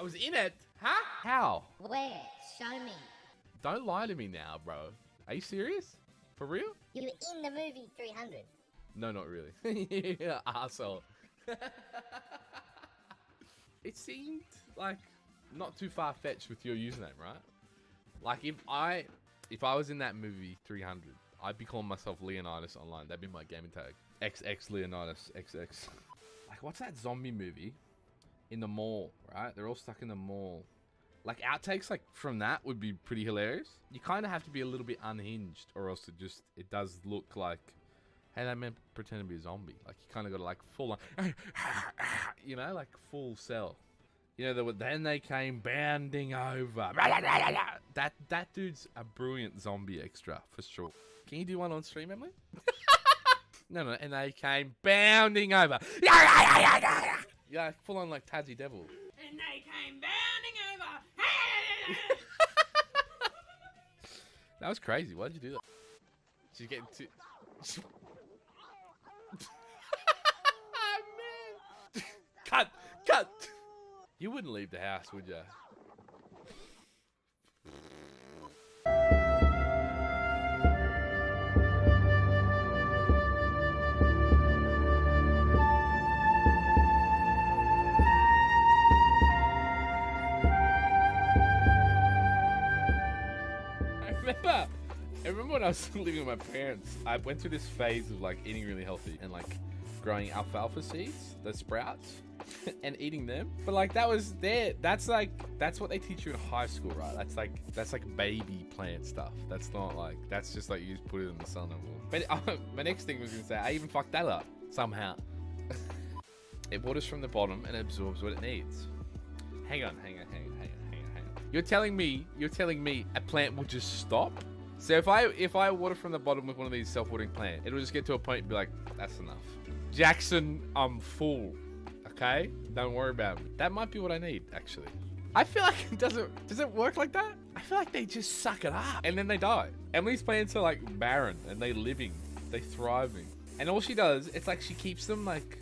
I was in it. Huh? How? Where? Show me. Don't lie to me now, bro. Are you serious? For real? You were in the movie 300. No, not really. Yeah, arsehole. It seemed like not too far-fetched with your username, right? Like if I was in that movie 300, I'd be calling myself Leonidas online. That'd be my gaming tag. XX Leonidas XX. Like what's that zombie movie? In the mall, right? They're all stuck in the mall. Like outtakes like from that would be pretty hilarious. You kind of have to be a little bit unhinged or else it does look like, hey, that man pretend to be a zombie. Like you kind of got to like full on, you know, like full sell. You know, then they came bounding over. That dude's a brilliant zombie extra for sure. Can you do one on stream, Emily? No, and they came bounding over. Yeah, full on like Tassie Devil. And they came bounding over. That was crazy. Why'd you do that? She's getting too... Man. Cut! You wouldn't leave the house, would you? I remember when I was living with my parents, I went through this phase of like eating really healthy and like growing alfalfa seeds, the sprouts, and eating them. But like that was there. That's what they teach you in high school, right? That's like baby plant stuff. That's not like, that's just like you just put it in the sun and but my next thing was gonna say, I even fucked that up somehow. It waters from the bottom and absorbs what it needs. Hang on. You're telling me a plant will just stop? So if I water from the bottom with one of these self-watering plants, it'll just get to a point and be like, that's enough. Jackson, I'm full. Okay? Don't worry about it. That might be what I need, actually. I feel like does it work like that? I feel like they just suck it up and then they die. Emily's plants are like barren and they living, they thriving. And all she does, it's like she keeps them like, do you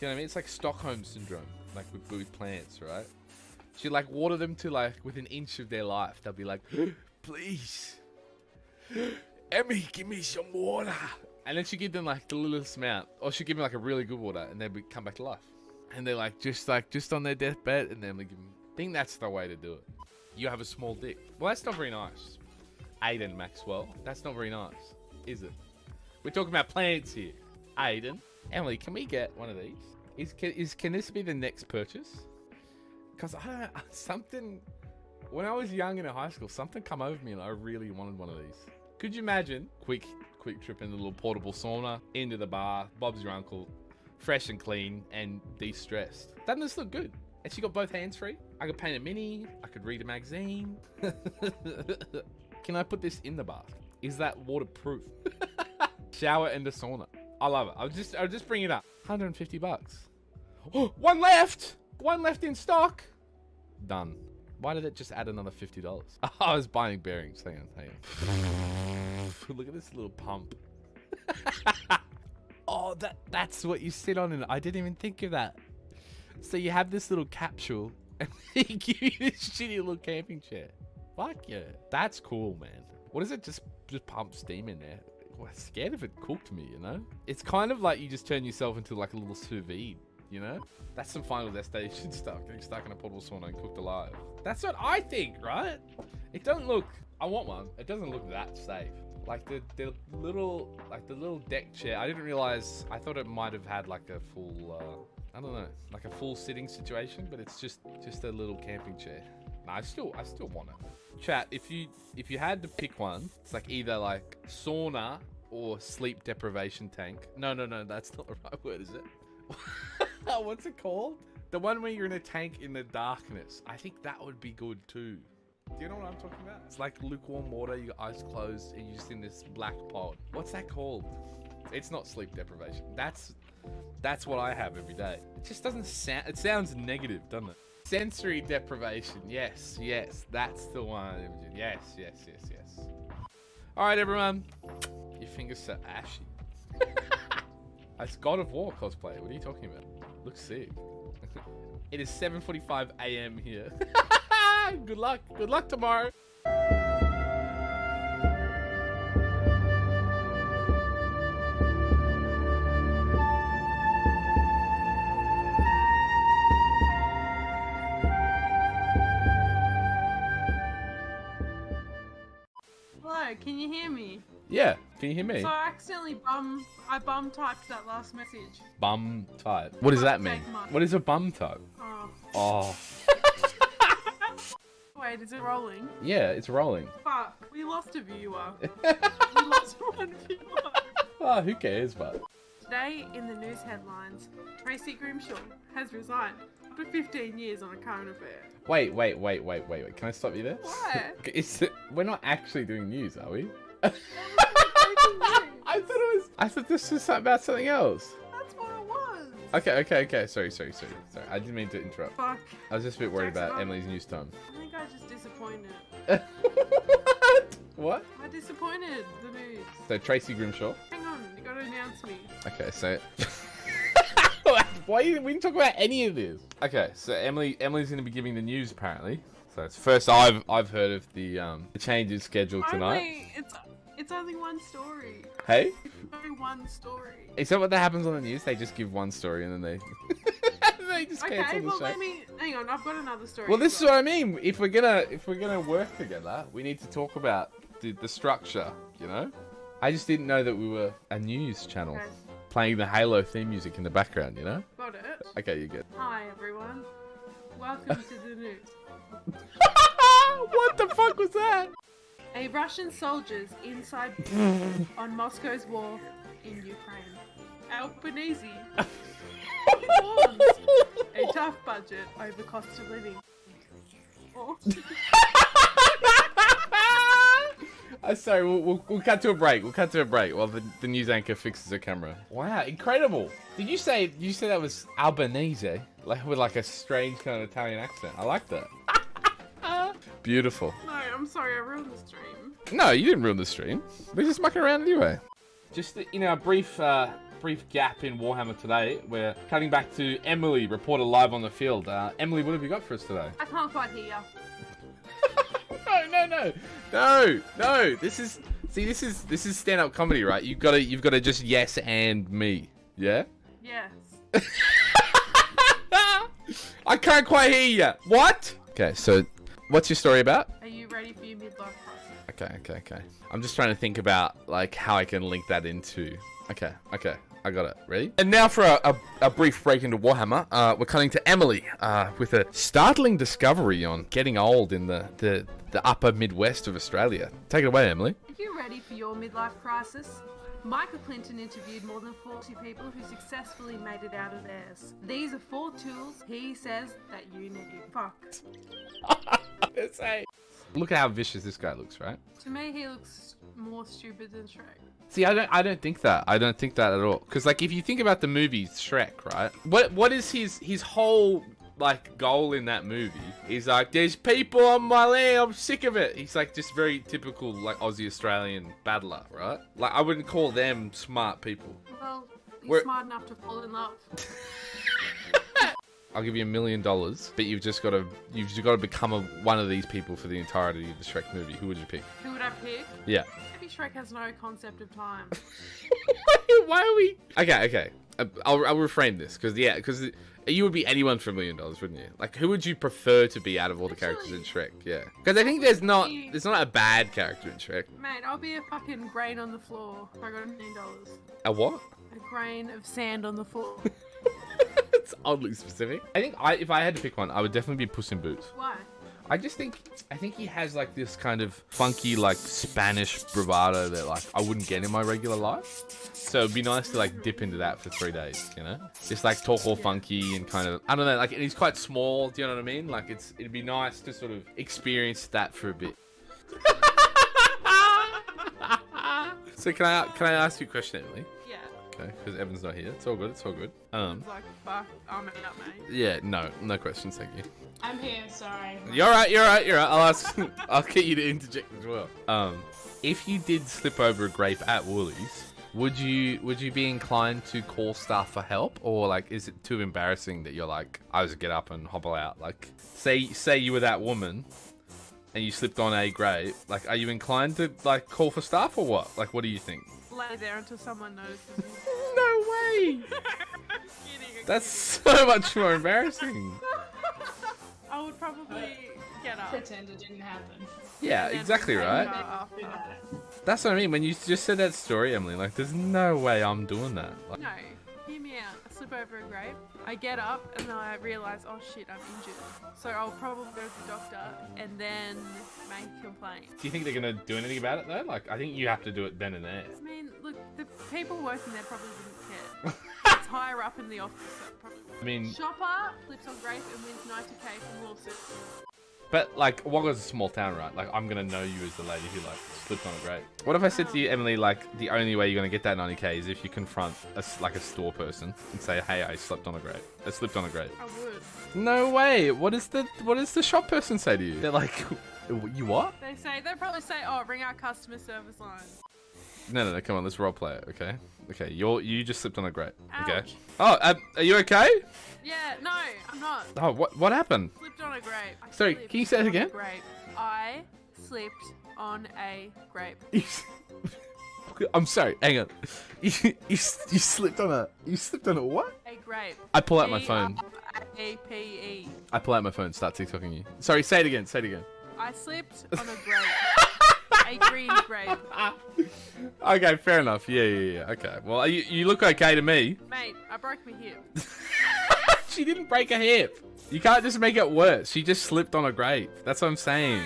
know what I mean? It's like Stockholm syndrome, like with plants, right? She like water them to like within an inch of their life. They'll be like, please, Emmy, give me some water. And then she give them like the littlest amount, or she give them like a really good water, and then come back to life. And they're like just on their deathbed, and then we give them. I think that's the way to do it. You have a small dick. Well, that's not very nice. Aiden Maxwell, that's not very nice, is it? We're talking about plants here. Aiden, Emily, can we get one of these? Can this be the next purchase? Because I don't know, something, when I was young in high school, something come over me and I really wanted one of these. Could you imagine? Quick trip in the little portable sauna, into the bar, Bob's your uncle, fresh and clean and de-stressed. Doesn't this look good? And she got both hands free. I could paint a mini, I could read a magazine. Can I put this in the bath? Is that waterproof? Shower and a sauna. I love it. I'll just bring it up. 150 bucks. Oh, one left! One left in stock. Done. Why did it just add another $50? Oh, I was buying bearings. Hang on. Look at this little pump. Oh, that's what you sit on, and I didn't even think of that. So you have this little capsule, and they give you this shitty little camping chair. Fuck yeah, that's cool, man. What is it? Just pump steam in there. Well, I'm scared if it cooked me, you know? It's kind of like you just turn yourself into like a little sous vide. You know, that's some Final Destination stuff. Getting stuck in a portable sauna and cooked alive. That's what I think, right? It doesn't look. I want one. It doesn't look that safe. Like the little deck chair. I didn't realize. I thought it might have had like a full. I don't know, like a full sitting situation, but it's just a little camping chair. No, I still want it. Chat. If you had to pick one, it's like either like sauna or sleep deprivation tank. No. That's not the right word, is it? What's it called? The one where you're in a tank in the darkness. I think that would be good too. Do you know what I'm talking about? It's like lukewarm water, your eyes closed, and you're just in this black pod. What's that called? It's not sleep deprivation. That's what I have every day. It just doesn't sound, it sounds negative, doesn't it? Sensory deprivation. Yes, that's the one. Yes. All right, everyone. Your fingers so ashy. It's God of War cosplay. What are you talking about? Looks sick. It is 7:45 a.m. here. Good luck. Good luck tomorrow. Hello, can you hear me? Yeah. Can you hear me? So I accidentally bum typed that last message. Bum type. What does that mean? Take mine. What is a bum type? Oh. Oh. Wait, is it rolling? Yeah, it's rolling. Fuck, we lost a viewer. We lost one viewer. Oh, who cares, but. Today in the news headlines, Tracy Grimshaw has resigned after 15 years on a current affair. Wait. Can I stop you there? Why? We're not actually doing news, are we? I I thought this was about something else. That's what it was. Okay. Sorry. I didn't mean to interrupt. Fuck. I was just a bit worried Jackson, about Emily's news time. I think I was just disappointed. What? I disappointed the news. So Tracy Grimshaw. Hang on, you gotta announce me. Okay, so we didn't talk about any of this. Okay, so Emily's gonna be giving the news apparently. So it's first I've heard of the change in schedule tonight. Only, it's only one story. Hey? Only one story. Is that what that happens on the news? They just give one story and then they they just cancel Okay, the well show. let me hang on, I've got another story. Well, this as is what I mean. If we're gonna work together, we need to talk about the structure. You know, I just didn't know that we were a news channel Okay. playing the Halo theme music in the background. You know. Got it. Okay, you're good. Hi everyone. Welcome to the news. What the fuck was that? A Russian soldiers inside on Moscow's war in Ukraine. Albanese warns a tough budget over cost of living. Oh. Sorry, we'll cut to a break. We'll cut to a break while the news anchor fixes her camera. Wow, incredible! Did you say that was Albanese, like with like a strange kind of Italian accent? I like that. Beautiful. No, I'm sorry, I ruined the stream. No, you didn't ruin the stream. We're just mucking around anyway. Just in our brief gap in Warhammer today, we're cutting back to Emily, reporter live on the field. Emily, what have you got for us today? I can't quite hear you. No. This is stand-up comedy, right? You've got to just yes and me, yeah? Yes. I can't quite hear you. What? Okay, so what's your story about? Are you ready for your midlife crisis? Okay. I'm just trying to think about like how I can link that into. Okay. I got it. Ready? And now for a brief break into Warhammer. We're cutting to Emily with a startling discovery on getting old in the upper Midwest of Australia. Take it away, Emily. Are you ready for your midlife crisis? Michael Clinton interviewed more than 40 people who successfully made it out of theirs. These are 4 tools he says that you need. Fuck. Look at how vicious this guy looks, right? To me, he looks more stupid than Shrek. See, I don't think that. I don't think that at all. Because like, if you think about the movie Shrek, right? What is his whole like goal in that movie? He's like, there's people on my land, I'm sick of it. He's like just very typical like Aussie Australian battler, right? Like I wouldn't call them smart people. Well, he's We're- smart enough to fall in love. I'll give you $1 million, but you've just got to become one of these people for the entirety of the Shrek movie. Who would you pick? Who would I pick? Yeah. Maybe Shrek has no concept of time. Why are we? Okay. I'll reframe this because you would be anyone for $1 million, wouldn't you? Like, who would you prefer to be out of all the characters in Shrek? Yeah, because I think there's not a bad character in Shrek. Mate, I'll be a fucking grain on the floor if I got $1 million. A what? A grain of sand on the floor. It's oddly specific. I think if I had to pick one, I would definitely be Puss in Boots. Why? I think he has like this kind of funky like Spanish bravado that like I wouldn't get in my regular life. So it'd be nice to like dip into that for 3 days, you know? Just like talk all funky and kind of, I don't know, like, and he's quite small, do you know what I mean? Like it'd be nice to sort of experience that for a bit. So can I ask you a question, Emily? Yeah. Okay, because Evan's not here. It's all good. It's like, fuck, I'm out, mate. Yeah, no questions, thank you. I'm here, sorry. You're right. I'll get you to interject as well. If you did slip over a grape at Woolies, would you be inclined to call staff for help, or like is it too embarrassing that you're like, I just get up and hobble out? Like, say you were that woman and you slipped on a grape, like, are you inclined to like call for staff or what? Like, what do you think? Lay there until someone notices you. No way. That's so much more embarrassing. I would probably get up. Pretend it didn't happen. Yeah, and then exactly take right. her after. That's what I mean. When you just said that story, Emily, like, there's no way I'm doing that. Like, No, hear me out. I slip over a grape. I get up and then I realise, oh shit, I'm injured. So I'll probably go to the doctor and then make a complaint. do you think they're gonna do anything about it though? Like, I think you have to do it then and there. I mean, look, the people working there probably wouldn't care. It's higher up in the office, that probably would. I mean, Shopper flips on grape and wins 90k from lawsuit. but like, Wagga's a small town, right? Like, I'm gonna know you as the lady who like slipped on a grape. What if I said to you, Emily, like, the only way you're gonna get that 90k is if you confront a store person and say, hey, I slipped on a grape. I slipped on a grape. I would. No way. What does the shop person say to you? They're like, you what? They'll probably say, oh, ring our customer service line. No, come on, let's role play it, okay? Okay, you just slipped on a grape, okay? Ouch. Oh, are you okay? Yeah, no, I'm not. Oh, what happened? Slipped on a grape. I Sorry, slipped can you say it on a again? Grape. I slipped on a grape. I'm sorry, hang on. You slipped on a what? A grape. I pull out my phone. A-P-E. I pull out my phone, start TikToking you. Sorry, say it again. I slipped on a grape. A green grape. Okay, fair enough. Yeah. Okay. Well, you look okay to me. Mate, I broke my hip. She didn't break a hip. You can't just make it worse. She just slipped on a grape. That's what I'm saying.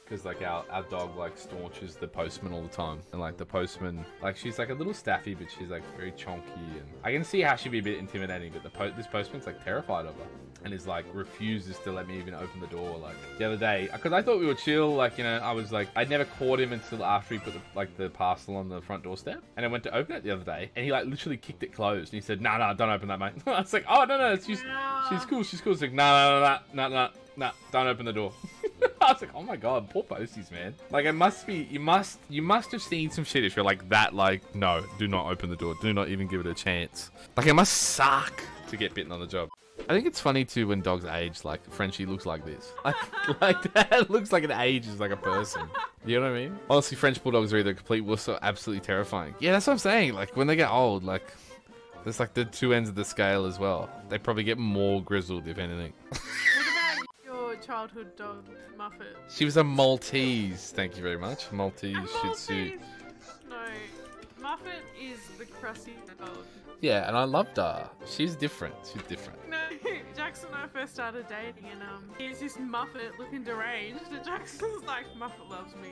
Because like our dog like staunches the postman all the time, and like the postman, like, she's like a little staffy, but she's like very chonky, and I can see how she'd be a bit intimidating, but this postman's like terrified of her and is like refuses to let me even open the door. Like the other day, because I thought we were chill, like, you know, I was like, I'd never caught him until after he put the parcel on the front doorstep, and I went to open it the other day and he like literally kicked it closed and he said, no, don't open that, mate. I was like, oh no, she's cool. She's like, no, don't open the door. I was like, oh my god, poor posties, man. Like, it must be, you must have seen some shit if you're like that, like, no, do not open the door, do not even give it a chance. Like, it must suck to get bitten on the job. I think it's funny too when dogs age, like Frenchie looks like this. Like that looks like it ages like a person. You know what I mean? Honestly, French bulldogs are either complete wuss or absolutely terrifying. Yeah, that's what I'm saying. Like, when they get old, like, there's like the two ends of the scale as well. They probably get more grizzled, if anything. What about your childhood dog, Muffet? She was a Maltese, thank you very much. Maltese Shih Tzu. Maltese? No, Muffet is the crusty dog. Yeah, and I loved her. She's different. No, Jackson and I first started dating, and he's this Muffet looking deranged, and Jackson's like, Muffet loves me.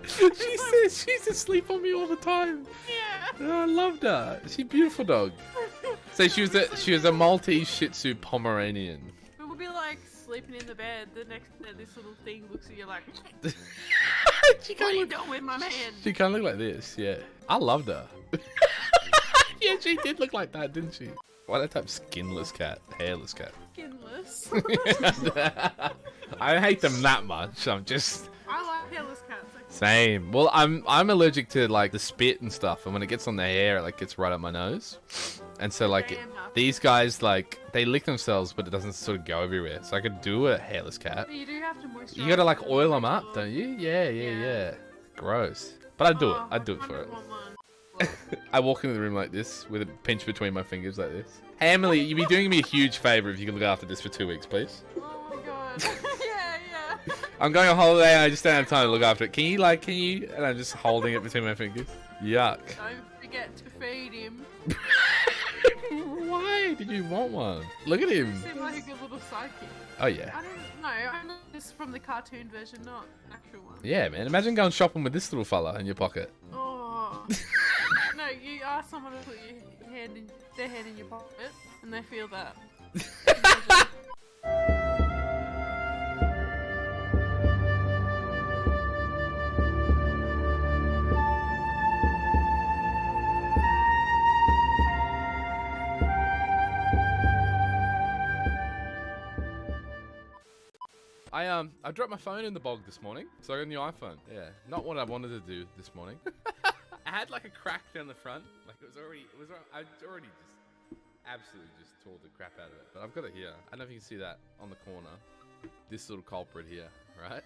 She says she's asleep on me all the time. Yeah. Oh, I loved her. She's a beautiful dog. So she was a Maltese Shih Tzu Pomeranian. But we'll be like sleeping in the bed. The next minute, this little thing looks at you like, what are you doing with my man? She kind of looked like this. Yeah, I loved her. Yeah, she did look like that, didn't she? Why that type skinless cat, hairless cat? Skinless. I hate them that much. I'm just. I like hairless cats. Same. Well, I'm allergic to like the spit and stuff, and when it gets on the hair, it like gets right up my nose. And so like these guys, like, they lick themselves, but it doesn't sort of go everywhere. So I could do a hairless cat. But you do have to moisturize. You gotta like oil them up, don't you? Yeah. Gross. But I'd do it. I'd do it for it. I walk into the room like this with a pinch between my fingers like this. Hey Emily, you'd be doing me a huge favor if you could look after this for 2 weeks, please. Oh my god. Yeah. I'm going on holiday and I just don't have time to look after it. Can you? And I'm just holding it between my fingers. Yuck. Don't forget to feed him. Why did you want one? Look at him. You seem like a good little psychic. Oh yeah. I don't know. I know this from the cartoon version, not the actual one. Yeah, man. Imagine going shopping with this little fella in your pocket. Oh. No, you ask someone to put their head in your pocket, and they feel that. I dropped my phone in the bog this morning, so I got a new iPhone. Yeah, not what I wanted to do this morning. I had like a crack down the front. Like I already just absolutely just tore the crap out of it. But I've got it here. I don't know if you can see that on the corner. This little culprit here, right?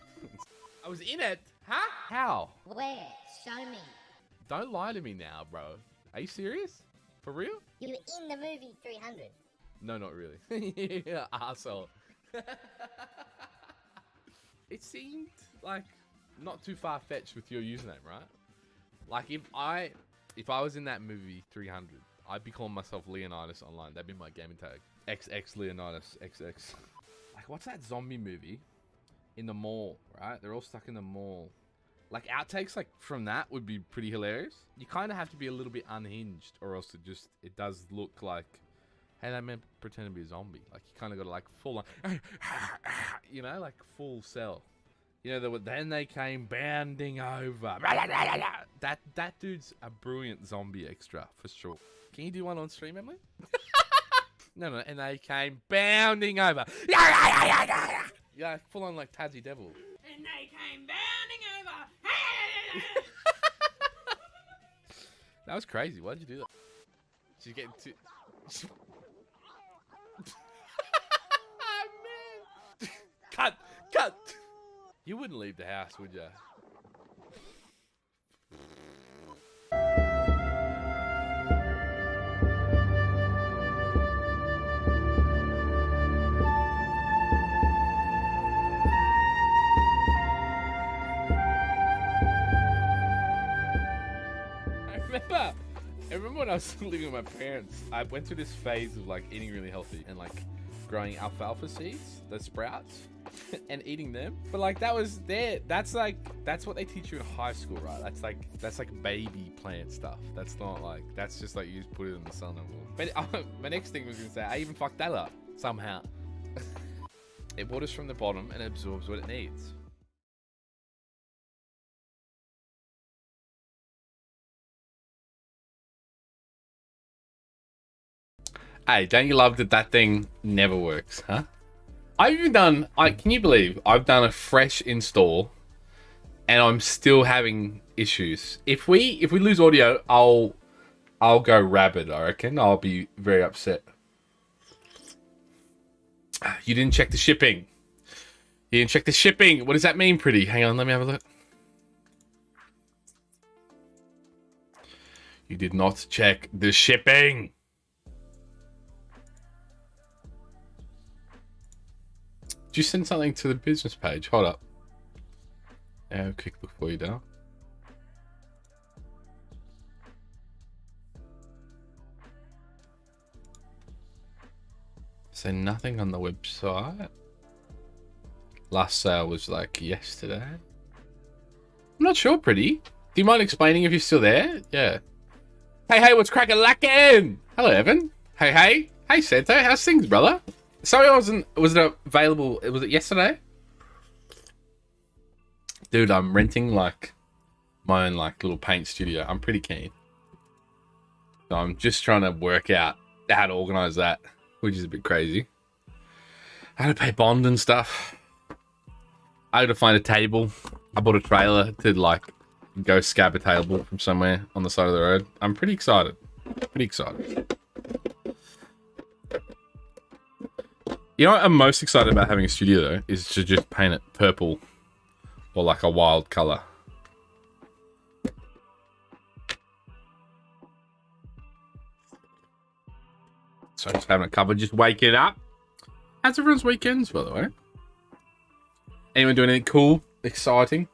I was in it. Huh? How? Where? Show me. Don't lie to me now, bro. Are you serious? For real? You were in the movie 300. No, not really. Yeah, arsehole. It seemed like not too far-fetched with your username, right? Like if I was in that movie 300, I'd be calling myself Leonidas online. That'd be my gaming tag. XX Leonidas XX. Like what's that zombie movie in the mall, right? They're all stuck in the mall. Like outtakes like from that would be pretty hilarious. You kind of have to be a little bit unhinged or else it does look like, hey, that man pretend to be a zombie. Like you kind of got to like full on, you know, like full sell. You know, then they came bounding over. That dude's a brilliant zombie extra for sure. Can you do one on stream, Emily? No, and they came bounding over. Yeah, full on like Tassie Devil. And they came bounding over. That was crazy. Why'd you do that? She's getting too... Man. Cut! You wouldn't leave the house, would you? I remember when I was living with my parents, I went through this phase of like eating really healthy and like growing alfalfa seeds, the sprouts, and eating them. But like that's what they teach you in high school, right? That's like baby plant stuff. That's not like, that's just like you just put it in the sun. But my next thing was gonna say, I even fucked that up somehow. It waters from the bottom and absorbs what it needs. Hey, don't you love that thing never works, huh? I've even done, can you believe I've done a fresh install and I'm still having issues. If we lose audio, I'll go rabid, I reckon. I'll be very upset. You didn't check the shipping. You didn't check the shipping. What does that mean, pretty? Hang on, let me have a look. You did not check the shipping. Did you send something to the business page? Hold up. Have a quick look for you now. So nothing on the website. Last sale was like yesterday. I'm not sure, pretty. Do you mind explaining if you're still there? Yeah. Hey, what's cracking lacking? Hello, Evan. Hey. Hey, Santo. How's things, brother? Sorry, was it available? Was it yesterday? Dude, I'm renting like my own like little paint studio. I'm pretty keen. So I'm just trying to work out how to organize that, which is a bit crazy. I had to pay bond and stuff. I had to find a table. I bought a trailer to like go scab a table from somewhere on the side of the road. I'm pretty excited. You know what I'm most excited about having a studio though is to just paint it purple or like a wild color. So just having a couple, just waking up. How's everyone's weekends, by the way? Anyone do anything cool, exciting?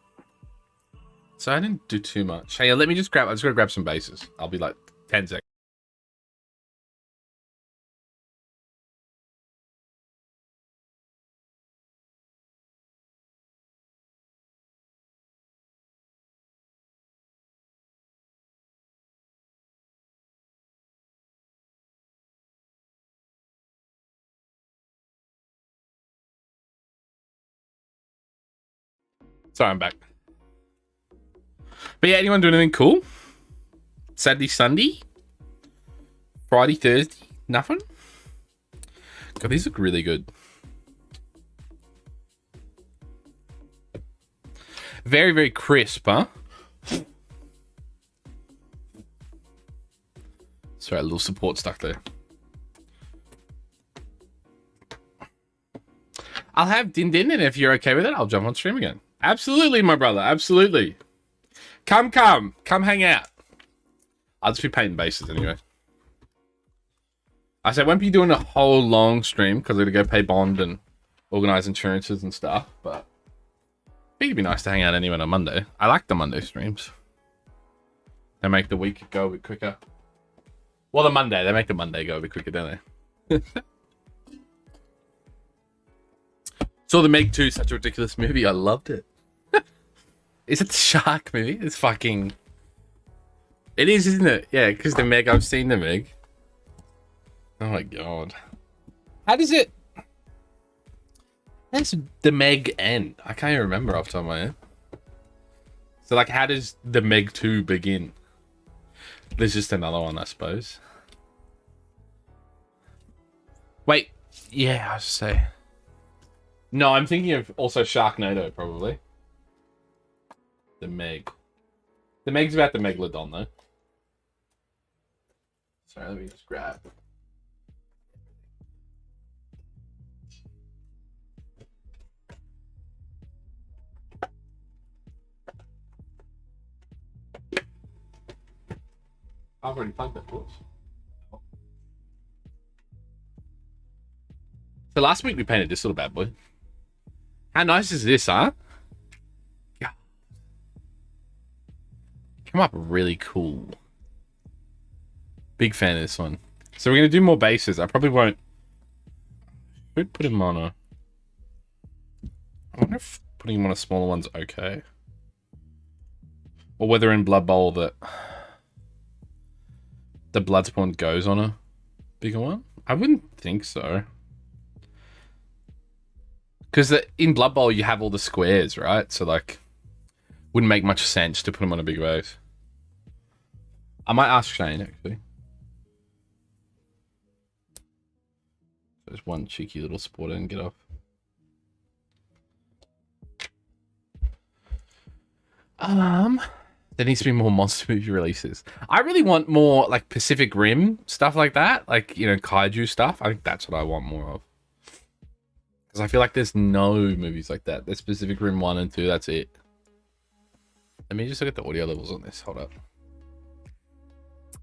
So I didn't do too much. Hey, let me just grab, I just gotta grab some bases. I'll be like 10 seconds. Sorry, I'm back. But yeah, anyone do anything cool? Saturday, Sunday? Friday, Thursday? Nothing? God, these look really good. Very, very crisp, huh? Sorry, a little support stuck there. I'll have Din Din, and if you're okay with it, I'll jump on stream again. Absolutely, my brother. Absolutely. Come hang out. I'll just be painting bases anyway. I said I won't be doing a whole long stream because I gotta go pay bond and organize insurances and stuff, but I think it'd be nice to hang out anyway on a Monday. I like the Monday streams. They make the week go a bit quicker. Well, they make the Monday go a bit quicker, don't they? Saw the Meg 2, such a ridiculous movie. I loved it. Is it the shark movie? It's fucking... It is, isn't it? Yeah, because the Meg, I've seen the Meg. Oh my god. How does it... How does the Meg end? I can't even remember off the top of my head. So, like, how does the Meg 2 begin? There's just another one, I suppose. Wait. Yeah, I was say... No, I'm thinking of also Sharknado, probably. The Meg. The Meg's about the Megalodon, though. Sorry, let me just grab. I've already plugged that, of So last week we painted this little bad boy. How nice is this, huh? Yeah. Come up really cool. Big fan of this one. So we're going to do more bases. I probably won't... Should put him on a... I wonder if putting him on a smaller one's okay. Or whether in Blood Bowl that... the Bloodspawn goes on a bigger one. I wouldn't think so. Because in Blood Bowl, you have all the squares, right? So, like, wouldn't make much sense to put them on a big base. I might ask Shane, actually. There's one cheeky little sport I didn't get off. There needs to be more monster movie releases. I really want more, like, Pacific Rim stuff like that. Like, you know, kaiju stuff. I think that's what I want more of. Because I feel like there's no movies like that. There's Pacific Rim 1 and 2, that's it. Let me just look at the audio levels on this. Hold up.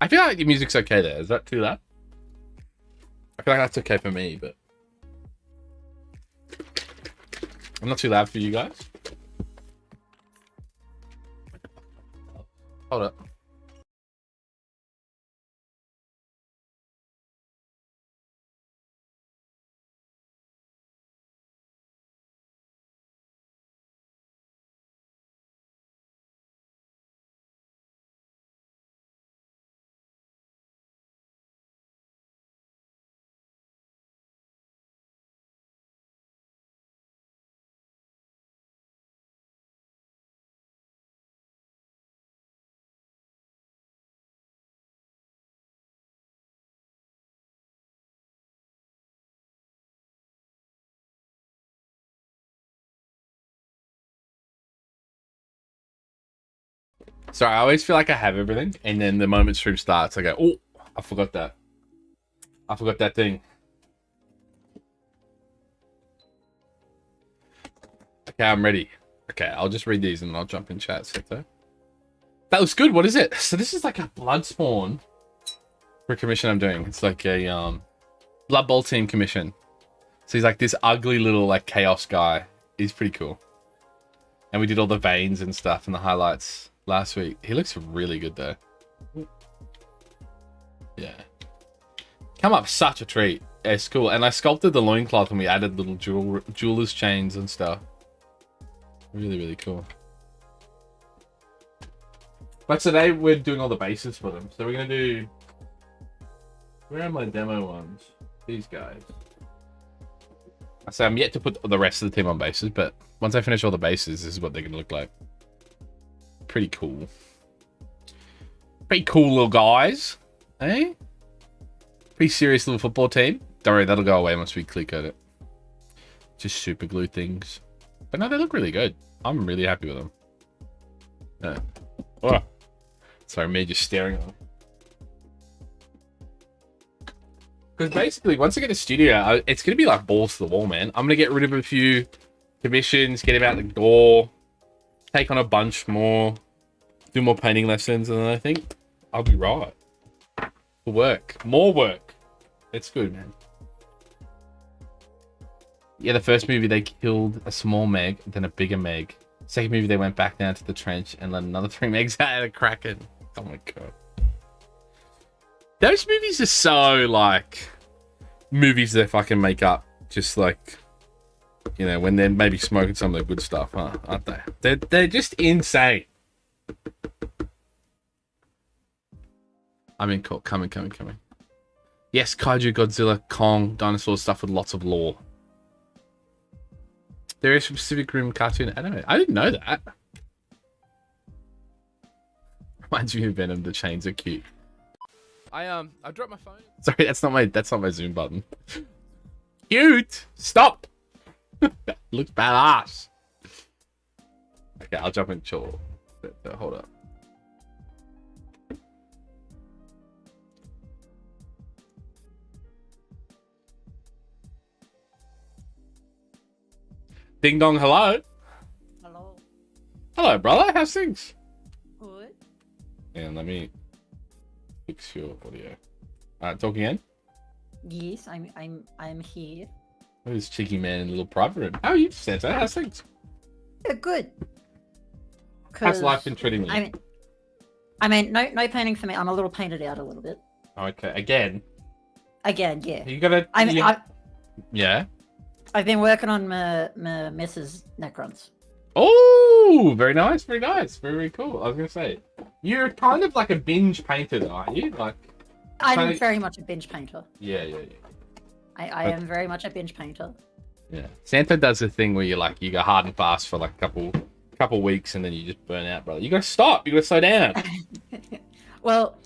I feel like the music's okay there. Is that too loud? I feel like that's okay for me, but... I'm not too loud for you guys. Hold up. Sorry, I always feel like I have everything, and then the moment stream starts, I go, oh, I forgot that. I forgot that thing. Okay, I'm ready. Okay, I'll just read these and then I'll jump in chat sector. That looks good. What is it? So this is like a Bloodspawn for a commission I'm doing. It's like a Blood Bowl team commission. So he's like this ugly little like chaos guy. He's pretty cool. And we did all the veins and stuff and the highlights last week. He looks really good though. Yeah. Come up, such a treat. It's cool. And I sculpted the loincloth and we added little jeweler's chains and stuff. Really, really cool. But today we're doing all the bases for them. So we're going to do... Where are my demo ones? These guys. I say I'm yet to put the rest of the team on bases, but once I finish all the bases, this is what they're going to look like. Pretty cool. Pretty cool little guys. Eh? Pretty serious little football team. Don't worry, that'll go away once we click on it. Just super glue things. But no, they look really good. I'm really happy with them. Yeah. Oh. Sorry, me just staring at them. Because basically, once I get a studio, it's going to be like balls to the wall, man. I'm going to get rid of a few commissions, get him out the door, take on a bunch more, do more painting lessons, and then I think I'll be right. Work. More work. It's good, man. Yeah, the first movie, they killed a small Meg, then a bigger Meg. Second movie, they went back down to the trench and let another 3 Megs out of the Kraken. Oh my god. Those movies are so, like, movies they fucking make up. Just like, you know, when they're maybe smoking some of the good stuff, huh? Aren't they? They're just insane. I mean, cool. Coming. Yes, Kaiju, Godzilla, Kong, dinosaur stuff with lots of lore. There is a Pacific Rim cartoon anime. I didn't know that. Reminds me of Venom. The chains are cute. I dropped my phone. Sorry, that's not my zoom button. Cute. Stop. Looks badass. Okay, I'll jump in chill. Hold up. Ding dong, hello. Hello. Hello, brother. How's things? Good. And let me fix your audio. Talk again. Yes, I'm here. Who's cheeky man in the little private room? How are you, Santa? How's things? Yeah, good. How's life been treating you? I mean, no painting for me. I'm a little painted out a little bit. Okay, again. Again, yeah. You gotta. Yeah. I've been working on my Mrs. Necrons. Oh, very nice, very nice, very cool. I was gonna say, you're kind of like a binge painter, though, aren't you? Like, I'm very much a binge painter. Yeah. I am very much a binge painter. Yeah, Santa does a thing where you go hard and fast for like a couple weeks, and then you just burn out, brother. You gotta stop. You gotta slow down. Well,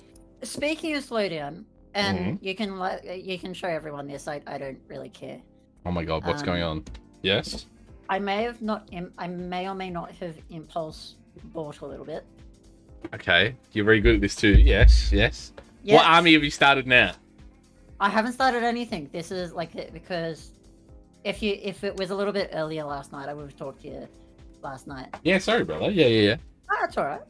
speaking of slow down, and you can show everyone this. I don't really care. Oh my god, what's going on? Yes. I may or may not have impulse bought a little bit. Okay, you're very good at this too. Yes. What army have you started now? I haven't started anything. This is like because if it was a little bit earlier last night, I would have talked to you last night. Yeah, sorry, brother. Yeah. Oh, that's all right.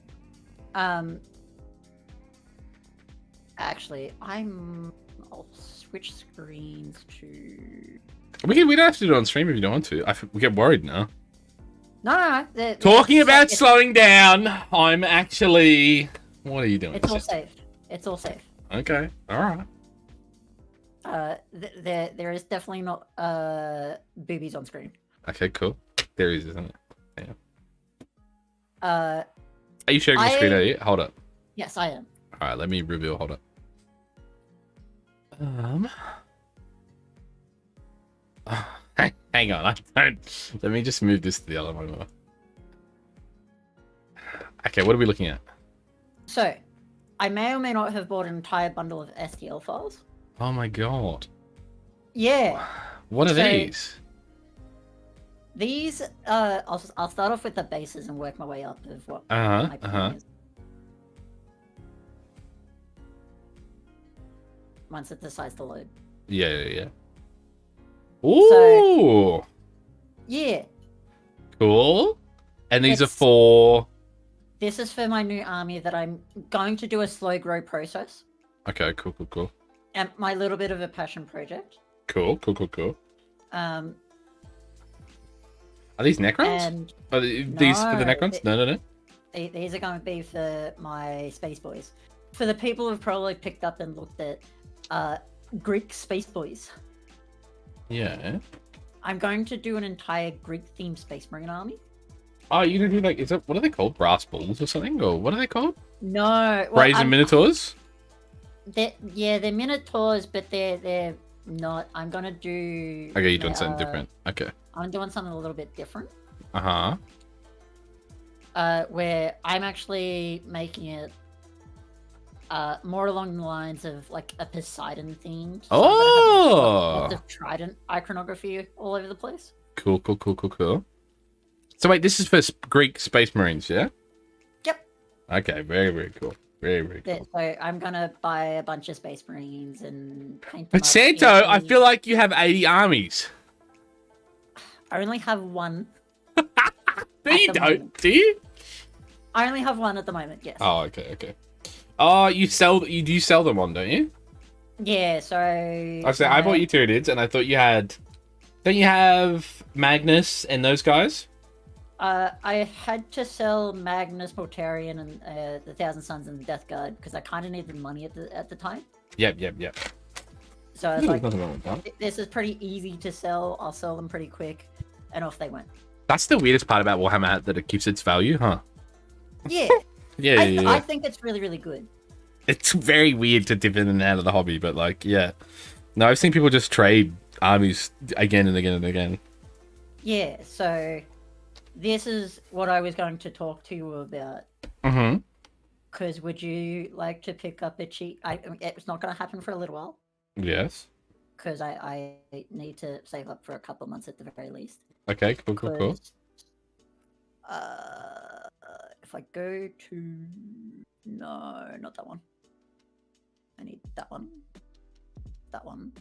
Actually, I'll switch screens to. We don't have to do it on stream if you don't want to. We get worried now. No. Talking about slowing down, I'm actually. What are you doing? It's all safe. It's all safe. Okay. All right. There is definitely not boobies on screen. Okay. Cool. There is, isn't it? Yeah. Are you sharing the screen? Are you? Hold up. Yes, I am. All right. Let me reveal. Hold up. Hang on, let me just move this to the other one more. Okay, what are we looking at? So, I may or may not have bought an entire bundle of STL files. Oh my god. Yeah. What are these? These, I'll start off with the bases and work my way up of what my plan is. Once it decides to load. Yeah. Ooh. Yeah. Cool. And these are for. This is for my new army that I'm going to do a slow grow process. Okay. Cool. And my little bit of a passion project. Cool. Are these Necrons? And are these for the Necrons? No. These are going to be for my Space Boys. For the people who've probably picked up and looked at Greek Space Boys. Yeah. I'm going to do an entire Greek-themed Space Marine army. Oh, you're gonna do like what are they called? Brass balls or something? Or what are they called? No. Brazen Minotaurs? They're Minotaurs, but they're not. I'm gonna do. Okay, you're doing something different. Okay. I'm doing something a little bit different. Where I'm actually making it more along the lines of like a Poseidon theme. So lots of trident iconography all over the place. Cool. So wait, this is for Greek Space Marines, yeah? Yep. Okay, very, very cool. Very, very cool. So I'm gonna buy a bunch of Space Marines and paint them But up Santo, in I a- feel like you have 80 armies. I only have one. No, At you the don't, moment. do you? I only have one at the moment. Yes. Oh, okay. Oh, you do sell them on, don't you? Yeah. So I bought you Tyranids, and I thought you had. Don't you have Magnus and those guys? I had to sell Magnus, Mortarion, and the Thousand Suns and the Death Guard because I kind of needed money at the time. Yep. So I was like, Nothing wrong with that. this is pretty easy to sell. I'll sell them pretty quick, and off they went. That's the weirdest part about Warhammer, that it keeps its value, huh? Yeah. Yeah. I think it's really, really good. It's very weird to dip in and out of the hobby, but like, yeah. No, I've seen people just trade armies again and again and again. Yeah. So this is what I was going to talk to you about. Mm-hmm. Because would you like to pick up a cheat? It's not going to happen for a little while. Yes. Because I need to save up for a couple of months at the very least. Okay, cool. 'Cause, if I go to... No, not that one. I need that one. That one.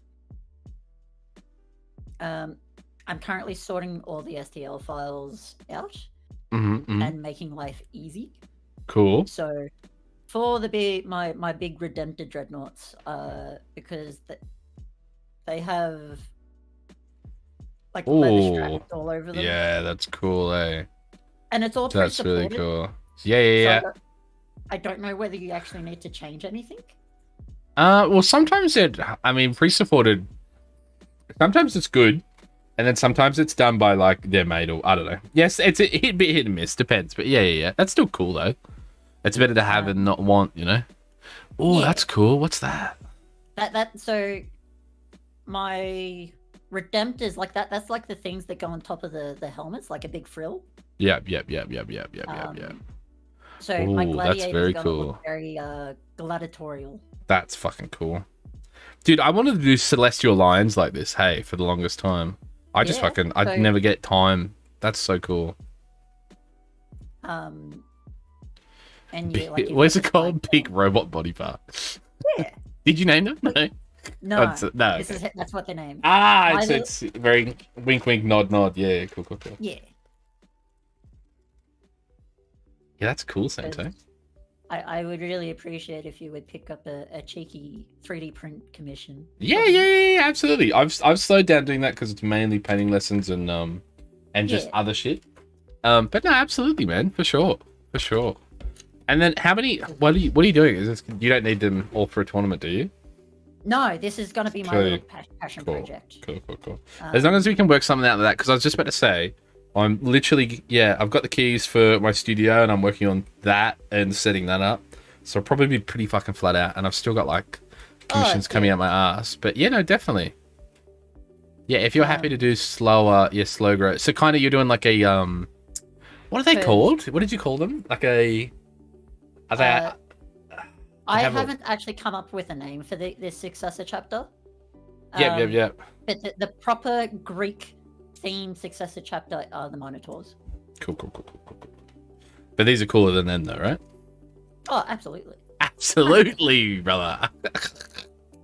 I'm currently sorting all the STL files out and making life easy. Cool. So, for the my big Redempted Dreadnoughts, because they have like leather straps all over them. Yeah, that's cool, eh? And it's all That's really pre-supported, cool. Yeah. so I don't know whether you actually need to change anything. Well, sometimes pre-supported. Sometimes it's good, and then sometimes it's done by like they're made, or I don't know. Yes, it's a hit and miss, depends. But yeah. That's still cool though. It's better to have and not want, you know. Oh, Yeah. that's cool. What's that? So my Redemptors like that. That's like the things that go on top of the helmets, like a big frill. Yep. So my Ooh, that's gladiators very are gonna cool. look very gladiatorial. That's fucking cool. Dude, I wanted to do Celestial Lions like this, hey, for the longest time. I just Yeah, I'd so- never get time. That's so cool. And you like What's you've it got called? the Big robot body part. Yeah. Did you name them? No. No, Oh, no. that's what they're named. Ah, Either- it's very wink, nod. Yeah, cool. Yeah. Yeah, that's cool, Santo. I would really appreciate if you would pick up a cheeky 3D print commission. Yeah, absolutely. I've slowed down doing that because it's mainly painting lessons and just Yeah. other shit. But no, absolutely, man, for sure. And then how many? What are you doing? Is this? You don't need them all for a tournament, do you? No, this is going to be my Cool. little passion Cool. project. Cool. As long as we can work something out of that, because I was just about to say, I'm literally, I've got the keys for my studio and I'm working on that and setting that up. So I'll probably be pretty fucking flat out, and I've still got like commissions coming out my ass. But yeah, no, definitely. Yeah, if you're happy to do slow growth. So kind of you're doing like a what are they called? What did you call them? Like a are they I haven't actually come up with a name for this successor chapter. Yep. But the proper Greek themed successor chapter are the Minotaurs. Cool. But these are cooler than them though, right? Oh, absolutely. Absolutely, brother.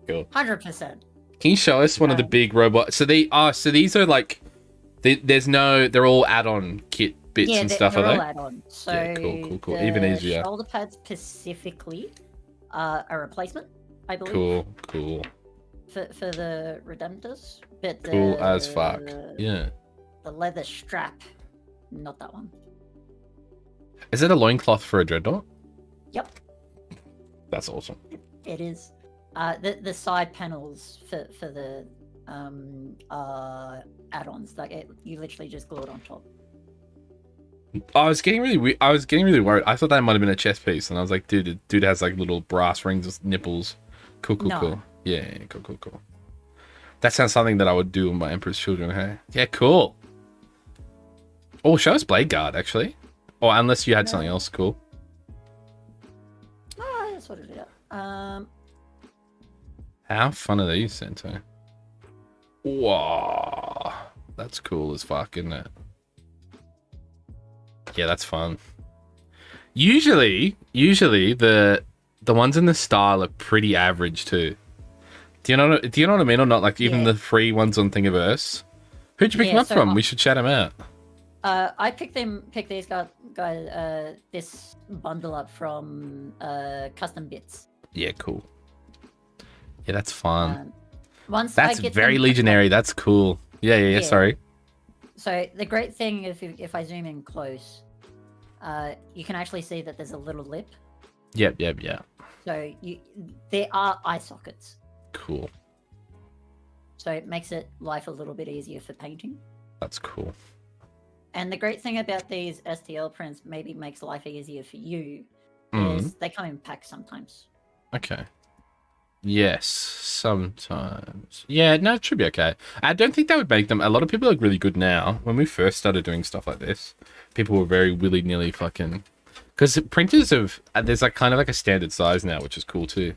Cool. 100%. Can you show us one of the big robots? So these are like they're all add-on kit bits and stuff, they're are all they? add-on. So Yeah, cool. the Even easier. shoulder pads specifically are a replacement, I believe. Cool. For the Redemptors, but Cool as fuck. Yeah. the leather strap, not that one. Is it a loincloth for a dreadnought? Yep, That's awesome. it is. The side panels for the add-ons, like you literally just glue it on top. I was getting really worried. I thought that might have been a chest piece, and I was like, dude has like little brass rings with nipples. Cool. No. Yeah, cool. That sounds something that I would do with my Emperor's Children, hey? Yeah, cool. Oh, show us Blade Guard, actually. Or unless you had something else cool. Oh, that's what it is. How fun are these, Santo? Whoa. That's cool as fuck, isn't it? Yeah, that's fun. Usually the The ones in the style are pretty average too. Do you know what I mean or not? Like even the free ones on Thingiverse. Who'd you pick them up from? We should chat them out. I picked these guys this bundle up from Custom Bits. Yeah, cool. Yeah, that's fun. That's very Legionary. That's cool. Yeah. Sorry. So the great thing is if I zoom in close, you can actually see that there's a little lip. Yep. So there are eye sockets. Cool. So it makes life a little bit easier for painting. That's cool. And the great thing about these STL prints maybe makes life easier for you is they come in packs sometimes. Okay. Yes, sometimes. Yeah, no, it should be okay. I don't think that would make them... A lot of people are really good now. When we first started doing stuff like this, people were very willy-nilly fucking... Because printers have... There's like kind of like a standard size now, which is cool too.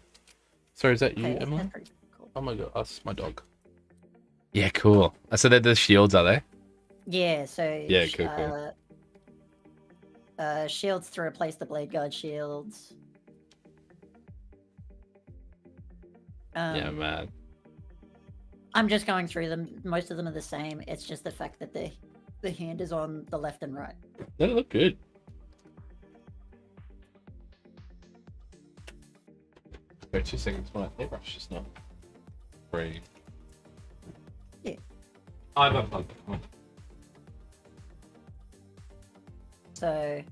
Sorry, is that you, Emma? Cool. Oh my god, that's my dog. Yeah, cool. So they're the shields, are they? Yeah, so... Yeah, cool. Shields to replace the Blade Guard shields. Yeah, man. I'm just going through them. Most of them are the same. It's just the fact that the hand is on the left and right. They look good. Wait 2 seconds. My airbrush just not free. Yeah. I'm unplugged. Come on. So,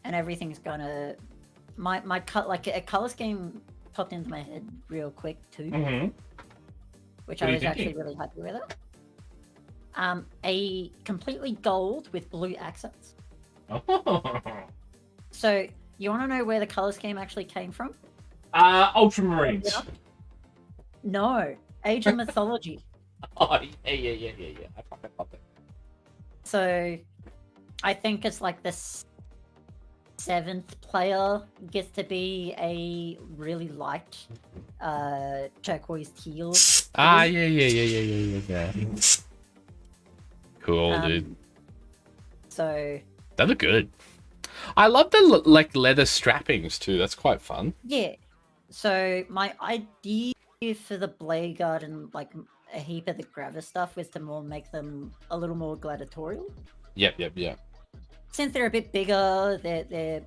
and everything's gonna my cut like a color scheme popped into my head real quick too, which I was actually really happy with it. A completely gold with blue accents. Oh. So you want to know where the color scheme actually came from? Ultramarines. No, Age of Mythology. Oh, yeah. I fucking love it. So, I think it's like the 7th player gets to be a really light turquoise teal. Yeah. Cool, dude. So They look good. I love the like leather strappings too. That's quite fun. yeah. So my idea for the Blade Guard and like a heap of the Gravis stuff was to make them a little more gladiatorial. Yep. Since they're a bit bigger, they're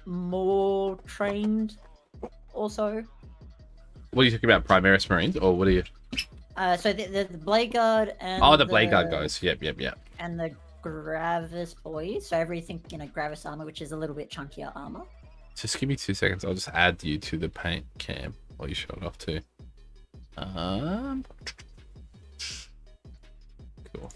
more trained also. What are you talking about? Primaris Marines? Or what are you... So the Blade Guard and... Oh, the Blade Guard guys. Yep. And the Gravis boys. So everything, Gravis armor, which is a little bit chunkier armor. Just give me 2 seconds. I'll just add you to the paint cam while you show it off too. Cool.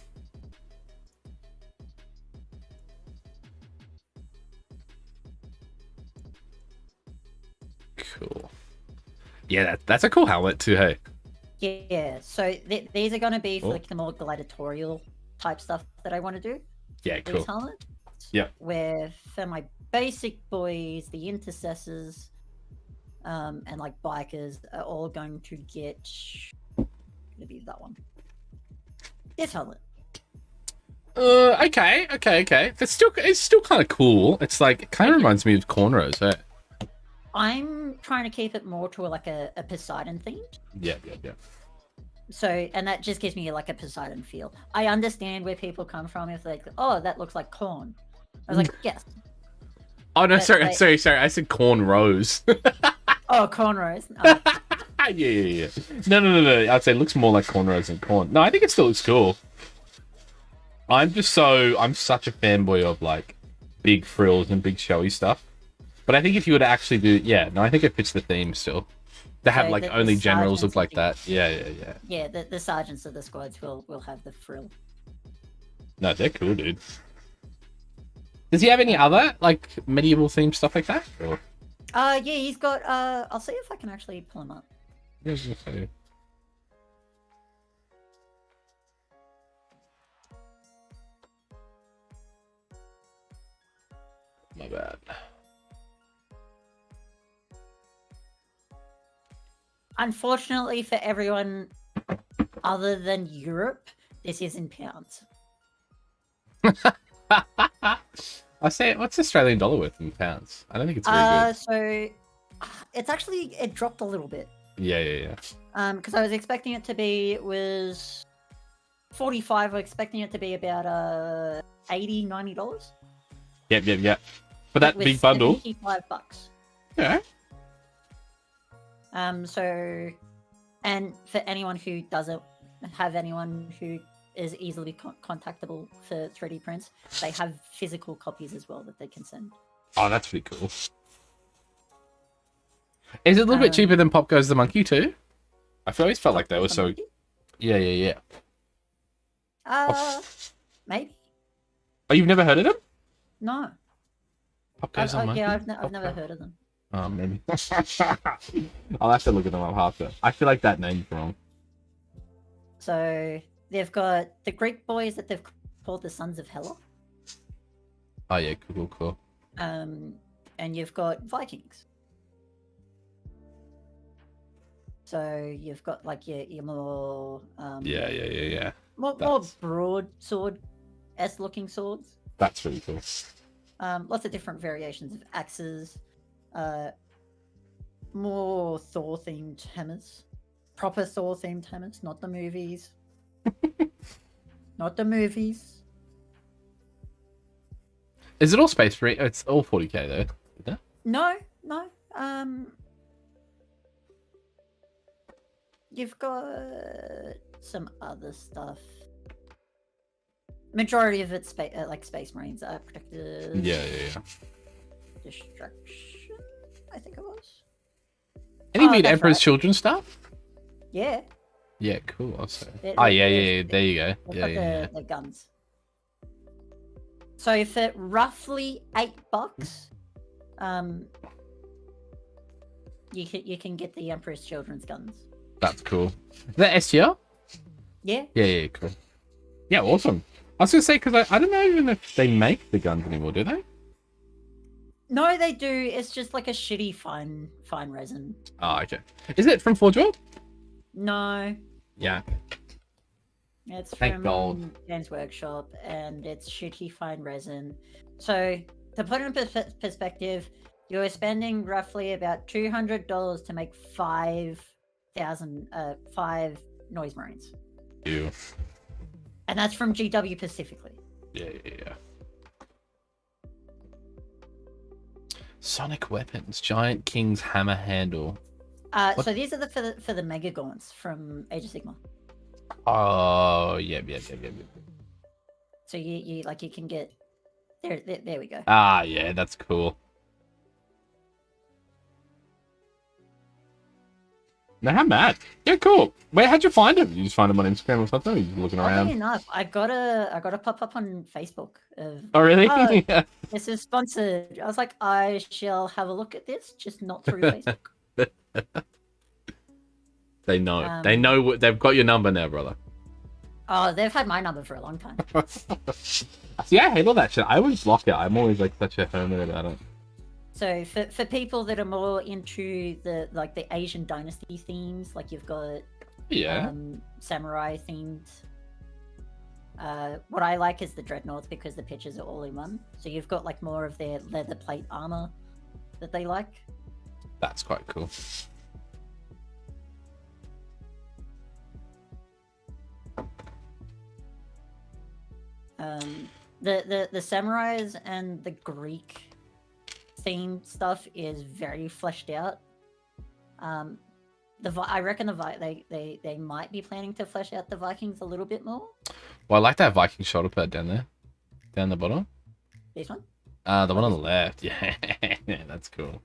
Cool. Yeah, that's a cool helmet too, hey? Yeah, so these are going to be for like the more gladiatorial type stuff that I want to do. Yeah, cool. These helmets. Yeah. Where for my basic boys, the intercessors, and like bikers are all going to get... Gonna be that one. This helmet. Okay. It's still kind of cool. It's like, it kind of reminds me of cornrows, eh? I'm trying to keep it more to like a Poseidon theme. Yeah. So, and that just gives me like a Poseidon feel. I understand where people come from if like, oh, that looks like corn. I was like, yes. Oh no, But, sorry. I said cornrows. Oh, cornrows. Oh. Yeah. No. I'd say it looks more like cornrows than corn. No, I think it still looks cool. I'm such a fanboy of like big frills and big showy stuff. But I think if you were to actually do, I think it fits the theme still. To have like only generals look like that. Yeah. Yeah, the sergeants of the squads will have the frill. No, they're cool, dude. Does he have any other like medieval themed stuff like that? Or? Yeah, he's got. I'll see if I can actually pull him up. My bad. Unfortunately for everyone other than Europe, this is in pounds. I say, what's Australian dollar worth in pounds? I don't think it's very good. So it's actually it dropped a little bit. Yeah. Because I was expecting it to be, it was 45. I was expecting it to be about $80, $90. Yep. For that big bundle. $75. Yeah. So, and for anyone who doesn't have anyone who is easily contactable for 3D prints, they have physical copies as well that they can send. Oh, that's pretty cool. Is it a little bit cheaper than Pop Goes the Monkey too? I've always felt like they were so. Monkey? Yeah. Maybe. Oh, you've never heard of them? No. Pop Goes the Monkey. Yeah, I've never heard of them. Oh, maybe. I'll have to look at them up after. I feel like that name's wrong. So they've got the Greek boys that they've called the Sons of Hela. Oh yeah, cool. And you've got Vikings. So you've got like your more Yeah. more broadsword-esque looking swords. That's really cool. Lots of different variations of axes. More Thor-themed hammers. Proper Thor-themed hammers, not the movies. Not the movies. Is it all space free? It's all 40k though, isn't it? No. You've got some other stuff. Majority of it's like Space Marines, protectors. Yeah. Destruction, I think it was. Any Meet Emperor's Children stuff? Yeah. Yeah, cool. Also. Yeah. There you go. Yeah. The guns. So for roughly $8, you can get the Emperor's Children's guns. That's cool. Is that STL? Yeah. Yeah, cool. Yeah, awesome. I was gonna say because I don't know even if they make the guns anymore, do they? No, they do. It's just like a shitty fine resin. Oh, okay. Is it from Forge World? No. Yeah. It's Thank from God. Games Workshop, and it's shitty fine resin. So to put it in perspective, you're spending roughly about $200 to make 5 Noise Marines. Ew. And that's from GW specifically. Yeah. Sonic weapons, Giant King's hammer handle. So these are for the Mega Gaunts from Age of Sigmar. Oh, yeah. So you can get there we go. Ah, yeah, that's cool. No, how mad? Yeah, cool. How'd you find him? You just find him on Instagram or something? Or you just looking around? Oddly enough, I got a pop up on Facebook. Oh, really? Yeah. This is sponsored. I was like, I shall have a look at this, just not through Facebook. They know. They know. They've got your number now, brother. Oh, they've had my number for a long time. See, I hate all that shit. I always block it. I'm always like such a hermit about it. So for people that are more into the Asian dynasty themes, like you've got samurai themed. What I like is the dreadnoughts because the pictures are all in one. So you've got like more of their leather plate armor that they like. That's quite cool. The samurais and the Greek themed stuff is very fleshed out. I reckon they might be planning to flesh out the Vikings a little bit more. Well, I like that Viking shoulder pad down there, down the bottom. This one? The one on the left. Yeah, that's cool.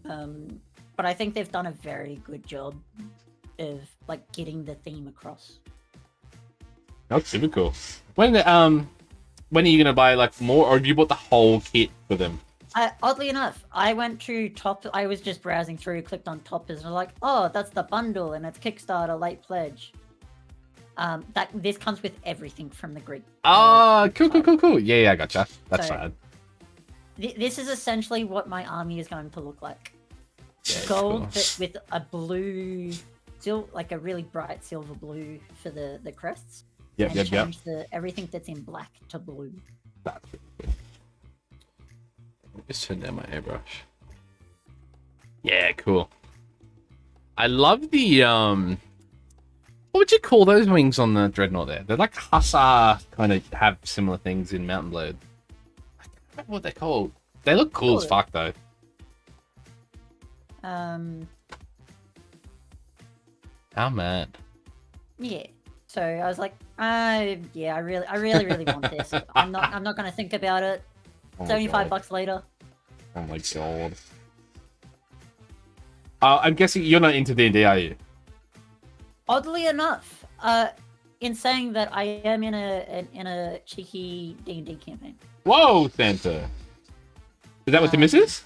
But I think they've done a very good job of like getting the theme across. That's super cool. When are you gonna buy like more, or have you bought the whole kit for them? Oddly enough, I went to Top. I was just browsing through, clicked on Toppers, and was like, "Oh, that's the bundle, and it's Kickstarter late pledge." This comes with everything from the Greek. Oh, cool. Yeah, I gotcha. That's fine. This is essentially what my army is going to look like. Yeah, Gold cool. with a blue like a really bright silver blue for the crests. Yep, And yep, yep. change everything that's in black to blue. That's pretty cool. Just turn down my airbrush. Yeah, cool. I love the what would you call those wings on the Dreadnought there? They're like hussar, kind of have similar things in Mountain Blade. I can't remember what they're called. They look cool as fuck though. How mad. Yeah. So I was like, yeah, I really want this. I'm not gonna think about it. Oh my $75 God. later. Oh my god. I'm guessing you're not into D&D, are you? Oddly enough, in saying that I am in a cheeky D&D campaign. Whoa, Santa. Is that what the missus?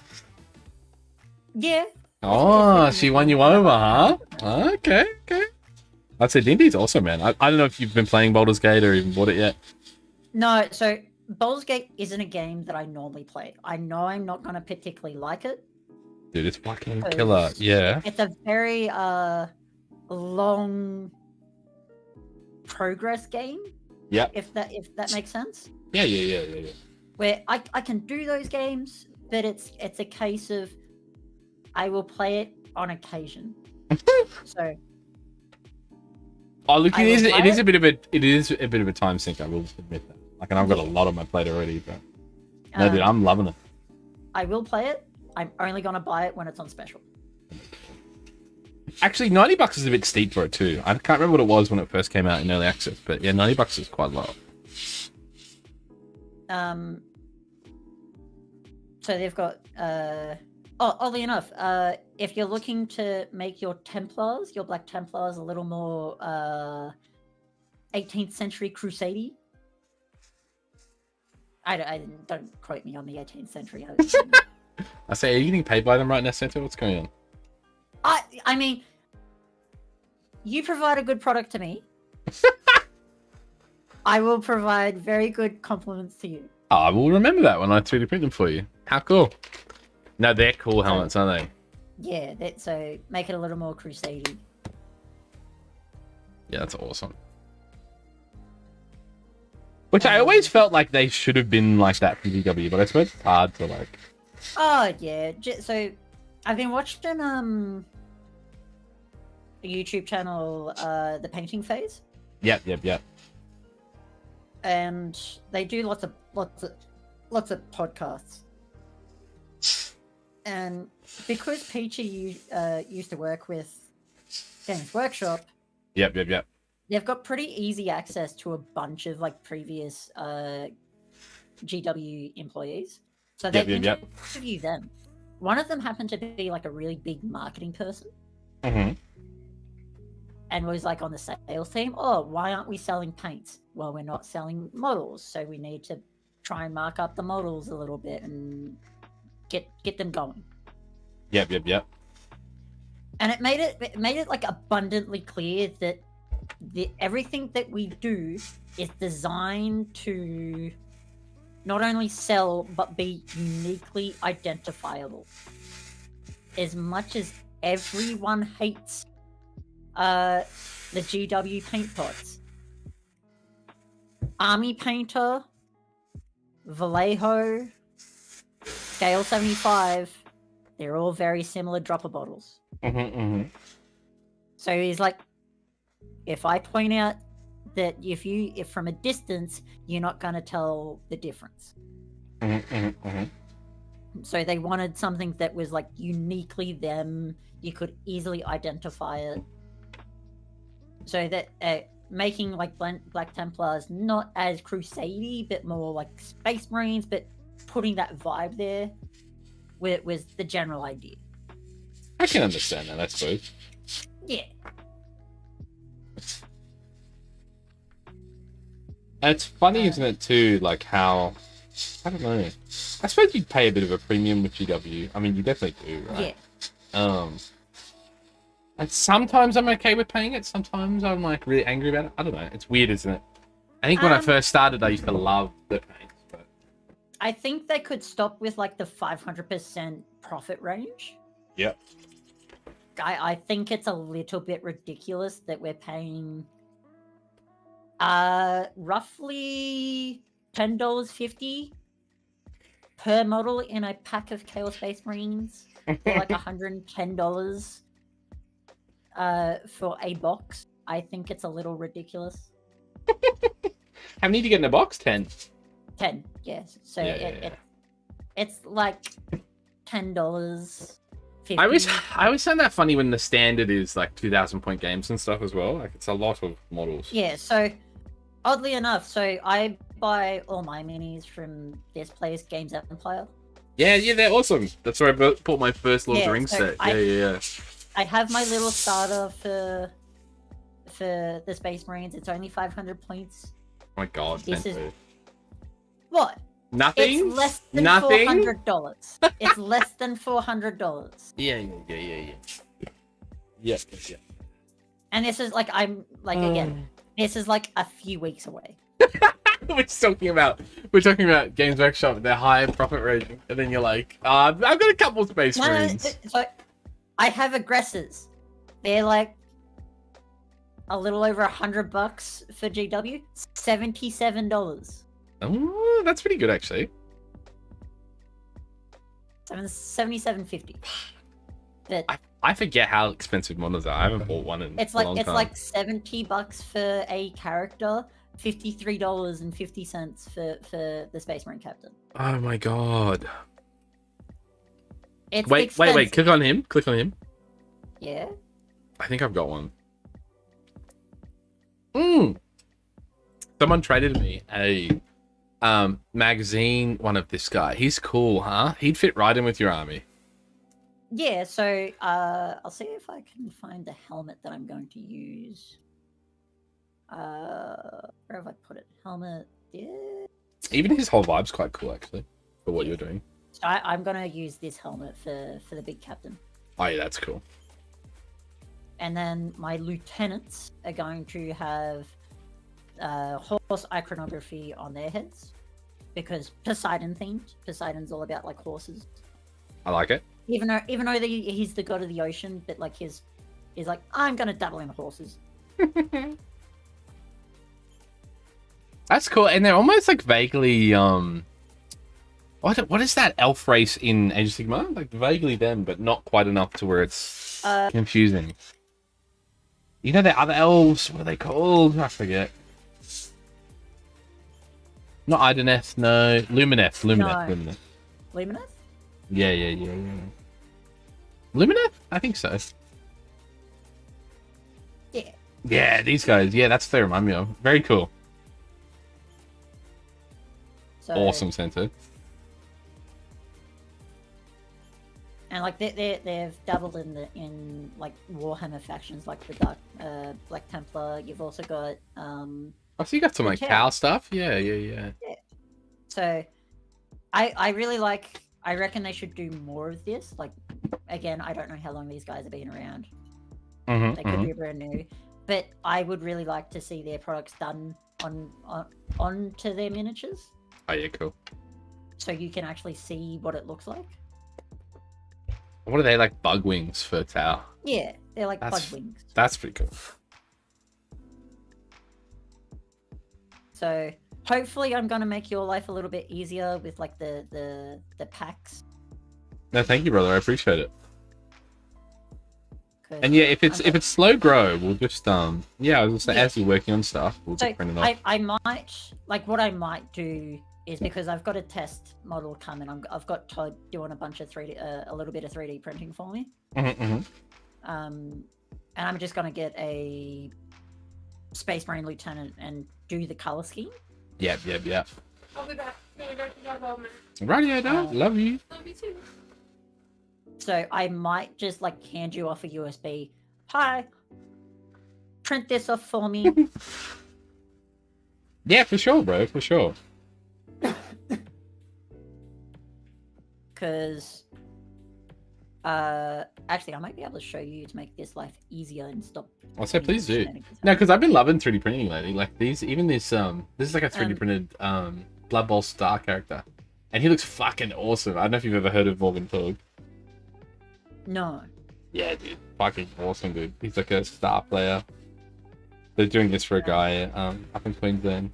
Yeah. Oh, she won you over, huh? Okay, okay. I'd say D&D's awesome, man. I don't know if you've been playing Baldur's Gate or even bought it yet. No, so Baldur's Gate isn't a game that I normally play. I know I'm not gonna particularly like it. Dude, it's fucking killer. Yeah. It's a very long progress game. Yep. If that makes sense. Yeah. Where I can do those games, but it's a case of I will play it on occasion. So Oh, look, I will it play is a bit of a time sink. I will admit that. Like, and I've got a lot on my plate already, but no, dude, I'm loving it. I will play it. I'm only gonna buy it when it's on special. Actually, $90 is a bit steep for it too. I can't remember what it was when it first came out in early access, but yeah, $90 is quite low. So they've got oddly enough, if you're looking to make your Templars, your Black Templars, a little more 18th century crusade-y. Don't quote me on the 18th century. I say, are you getting paid by them right now, Santa? What's going on? I mean, you provide a good product to me. I will provide very good compliments to you. Oh, I will remember that when I 3D print them for you. How cool. No, they're cool helmets, aren't they? Yeah, so make it a little more crusade-y. Yeah, that's awesome. Which I always felt like they should have been like that from VW, but I suppose it's hard to like... Oh, yeah. So, I've been watching a YouTube channel, The Painting Phase. Yep. And they do lots of podcasts. And because Peachy used to work with Games Workshop, Yep. they've got pretty easy access to a bunch of like previous GW employees. So they interview them. One of them happened to be like a really big marketing person. Mm-hmm. And was like on the sales team. Oh, why aren't we selling paints? Well, we're not selling models, so we need to try and mark up the models a little bit and get them going. Yep. And it made it like abundantly clear that everything that we do is designed to not only sell but be uniquely identifiable. As much as everyone hates the GW paint pots, Army Painter, Vallejo, Scale 75, they're all very similar dropper bottles. Mm-hmm. So he's like, if I point out that if from a distance, you're not going to tell the difference. Mm-hmm. So they wanted something that was like uniquely them. You could easily identify it. So that making like Black Templars not as crusade-y, but more like Space Marines, but putting that vibe there was the general idea. I can understand that, I suppose. Yeah. And it's funny, isn't it, too, like how... I don't know. I suppose you'd pay a bit of a premium with GW. I mean, you definitely do, right? Yeah. And sometimes I'm okay with paying it. Sometimes I'm, like, really angry about it. I don't know. It's weird, isn't it? I think when I first started, I used to love the paints, but... I think they could stop with, like, the 500% profit range. Yep. I think it's a little bit ridiculous that we're paying roughly $10.50 per model in a pack of Chaos Space Marines, or like $110 for a box. I think it's a little ridiculous. How many do you get in a box? 10. 10, yes. So Yeah. it's like $10. I always find that funny when the standard is like 2,000 point games and stuff as well. Like it's a lot of models. Yeah, so oddly enough, so I buy all my minis from this place, Games Empire. Yeah, they're awesome. That's where I bought my first Lord of the Rings set. Yeah. I have my little starter for the Space Marines. It's only 500 points. Oh my god. This is what? Nothing? It's less than Nothing? $400. It's less than $400. Yeah. Yeah. And this is like, I'm like, again, this is like a few weeks away. we're talking about Games Workshop, their high profit rating, and then you're like, I've got a couple Space Marines. So I have aggressors. They're like a little over $100 for GW. $77. Oh, that's pretty good actually. $77.50. But I forget how expensive models are. I haven't bought one in it's a like long it's time. like $70 for a character, $53.50 for the Space Marine Captain. Oh my god. It's Wait. expensive. Click on him. Yeah. I think I've got one. Someone traded me a magazine one of this guy. He's cool, huh? He'd fit right in with your army. Yeah, so I'll see if I can find the helmet that I'm going to use. Where have I put it? Helmet. Yeah. Even his whole vibe's quite cool actually for what you're doing. So I'm gonna use this helmet for the big captain. Oh yeah, that's cool. And then my lieutenants are going to have horse iconography on their heads because Poseidon themed. Poseidon's all about like horses. I like it. Even though he's the god of the ocean, but like he's like, I'm gonna dabble in horses. That's cool, and they're almost like vaguely what is that elf race in Age of Sigmar? Like vaguely them, but not quite enough to where it's confusing. You know the other elves, what are they called? I forget. Not Ideneth, no. Lumineth. Lumineth? Yeah. Lumineth? I think so. Yeah. Yeah, these guys. Yeah, that's what they remind me of. Very cool. So, Awesome center. And like they've dabbled in like Warhammer factions like the Dark Black Templar. You've also got Oh, so you got some like cow stuff? Yeah. So I really like, I reckon they should do more of this. Like again, I don't know how long these guys have been around. They could be brand new. But I would really like to see their products done onto their miniatures. Oh yeah, cool. So you can actually see what it looks like. What are they, like bug wings for Tau? Yeah, they're like bug wings. That's pretty cool. So hopefully I'm gonna make your life a little bit easier with like the packs. No, thank you, brother. I appreciate it. And yeah, if it's slow grow, we'll just I was gonna say, as you're working on stuff, we'll just print it off. I might, like, what I might do is, because I've got a test model coming, I've got Todd doing a bunch of 3D, a little bit of 3D printing for me. And I'm just gonna get a Space Marine Lieutenant and do the color scheme. Yep. I'll be back. Gonna go to Jacko, man. Right, love you. Love you too. So I might just like hand you off a USB. Hi, print this off for me. Yeah, for sure, bro. For sure. Because actually I might be able to show you to make this life easier and stop. I'll say please do. No, because I've been loving 3D printing lately. Like this is like a 3D printed Blood Bowl Star character, and he looks fucking awesome. I don't know if you've ever heard of Morgan THORG. No. Yeah, dude. Fucking awesome, dude. He's like a star player. They're doing this for a guy up in Queensland.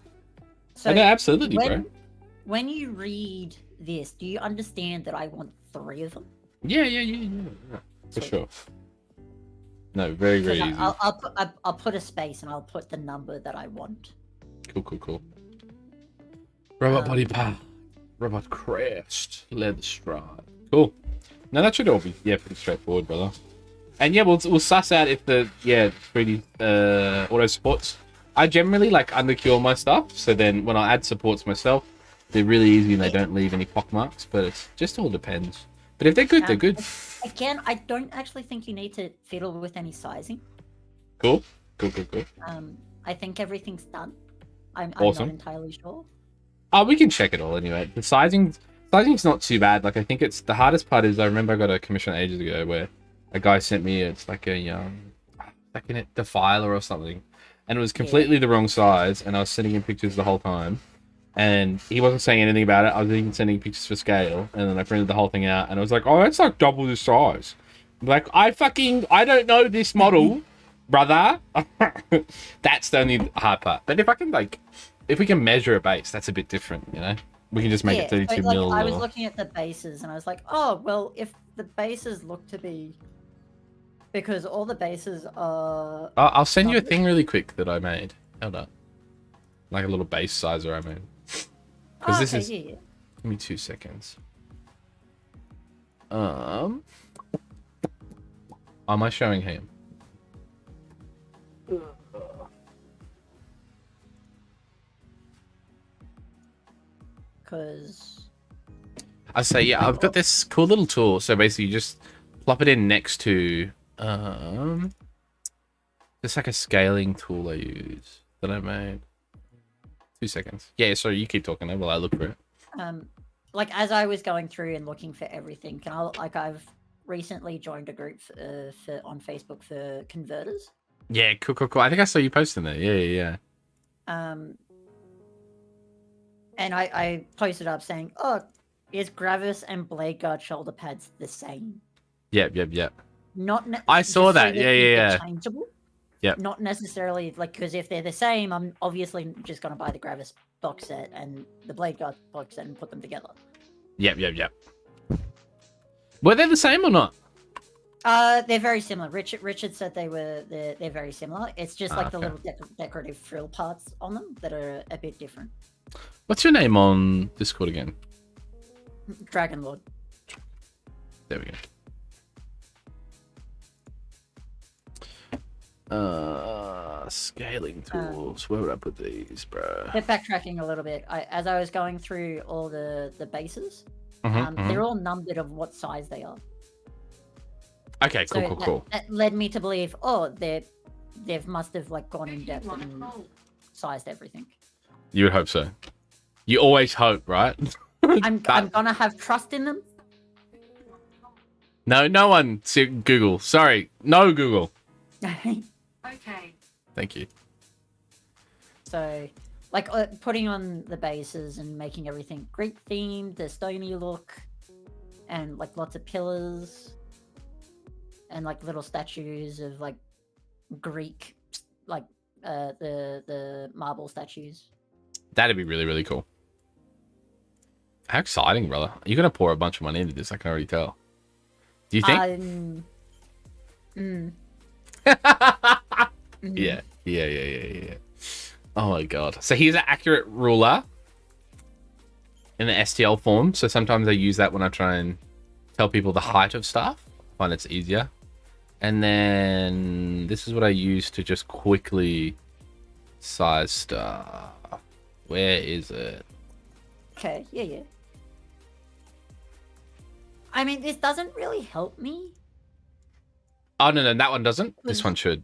So no, absolutely, bro. When you read this, do you understand that I want 3 of them? Yeah. For sure. No, very, very easy. I'll put a space and I'll put the number that I want. Cool. Robot body part. Robot crest. Leather stride. Cool. Now that should all be pretty straightforward, brother. And yeah, we'll suss out if the 3D auto supports. I generally like undercure my stuff, so then when I add supports myself, they're really easy and they don't leave any pock marks. But it just all depends. But if they're good, they're good. Again, I don't actually think you need to fiddle with any sizing. Cool. I think everything's done. I'm Awesome. not entirely sure. Oh, we can check it all anyway. The sizing's not too bad. Like I think it's the hardest part is I remember I got a commission ages ago where a guy sent me it's like a like a defiler or something, and it was completely the wrong size, and I was sending him pictures the whole time. And he wasn't saying anything about it. I was even sending pictures for scale. And then I printed the whole thing out. And I was like, oh, that's like double the size. Like, I don't know this model, brother. That's the only hard part. But if we can measure a base, that's a bit different, you know? We can just make it 32 mil. I was looking at the bases and I was like, oh, well, if the bases look to be... Because all the bases are... I'll send you a thing really quick that I made. Hold up. Like a little base sizer I made. Because this is... Give me 2 seconds. Am I showing him? Because... I say, yeah, I've got this cool little tool. So basically you just plop it in next to... It's like a scaling tool I use that I made. 2 seconds. Yeah, sorry, you keep talking while I look for it. Like as I was going through and looking for everything, I've recently joined a group on Facebook for converters. Yeah, cool. I think I saw you posting there. Yeah. And I posted up saying, "Oh, is Gravis and Blade Guard shoulder pads the same?" Yep. I saw that. Yeah. Changeable. Yeah. Not necessarily because if they're the same, I'm obviously just gonna buy the Gravis box set and the Blade Guard box set and put them together. Yep. Were they the same or not? They're very similar. Richard said they're very similar. It's just like the little decorative frill parts on them that are a bit different. What's your name on Discord again? Dragon Lord. There we go. Scaling tools. Where would I put these, bro? They're backtracking a little bit. As I was going through all the bases, they're all numbered of what size they are. Okay, cool. That led me to believe, they've must have like gone in depth and sized everything. You would hope so. You always hope, right? I'm gonna have trust in them. No one. Google. Sorry, no Google. Okay. Thank you. So, like putting on the bases and making everything Greek themed, the stony look, and like lots of pillars, and like little statues of like Greek, like the marble statues. That'd be really, really cool. How exciting, brother! You're gonna pour a bunch of money into this. I can already tell. Do you think? Yeah. Oh my god. So here's an accurate ruler in the STL form. So sometimes I use that when I try and tell people the height of stuff. I find it's easier. And then this is what I use to just quickly size stuff. Where is it? Okay, yeah. I mean, this doesn't really help me. Oh, no, that one doesn't. This one should.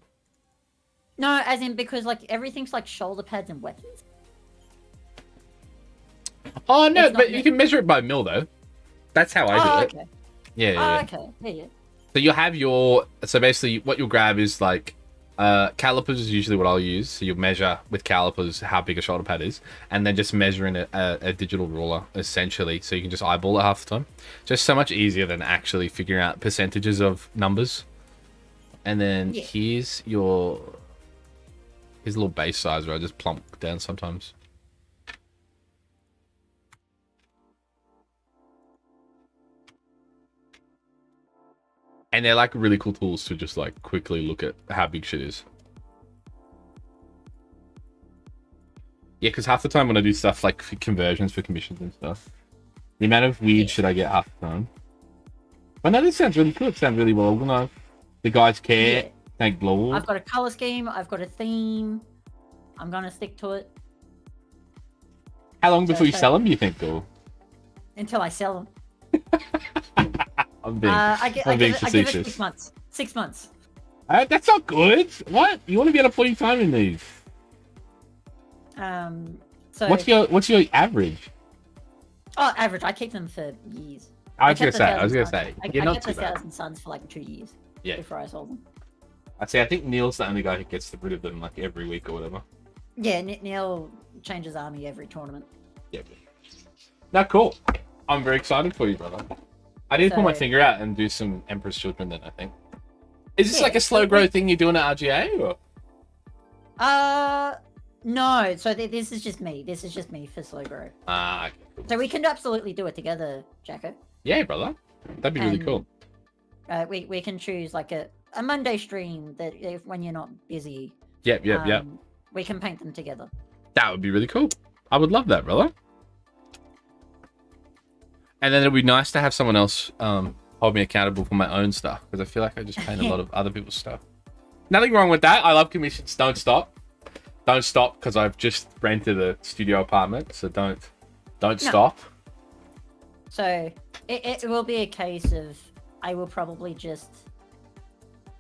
No, as in because like everything's like shoulder pads and weapons. Oh, no, but you can measure it by mil, though. That's how I do it. Okay. Yeah. Okay, yeah. So you'll have so basically what you'll grab is like, calipers is usually what I'll use. So you'll measure with calipers how big a shoulder pad is, and then just measure in a digital ruler, essentially. So you can just eyeball it half the time. Just so much easier than actually figuring out percentages of numbers. And then Yeah. here's your little base size where I just plump down sometimes. And they're like really cool tools to just like quickly look at how big shit is. Yeah, because half the time when I do stuff like conversions for commissions and stuff, the amount of weird shit I get half the time. But no, this sounds really cool. It sounds really well organized. The guys care. Yeah. Thank Lord. I've got a color scheme. I've got a theme. I'm gonna stick to it How long before you sell them, do you think, or? until I sell them. I'm being, I give it facetious. 6 months. 6 months. That's not good. What? You want to be able to put your time in these? So What's your average? average? I keep them for years. I was gonna kept say. a I was gonna thousand say. suns. You're I not kept too a bad. 1,000 suns for like 2 years. Yeah. Before I sold them. I say. I think Neil's the only guy who gets rid of them like every week or whatever. Yeah, Neil changes army every tournament. Yeah. No, cool. I'm very excited for you, brother. I need to put my So- finger out and do some Emperor's Children then, I think. Is this Yeah, like a slow growth thing you're doing at RGA? Or? No. So this is just me. This is just me for slow grow. Okay, cool. So we can absolutely do it together, Jacko. Yeah, brother. That'd be really And- cool. We can choose like a Monday stream that when you're not busy. Yep. We can paint them together. That would be really cool. I would love that, brother. And then it'd be nice to have someone else hold me accountable for my own stuff, because I feel like I just paint a lot of other people's stuff. Nothing wrong with that. I love commissions. Don't stop. Don't stop, because I've just rented a studio apartment, so don't stop. So it will be a case of I will probably just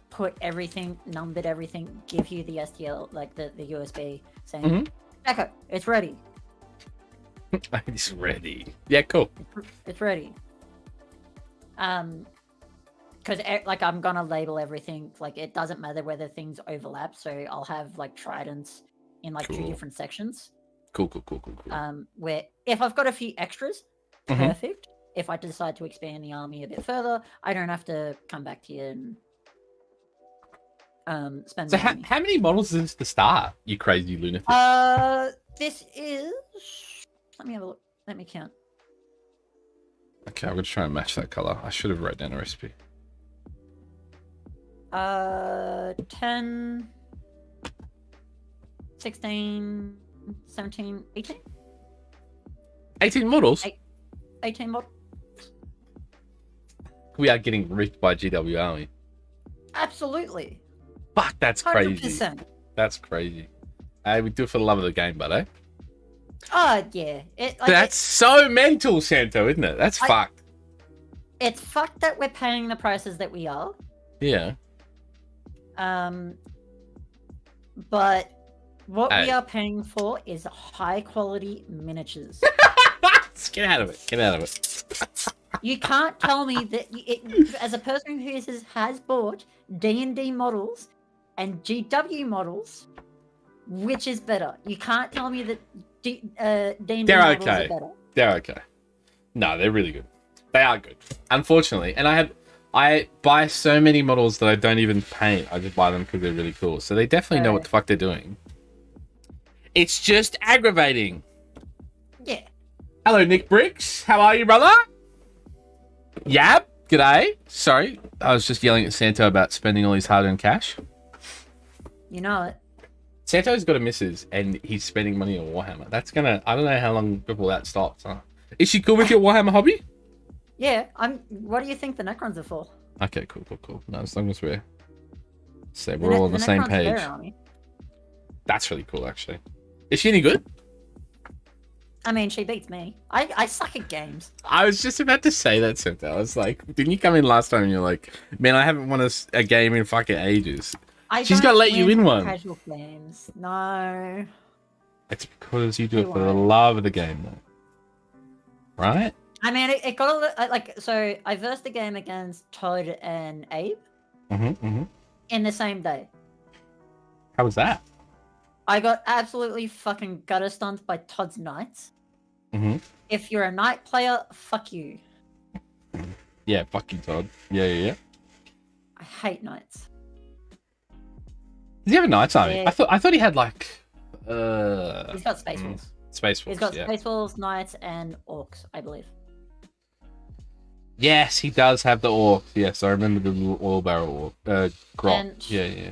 put everything, numbered everything, give you the STL, like the USB, saying, Mhm. Jacko, it's ready. It's ready. Yeah, cool. It's ready. Because like I'm gonna label everything. Like it doesn't matter whether things overlap. So I'll have like tridents in like 2 Cool. different sections. Cool. Where if I've got a few extras, Mhm. perfect. If I decide to expand the army a bit further, I don't have to come back to you and spend So money. how many models is this to start, you crazy lunatic? This is. Let me have a look. Let me count. Okay, I'm going to try and match that color. I should have wrote down a recipe. 10, 16, 17, 18? 18 models? 18 mod. We are getting ripped by GW, aren't we? Absolutely. Fuck, that's crazy. 100%. That's crazy. Hey, we do it for the love of the game, buddy. Yeah. That's so mental, Santo, isn't it? That's fucked. It's fucked that we're paying the prices that we are. Yeah. But what we Hey. are paying for is high quality miniatures. Get out of it. Get out of it. You can't tell me that as a person who has bought D&D models and GW models, which is better? You can't tell me that D&D They're models okay. are better. They're okay. No, they're really good. They are good. Unfortunately. And I buy so many models that I don't even paint. I just buy them because they're really cool. So they definitely know what the fuck they're doing. It's just aggravating. Yeah. Hello, Nick Bricks. How are you, brother? Yab. G'day. Sorry. I was just yelling at Santo about spending all his hard-earned cash. You know it. Santo's got a missus and he's spending money on Warhammer. That's gonna... I don't know how long before that stops. Huh? Is she cool with your Warhammer hobby? Yeah. What do you think the Necrons are for? Okay, cool. No, as long as we're all on the same Necrons are page. their army. That's really cool, actually. Is she any good? I mean, she beats me. I suck at games. I was just about to say that, Santo. I was like, didn't you come in last time and you're like, man, I haven't won a game in fucking ages. She's don't gotta let you win in one. Casual games. No. It's because you do it You for the won't. love of the game, though. Right? I mean, it got a little, like, so I versed the game against Todd and Abe Mm-hmm. in the same day. How was that? I got absolutely fucking gutter stunned by Todd's knights. Mm-hmm. If you're a knight player, fuck you. Yeah, fuck you, Todd. Yeah. I hate knights. Does he have a Knights army? Yeah. I thought he had like He's got Space Wolves. Space Wolves. He's got Yeah. Space Wolves, Knights, and Orcs, I believe. Yes, he does have the Orcs. Yes, I remember the little oil barrel grot. And- Yeah.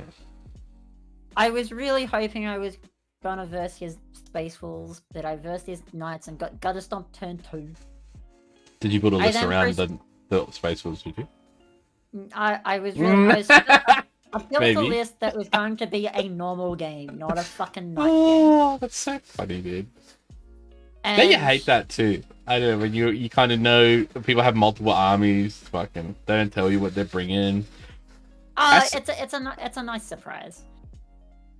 I was really hoping I was gonna verse his Space Wolves, but I versed his Knights and got Gutter Stomp turn 2. Did you put a I list then around first- the Space Wolves, did you? I was really. I built a Maybe. list that was going to be a normal game, not a fucking night game. Oh, that's so funny, dude. And Don't you hate that too? I don't know, when you kind of know people have multiple armies, fucking, they don't tell you what they're bringing. That's- It's a nice surprise.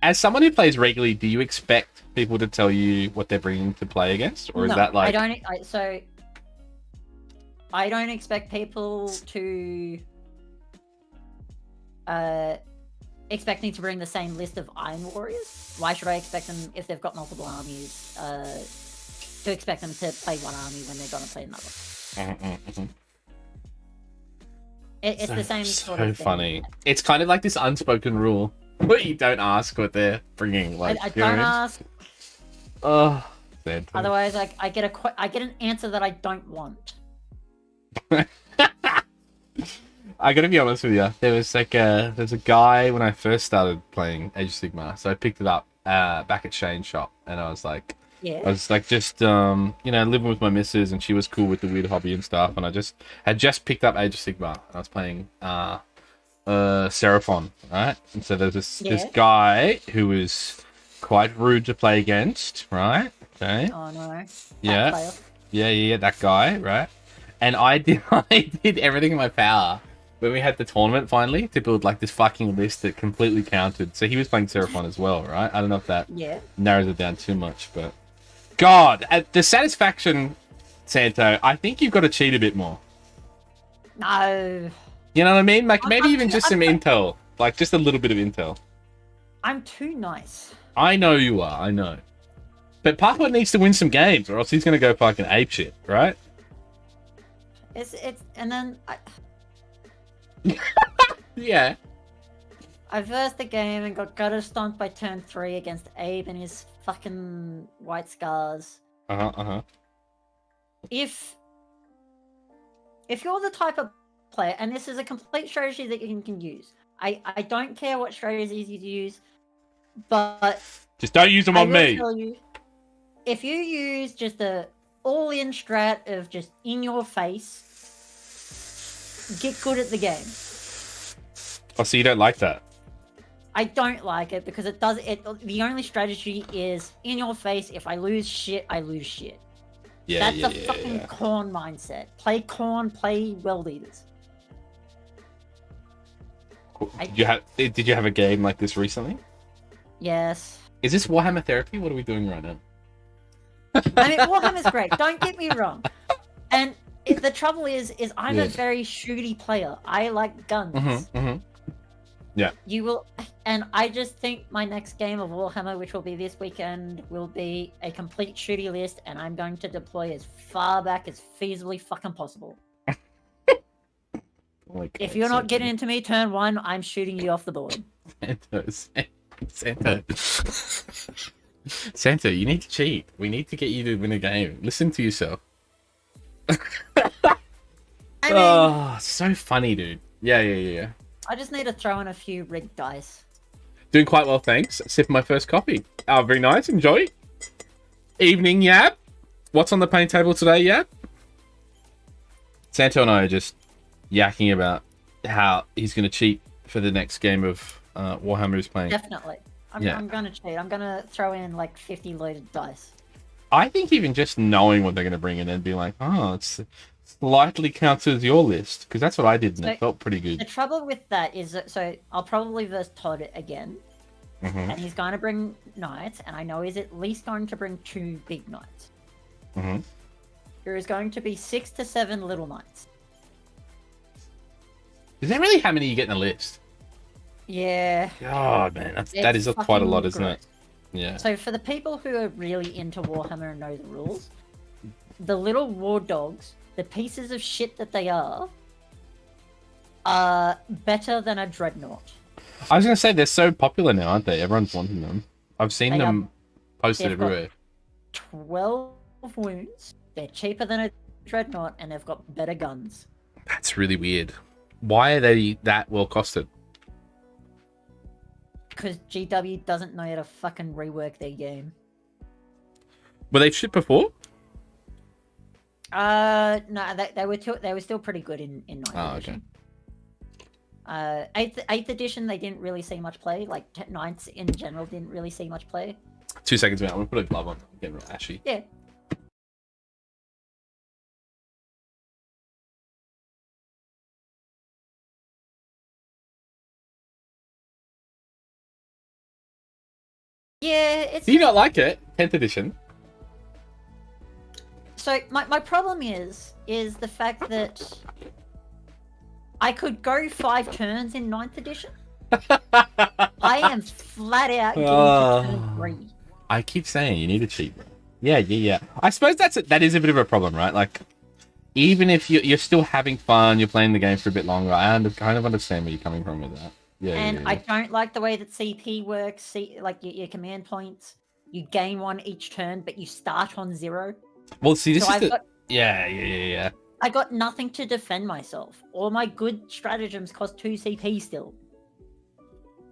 As someone who plays regularly, do you expect people to tell you what they're bringing to play against? Or is No, that like... I don't expect people to expecting to bring the same list of Iron Warriors. Why should I expect them, if they've got multiple armies, to expect them to play one army when they're gonna play another? It's the same sort of So thing. funny. It's kind of like this unspoken rule. But you don't ask what they're bringing. Like, I you know what don't I mean? ask. Oh, sad. Otherwise, I get I get an answer that I don't want. I gotta be honest with you. There's a guy when I first started playing Age of Sigmar, so I picked it up back at Shane's shop, and I was like just living with my missus, and she was cool with the weird hobby and stuff, and I had just picked up Age of Sigmar, and I was playing Seraphon, right? And so there's this guy who was quite rude to play against, right? Okay. Oh no. Yeah, that guy, right? And I did everything in my power when we had the tournament finally to build like this fucking list that completely counted. So he was playing Seraphon as well, right? I don't know if that narrows it down too much, but God, at the satisfaction, Santo, I think you've got to cheat a bit more. No. You know what I mean? Like maybe I'm even too- just some intel, like just a little bit of intel. I'm too nice. I know you are, I know. But Papa needs to win some games, or else he's gonna go fucking apeshit, right? And then Yeah. I versed the game and got gutter stomped by turn 3 against Abe and his fucking white scars. If you're the type of player, and this is a complete strategy that you can use. I don't care what strategies you use, but Just don't use them I on will me. tell you, if you use just a all-in strat of just in your face, get good at the game. Oh, so you don't like that? I don't like it because the only strategy is in your face. If I lose shit, I lose shit. That's a fucking corn mindset. Play corn, play world eaters. Cool. Did you have a game like this recently? Yes. Is this Warhammer therapy? What are we doing right now? I mean, Warhammer's great. Don't get me wrong. And the trouble is I'm a very shooty player. I like guns. Yeah. You will, and I just think my next game of Warhammer, which will be this weekend, will be a complete shooty list, and I'm going to deploy as far back as feasibly fucking possible. If you're not getting into me turn 1, I'm shooting you off the board. Santa, you need to cheat. We need to get you to win a game. Listen to yourself. I mean, Oh, so funny, dude. Yeah. I just need to throw in a few rigged dice. Doing quite well, thanks. Sipping my first coffee. Oh, very nice. Enjoy. Evening, Yab. What's on the paint table today, Yab? Santo and I are just yakking about how he's going to cheat for the next game of Warhammer he's playing. Definitely. I'm going to cheat. I'm going to throw in like 50 loaded dice. I think even just knowing what they're going to bring in and be like, oh, it's slightly counts as your list, because that's what I did and it felt pretty good. The trouble with that is that, so I'll probably verse Todd again, and he's going to bring knights, and I know he's at least going to bring 2 big knights. There is going to be 6 to 7 little knights. Is that really how many you get in a list? Yeah. God, man, that is quite a lot, isn't it? Yeah. So for the people who are really into Warhammer and know the rules, the little war dogs, the pieces of shit that they are, Better than a dreadnought. I was gonna say they're so popular now, aren't they? Everyone's wanting them. I've seen They them posted they've got- everywhere. 12 wounds. They're cheaper than a dreadnought, and they've got better guns. That's really weird. Why are they that well costed? Because GW doesn't know how to fucking rework their game. Were they shipped before? No, they were still pretty good in 9th Oh, edition. 8th edition, they didn't really see much play. Like 9th in general didn't really see much play. 2 seconds, man. I'm gonna put a glove on. I'm getting real ashy. Yeah. Yeah, it's Do you not like it? 10th edition. so my problem is the fact that I could go 5 turns in 9th edition. I am flat out getting to turn 3. I keep saying you need a cheat, bro. Yeah. I suppose that is a bit of a problem, right? Like, even if you're still having fun, you're playing the game for a bit longer. I kind of understand where you're coming from with that. Yeah. I don't like the way that CP works. Like your command points, you gain 1 each turn, but you start on 0. Well, see, this So is I've got yeah. I got nothing to defend myself. All my good stratagems cost 2 CP still.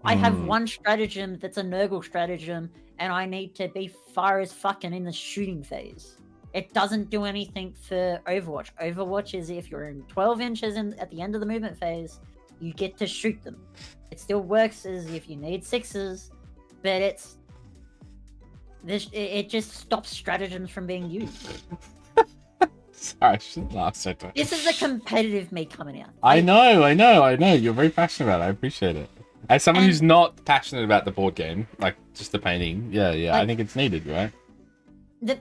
I have 1 stratagem that's a Nurgle stratagem, and I need to be far as fucking in the shooting phase. It doesn't do anything for Overwatch. Overwatch is if you're in 12 inches at the end of the movement phase, you get to shoot them. It still works as if you need 6s, but it just stops stratagems from being used. Sorry, I shouldn't laugh so much. This is the competitive me coming out. I know. You're very passionate about it. I appreciate it. As someone who's not passionate about the board game, like just the painting, I think it's needed, right?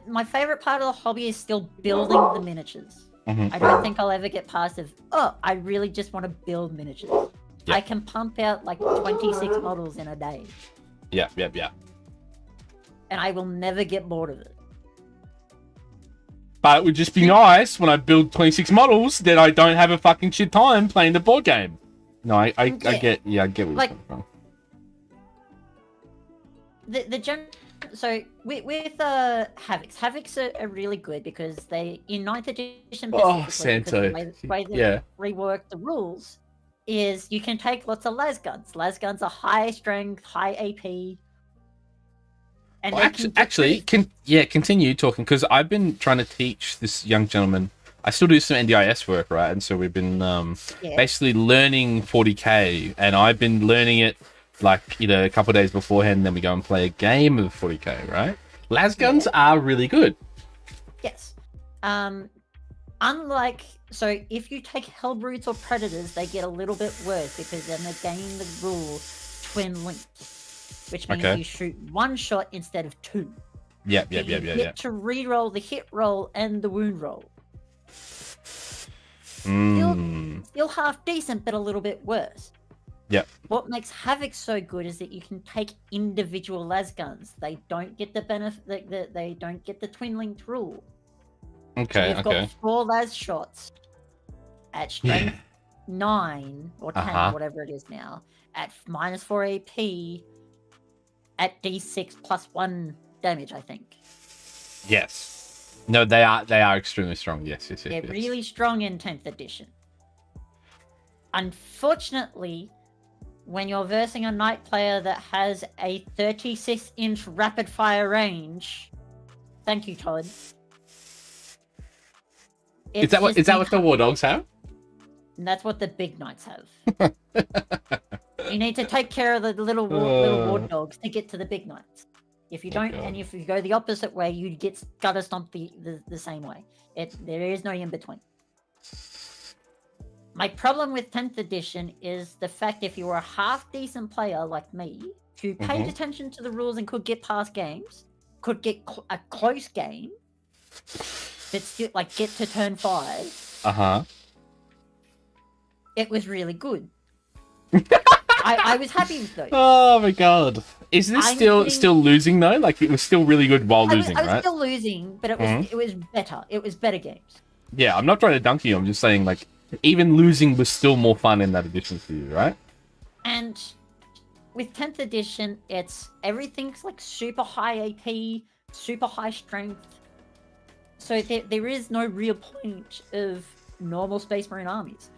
My favorite part of the hobby is still building the miniatures. I don't think I'll ever get past I really just want to build miniatures. Yeah. I can pump out like 26 models in a day. Yeah. And I will never get bored of it. But it would just be nice when I build 26 models that I don't have a fucking shit time playing the board game. No, I get where you're coming from. So with Havocs are really good because they in 9th edition Santo. the way they rework the rules is you can take lots of las guns. Las guns are high strength, high AP. And continue talking because I've been trying to teach this young gentleman. I still do some NDIS work, right? And so we've been basically learning 40k, and I've been learning it like a couple of days beforehand. And then we go and play a game of 40k, right? Las guns are really good. Yes. So if you take Hellbrutes or Predators, they get a little bit worse because then they gain the rule Twin Linked, which means you shoot 1 shot instead of 2. Yeah. You get to re-roll the hit roll and the wound roll. Still half decent, but a little bit worse. Yep. What makes Havoc so good is that you can take individual las guns. They don't get the benefit. They don't get the twin linked rule. Okay. So you've got 4 las shots at strength 9 or 10, or whatever it is now, at -4 AP, at D6 +1 damage. I think. Yes. No, they are extremely strong. Yes. They're really strong in 10th edition. Unfortunately, when you're versing a knight player that has a 36-inch rapid fire range, thank you, Todd. Is that what the War Dogs have? And that's what the big knights have. You need to take care of the little war dogs to get to the big knights. If you don't, and if you go the opposite way, you get gutter stomped the same way. There is no in between. My problem with 10th edition is the fact if you were a half decent player like me, who paid attention to the rules and could get past games, could get a close game, but still get to turn 5. It was really good. I was happy with those. Oh my god. Is this still losing though? Like it was still really good while losing, right? I was still losing, but it was better. It was better games. Yeah, I'm not trying to dunk you. I'm just saying like even losing was still more fun in that edition for you, right? And with 10th edition, everything's like super high AP, super high strength. So there is no real point of normal Space Marine armies.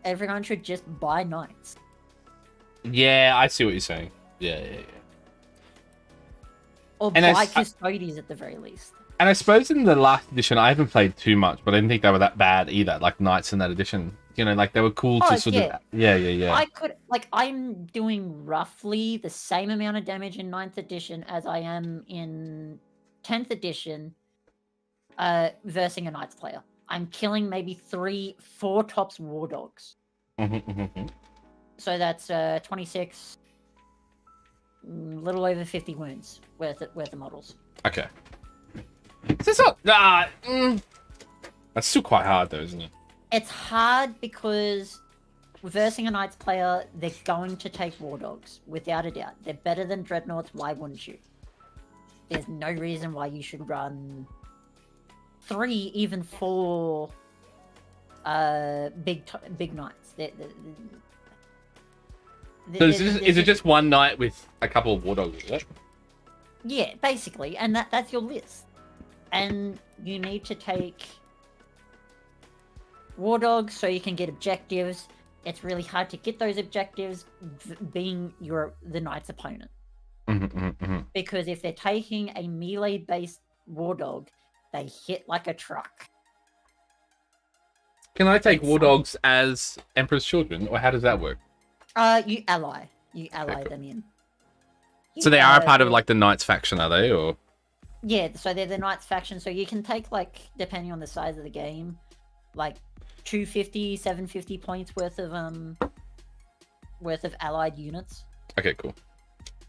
Everyone should just buy knights. Yeah, I see what you're saying. Yeah. Or And buy custodies at the very least. And I suppose in the last edition, I haven't played too much, but I didn't think they were that bad either. Like knights in that edition, you know, like they were cool to sort of. Yeah. I'm doing roughly the same amount of damage in 9th edition as I am in 10th edition, versing a knights player. I'm killing maybe 3-4 tops war dogs. So that's 26, little over 50 wounds worth of models. Okay. That's not. That's still quite hard though, isn't it? It's hard because versing a knights player, they're going to take war dogs without a doubt. They're better than dreadnoughts. Why wouldn't you? There's no reason why you should run 3, even 4 big knights. So is it just one knight with a couple of war dogs? Is it? Yeah, basically, and that's your list. And you need to take war dogs so you can get objectives. It's really hard to get those objectives being the knight's opponent. Because if they're taking a melee-based war dog, they hit like a truck. Can I take war dogs as Emperor's children, or how does that work? You ally them in. So they are a part of like the Knights faction, are they? Or yeah, so they're the Knights faction. So you can take like, depending on the size of the game, like 250, 750 points worth of allied units. Okay, cool.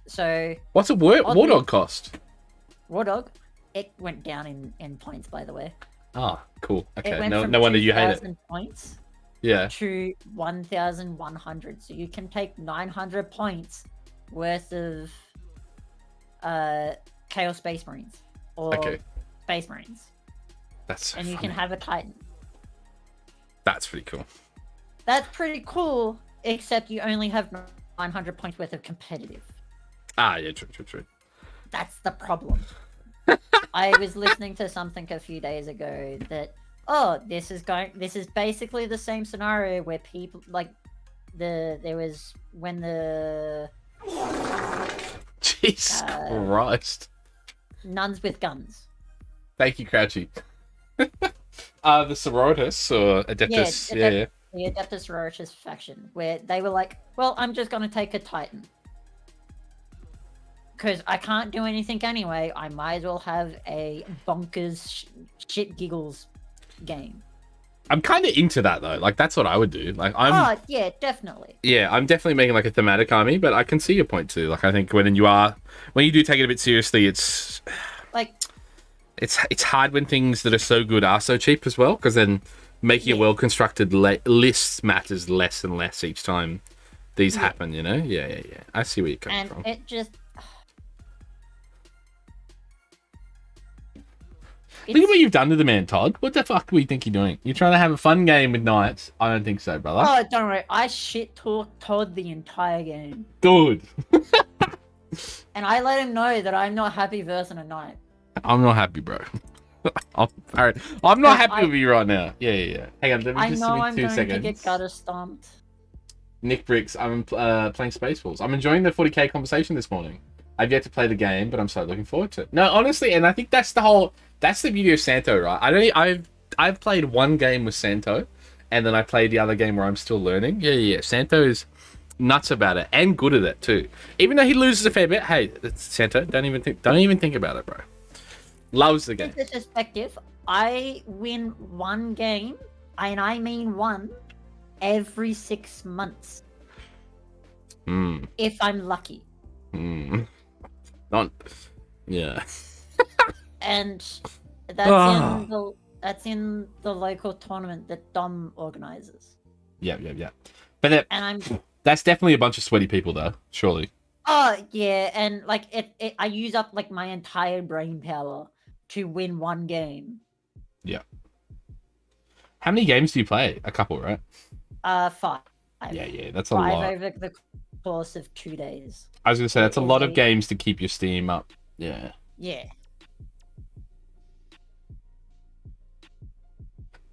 So what's a war dog cost? War dog, it went down in points, by the way. Ah, cool. Okay, no wonder you hate it. Points. Yeah. To 1,100. So you can take 900 points worth of Chaos Space Marines or Space Marines. That's so and you funny. can have a Titan. That's pretty cool. That's pretty cool, except you only have 900 points worth of competitive. Ah, yeah, true. That's the problem. I was listening to something a few days ago that this is basically the same scenario where people Jesus Christ. Nuns with guns. Thank you, Crouchy. The Sororitas or Adeptus, yeah. The Adeptus Sororitas faction, where they were like, well, I'm just gonna take a Titan. Because I can't do anything anyway, I might as well have a bonkers shit giggles game. I'm kind of into that though. Like that's what I would do. Like I'm. Oh yeah, definitely. Yeah, I'm definitely making like a thematic army, but I can see your point too. Like I think when you do take it a bit seriously, it's like it's hard when things that are so good are so cheap as well. Because then making a well constructed list matters less and less each time these happen. You know? Yeah. I see where you're coming from. And it just. Look at what you've done to the man, Todd. What the fuck do we think you're doing? You're trying to have a fun game with knights? I don't think so, brother. Oh, don't worry. I shit-talked Todd the entire game. Good. And I let him know that I'm not happy versing a knight. I'm not happy, bro. I'm not happy with you right now. Yeah. Hang on, let me just give me 2 seconds. I'm going to get gutter stomped. Nick Bricks, I'm playing Spaceballs. I'm enjoying the 40k conversation this morning. I've yet to play the game, but I'm so looking forward to it. No, honestly, and I think that's the beauty of Santo, right? I've played one game with Santo, and then I played the other game where I'm still learning. Yeah. Santo is nuts about it and good at it too. Even though he loses a fair bit, hey, it's Santo, don't even think about it, bro. Loves the game. In perspective, I win one game, and I mean one, every 6 months. If I'm lucky. Yeah. And that's in the local tournament that Dom organizes. Yeah. But that's definitely a bunch of sweaty people, though. Surely. Oh yeah, and like I use up like my entire brain power to win one game. Yeah. How many games do you play? A couple, right? 5. Yeah, that's a 5 lot. over the course of 2 days. I was gonna say that's a lot of games to keep your Steam up. Yeah. Yeah.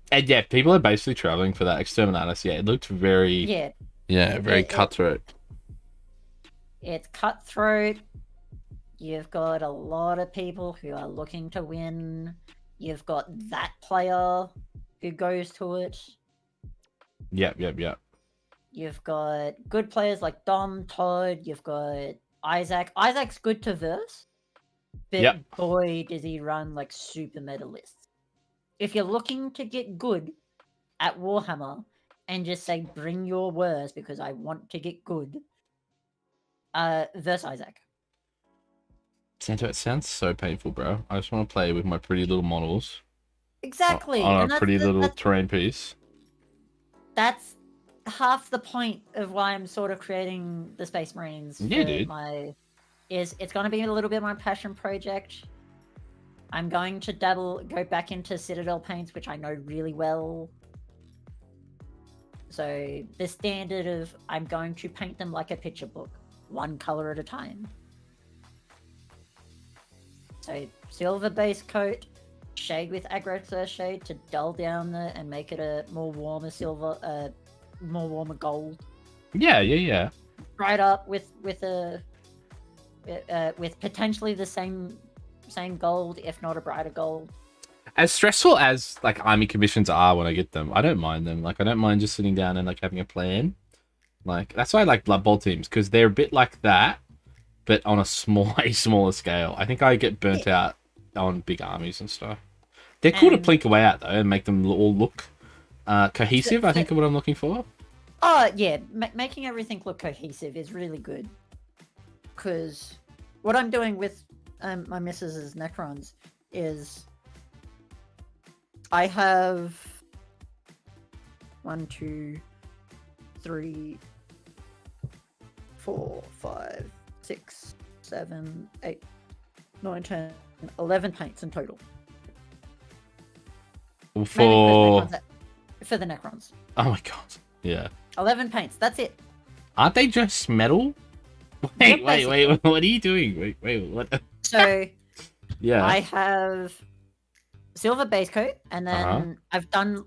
And yeah, people are basically traveling for that Exterminatus. Yeah, it looked very... Yeah. very cutthroat. It's cutthroat. You've got a lot of people who are looking to win. You've got that player who goes to it. Yep. You've got good players like Dom, Todd. You've got Isaac. Isaac's good to verse, but boy, does he run like super meta lists. If you're looking to get good at Warhammer and just say, bring your worst because I want to get good, verse Isaac. Santo, it sounds so painful, bro. I just want to play with my pretty little models. Exactly. On a pretty little terrain piece. That's half the point of why I'm sort of creating the Space Marines. Yeah, dude. It's going to be a little bit of my passion project. I'm going to go back into Citadel paints, which I know really well. So the standard of I'm going to paint them like a picture book, one color at a time. So silver base coat, shade with aggro thirst shade to dull down and make it a more warmer silver, more warmer gold. Yeah. Right up with potentially the same gold, if not a brighter gold. As stressful as like army commissions are when I get them, I don't mind them. Like I don't mind just sitting down and like having a plan. Like that's why I like Blood Bowl teams, because they're a bit like that, but on a smaller scale. I think I get burnt out on big armies and stuff. They're cool to plink away at though and make them all look cohesive. I think is what I'm looking for. Oh yeah, making everything look cohesive is really good. Because what I'm doing with my missus's Necrons is I have 1, 2, 3, 4, 5, 6, 7, 8, 9, 10, 11 paints in total. For the Necrons. Oh my god. Yeah. 11 paints. That's it. Aren't they just metal? Wait. What are you doing? Wait. What? So, yeah. I have silver base coat, and then I've done.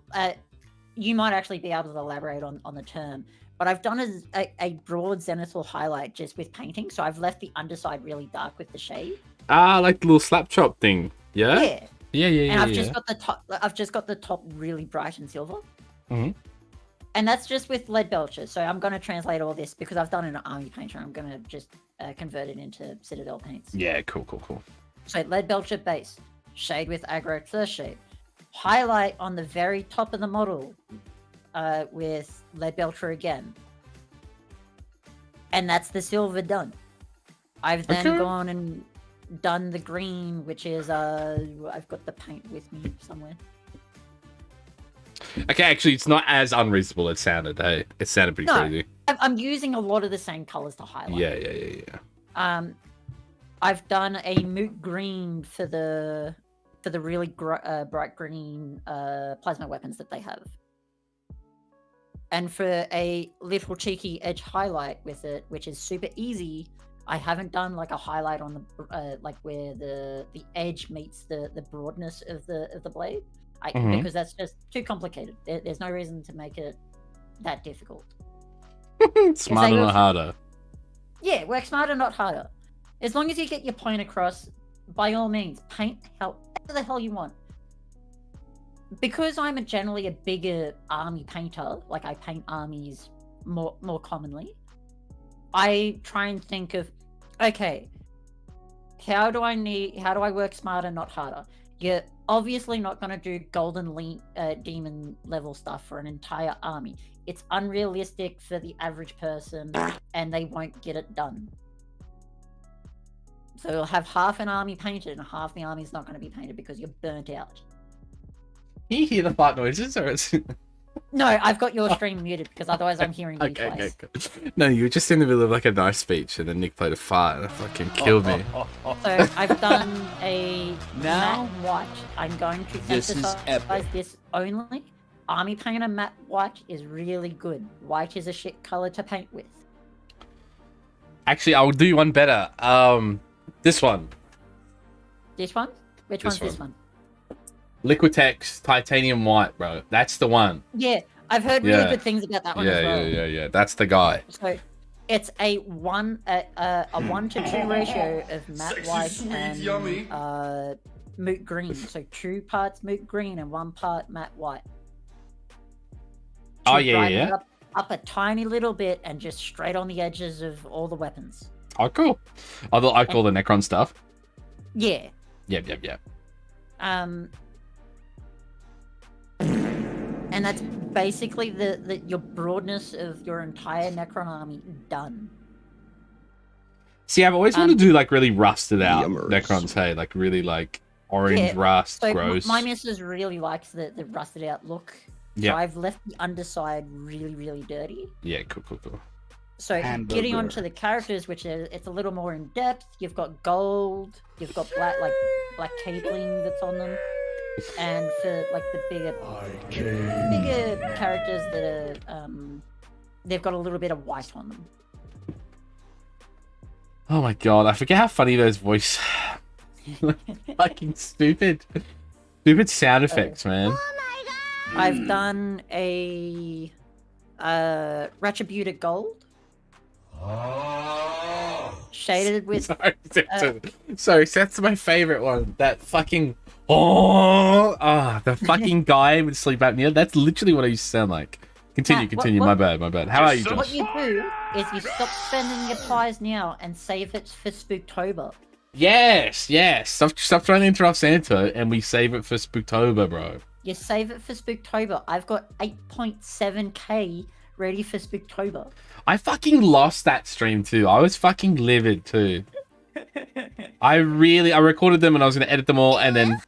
You might actually be able to elaborate on the term, but I've done a broad zenithal highlight just with painting. So I've left the underside really dark with the shade. Like the little slap chop thing. Yeah. Yeah. And I've just got the top. I've just got the top really bright and silver. Mm-hmm. And that's just with lead belcher. So I'm going to translate all this because I've done an army painter. I'm going to just convert it into Citadel paints. Yeah, cool. So lead belcher base, shade with aggro thirst shade, highlight on the very top of the model with lead belcher again. And that's the silver done. I've then gone and done the green, which is, I've got the paint with me somewhere. Okay, actually, it's not as unreasonable as it sounded. Hey, it sounded pretty crazy. I'm using a lot of the same colors to highlight. Yeah. I've done a moot green for the really bright green plasma weapons that they have, and for a little cheeky edge highlight with it, which is super easy. I haven't done like a highlight on the like where the edge meets the broadness of the blade. Because that's just too complicated. There's no reason to make it that difficult. Smarter, not harder. Yeah, work smarter, not harder. As long as you get your point across, by all means, paint however the hell you want. Because I'm generally a bigger army painter, like I paint armies more commonly, I try and think of, okay, how do I work smarter, not harder? You're obviously not going to do golden demon level stuff for an entire army. It's unrealistic for the average person, and they won't get it done. So you'll have half an army painted, and half the army's not going to be painted because you're burnt out. Can you hear the fart noises, or it's... No, I've got your stream muted because otherwise I'm hearing you twice. Okay. No, you were just in the middle of like a nice speech, and then Nick played a fart, and it fucking killed me. So I've done a matte and white. I'm going to emphasize this only Army Painter matte white is really good. White is a shit color to paint with. Actually, I'll do one better. This one. This one? Which This one's this one? Liquitex Titanium White, bro. That's the one. Yeah, I've heard really good things about that one as well. Yeah. That's the guy. So it's a 1:2 ratio of matte white and moot green. So 2 parts moot green and 1 part matte white. Oh, To yeah. brighten it up a tiny little bit and just straight on the edges of all the weapons. Oh, cool. I like all the Necron stuff. Yeah. Yep. And that's basically the your broadness of your entire Necron army done. See, I've always wanted to do like really rusted out Yummers. Necrons, hey, like really like orange rust, So gross. my missus really likes the rusted out look. Yeah. So I've left the underside really, really dirty. Yeah, cool. So Hamburger. getting onto the characters, which is it's a little more in depth. You've got gold, you've got black cabling that's on them, and for like the bigger characters that are they've got a little bit of white on them. Oh my god, I forget how funny those voice fucking stupid sound effects, man. I've done a Retributor Gold. Shaded with Sorry, that's my favorite one. That fucking the fucking guy with sleep apnea. That's literally what I used to sound like. Continue. My bad. How are you, What Josh? you do is you stop spending your pies now and save it for Spooktober. Yes. Stop trying to interrupt Santa, and we save it for Spooktober, bro. You save it for Spooktober. I've got 8.7k ready for Spooktober. I fucking lost that stream too. I was fucking livid too. I recorded them and I was gonna edit them all, and then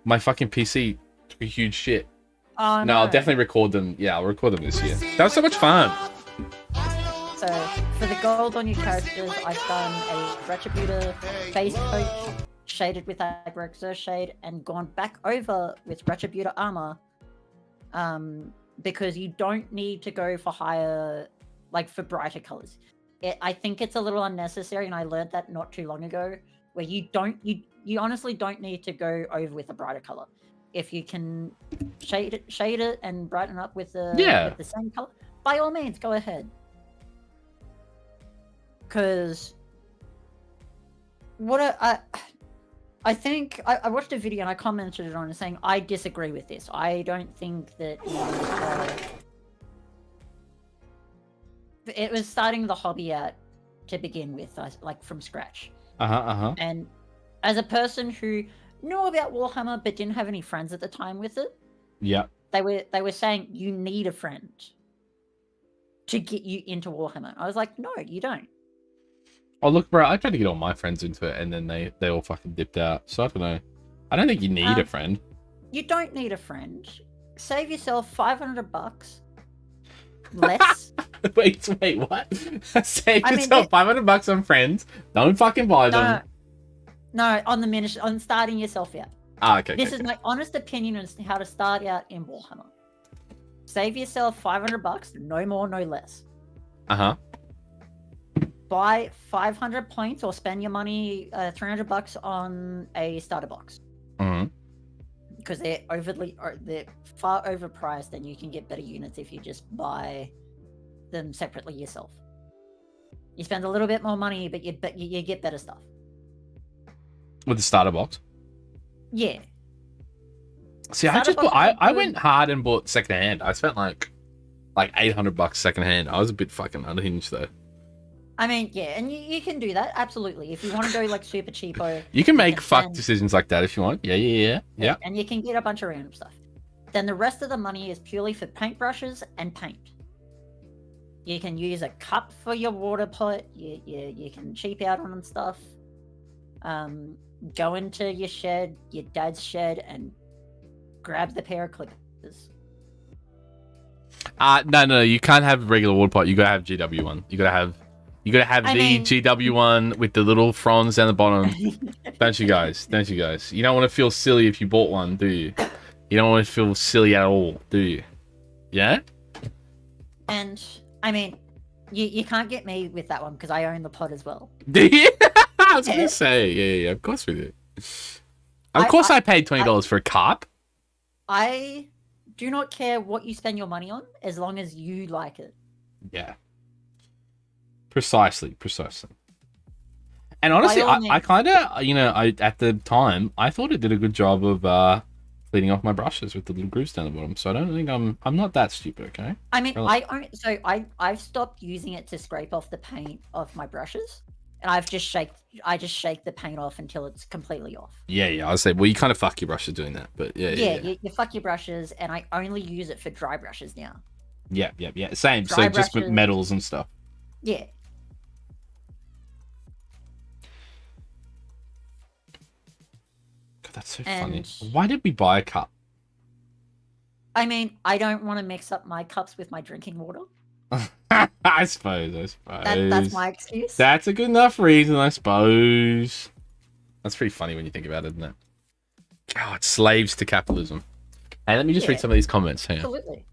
my fucking PC took a huge shit. Oh, No, I'll definitely record them. Yeah, I'll record them this year. That was so much fun. So for the gold on your characters, I've done a Retributor base coat shaded with Aggro Exerce shade and gone back over with Retributor armor. Because you don't need to go for higher, like for brighter colors. I think it's a little unnecessary, and I learned that not too long ago, where you honestly don't need to go over with a brighter color. If you can shade it and brighten up with the same color, by all means, go ahead. Because I think I watched a video and I commented it on it saying I disagree with this. I don't think that it was starting the hobby out to begin with, like from scratch. And as a person who knew about Warhammer but didn't have any friends at the time with it, they were saying you need a friend to get you into Warhammer. I was like, no, you don't. Oh look, bro, I tried to get all my friends into it, and then they all fucking dipped out. So I don't know. I don't think you need a friend. You don't need a friend. Save yourself $500 less. Wait, what? Save yourself $500 on friends. Don't fucking buy them. No, on starting yourself out. Okay. This is my honest opinion on how to start out in Warhammer. Save yourself $500, no more, no less. Buy 500 points or spend your money $300 on a starter box. Because they're far overpriced, and you can get better units if you just buy them separately yourself. You spend a little bit more money, but you get better stuff. With the starter box? Yeah. See, I went hard and bought secondhand. I spent like $800 secondhand. I was a bit fucking unhinged though. I mean, yeah, and you can do that, absolutely. If you want to go like super cheapo, you can make decisions like that if you want. Yeah. And you can get a bunch of random stuff. Then the rest of the money is purely for paintbrushes and paint. You can use a cup for your water pot. You can cheap out on stuff. Go into your shed, your dad's shed, and grab the pair of clippers. No, you can't have regular water pot. You gotta have GW one. You gotta have GW one with the little fronds down the bottom. Don't you guys? You don't want to feel silly if you bought one, do you? You don't want to feel silly at all, do you? Yeah? And I mean, you can't get me with that one because I own the pod as well. Do you? I was gonna say, yeah, of course we do. Of course I paid $20 for a cup. I do not care what you spend your money on as long as you like it. Yeah. Precisely. And honestly, I kind of, at the time, I thought it did a good job of cleaning off my brushes with the little grooves down the bottom. So I don't think I'm not that stupid, okay? I mean, I've stopped using it to scrape off the paint off my brushes, and I just shake the paint off until it's completely off. Yeah. I was saying, well, you kind of fuck your brushes doing that, but yeah. You fuck your brushes, and I only use it for dry brushes now. Yeah. Same. Dry so brushes, just with metals and stuff. Yeah. God, that's so funny. Why did we buy a cup? I mean, I don't want to mix up my cups with my drinking water. I suppose. That's my excuse. That's a good enough reason, I suppose. That's pretty funny when you think about it, isn't it? God, slaves to capitalism. Hey, let me just read some of these comments here. Absolutely.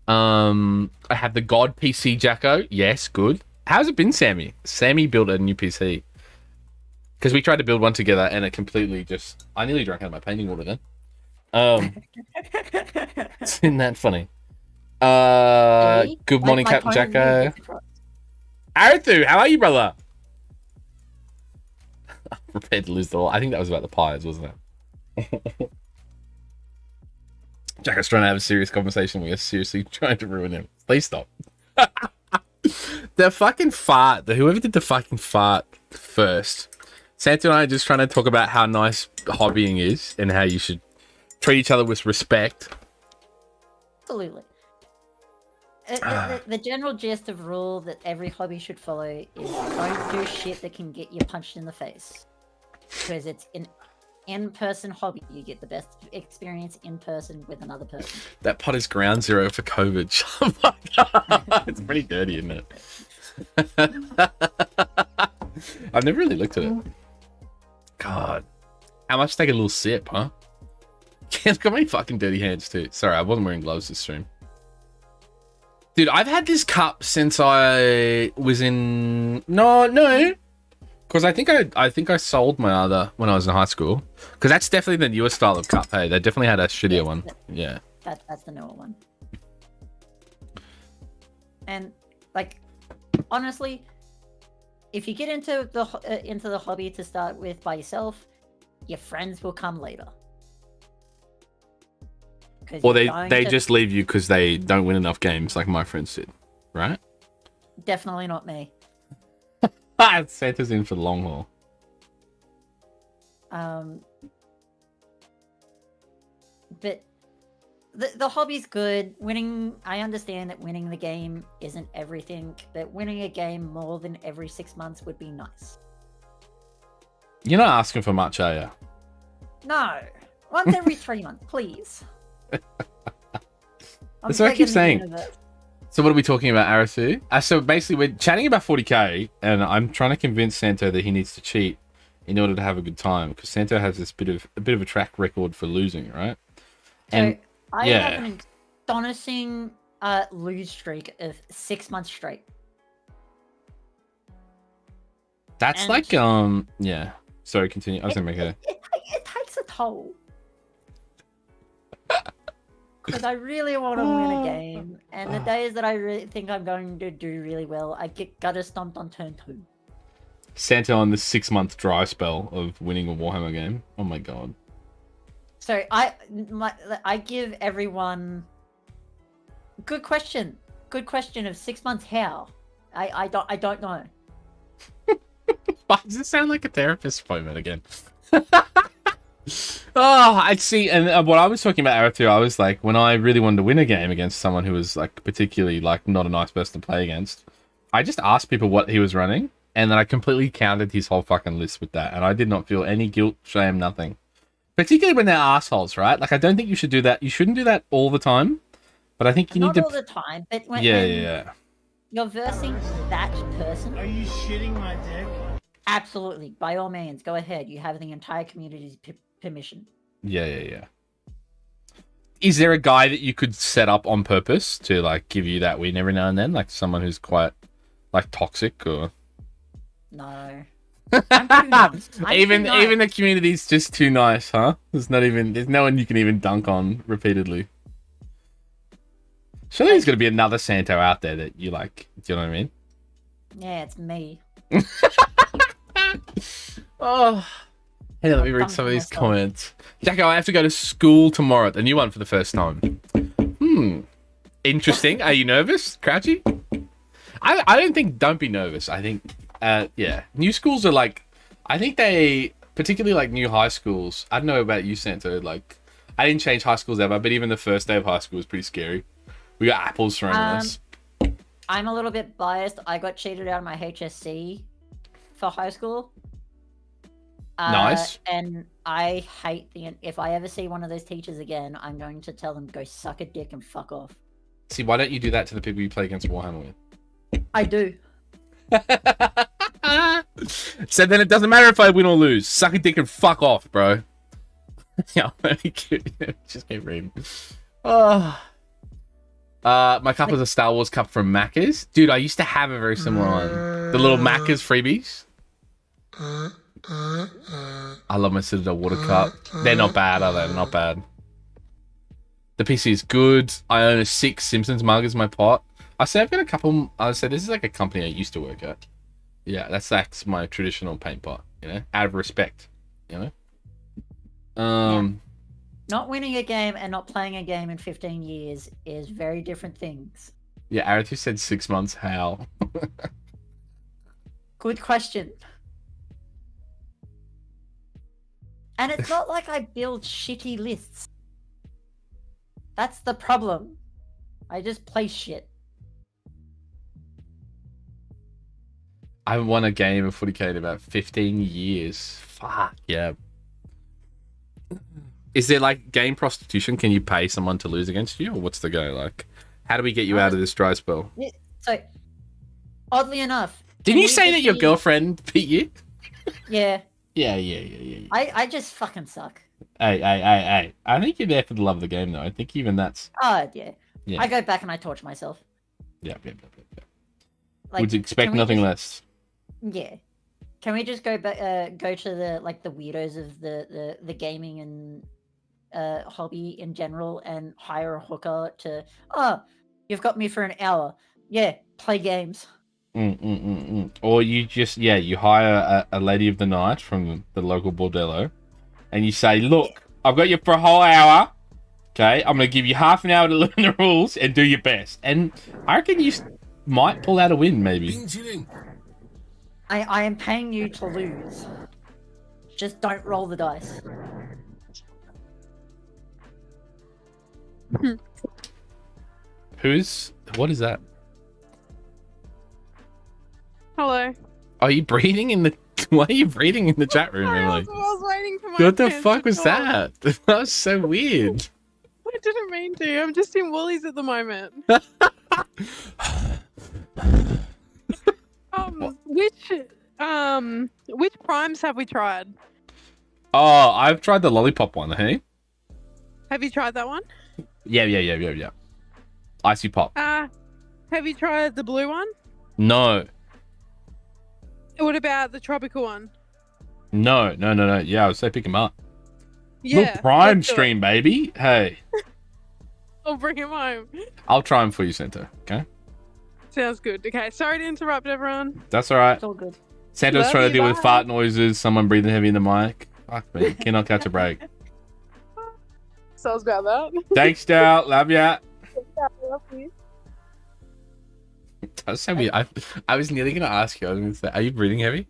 I had the God PC Jacko. Yes, good. How's it been, Sammy? Sammy built a new PC. Because we tried to build one together and it completely just... I nearly drank out of my painting water then. Isn't that funny? Good morning, Captain Jacko. Arithu, how are you, brother? Prepared to lose the all. I think that was about the pies, wasn't it? Jacko's trying to have a serious conversation. We are seriously trying to ruin him. Please stop. The fucking fart. Whoever did the fucking fart first. Santa and I are just trying to talk about how nice hobbying is and how you should treat each other with respect. Absolutely. The general gist of rule that every hobby should follow is don't do shit that can get you punched in the face. Because it's an in-person hobby. You get the best experience in person with another person. That pot is ground zero for COVID. Oh my God. It's pretty dirty, isn't it? I've never really looked at it. God. How much take a little sip, huh? It's got my fucking dirty hands too. Sorry, I wasn't wearing gloves this stream. Dude, I've had this cup since I was in... No. Because I think I sold my other when I was in high school. Because that's definitely the newer style of cup, hey. They definitely had a shittier one. Yeah. That's the newer one. And, like, honestly, if you get into the hobby to start with by yourself, your friends will come later. Or they just leave you because they don't win enough games like my friends did, right? Definitely not me. Santa's in for the long haul. But the hobby's good. Winning, I understand that winning the game isn't everything, but winning a game more than every 6 months would be nice. You're not asking for much, are you? No. Once every 3 months, please. That's what I keep saying. So what are we talking about, Arisu? So basically we're chatting about 40k and I'm trying to convince Santo that he needs to cheat in order to have a good time because Santo has this bit of a track record for losing, right? And so I have an astonishing lose streak of 6 months straight. That's like yeah. Sorry, continue. I was gonna make it takes a toll. Because I really want to win a game, and the days that I really think I'm going to do really well, I get gutter stomped on turn 2. Santa on the 6-month dry spell of winning a Warhammer game. Oh my God. So I give everyone good question of 6 months. How? I don't know. Why does it sound like a therapist appointment again? Oh, I see. And what I was talking about, Aratu, I was like, when I really wanted to win a game against someone who was like particularly like not a nice person to play against, I just asked people what he was running, and then I completely counted his whole fucking list with that, and I did not feel any guilt, shame, nothing. Particularly when they're assholes, right? Like, I don't think you should do that. You shouldn't do that all the time, but I think you need to. Not all the time, but when yeah. You're versing that person. Are you shitting my dick? Absolutely, by all means, go ahead. You have the entire community's permission. Yeah. is there a guy that you could set up on purpose to like give you that win every now and then, like someone who's quite like toxic or? No. I'm too nice. Even the community's just too nice, huh? There's no one you can even dunk on repeatedly. Surely there's gonna be another Santo out there that you like. Do you know what I mean? Yeah, it's me. Oh, hey, let me read some of these comments. Jacko, I have to go to school tomorrow. The new one for the first time. Interesting. Are you nervous, Crouchy? I don't think. Don't be nervous. I think. Yeah, new schools are like. I think they, particularly like new high schools. I don't know about you, Santo. Like, I didn't change high schools ever, but even the first day of high school was pretty scary. We got apples thrown at us. I'm a little bit biased. I got cheated out of my HSC for high school. Nice. And I hate if I ever see one of those teachers again, I'm going to tell them go suck a dick and fuck off. See, why don't you do that to the people you play against Warhammer with? I do. So then it doesn't matter if I win or lose. Suck a dick and fuck off, bro. Yeah, just keep reading. Oh. My cup is a Star Wars cup from Macca's. Dude, I used to have a very similar one. The little Macca's freebies. I love my Citadel water cup. They're not bad, are they? Not bad. The PC is good. I own a 6 Simpsons mug as my pot. I say I've got a couple. I say this is like a company I used to work at. Yeah, that's my traditional paint pot. You know, out of respect. You know. Yeah. Not winning a game and not playing a game in 15 years is very different things. Yeah, Arith, you said 6 months. How? Good question. And it's not like I build shitty lists. That's the problem. I just play shit. I haven't won a game of 40k in about 15 years. Fuck, yeah. Is there like game prostitution? Can you pay someone to lose against you? Or what's the go? Like, how do we get you out of this dry spell? So, oddly enough... Didn't you say that your girlfriend beat you? Yeah. Yeah. I just fucking suck. Hey. I think you're there for the love of the game, though. I think even that's... Oh, yeah. I go back and I torture myself. Yeah. Like, would expect nothing less. Yeah. Can we just go back? Go to the weirdos of the gaming and hobby in general, and hire a hooker to. Oh, you've got me for an hour. Yeah, play games. Or you just you hire a lady of the night from the local bordello, and you say, "Look, I've got you for a whole hour. Okay, I'm gonna give you half an hour to learn the rules and do your best." And I reckon you might pull out a win, maybe. I am paying you to lose. Just don't roll the dice. What is that? Hello. Are you breathing in the? Why are you breathing in the chat room, Emily? I was waiting for my What the chance fuck to was talk. that? That was so weird. I didn't mean to. I'm just in Woolies at the moment. Which primes have we tried? Oh, I've tried the lollipop one, hey? Have you tried that one? Yeah. Icy pop. Have you tried the blue one? No. What about the tropical one? No. Yeah, I would say pick him up. Yeah. Little Prime let's do it. stream, baby. Hey. I'll bring him home. I'll try him for you, Santa. Okay? Sounds good. Okay, sorry to interrupt everyone. That's alright. It's all good. Santa's Love trying to you, deal with bye. fart noises, someone breathing heavy in the mic. Fuck me. Cannot catch a break. Sounds about that. Thanks, Dal. Love ya. Love you. That's so weird. I was nearly going to ask you. I was going to say, are you breathing heavy?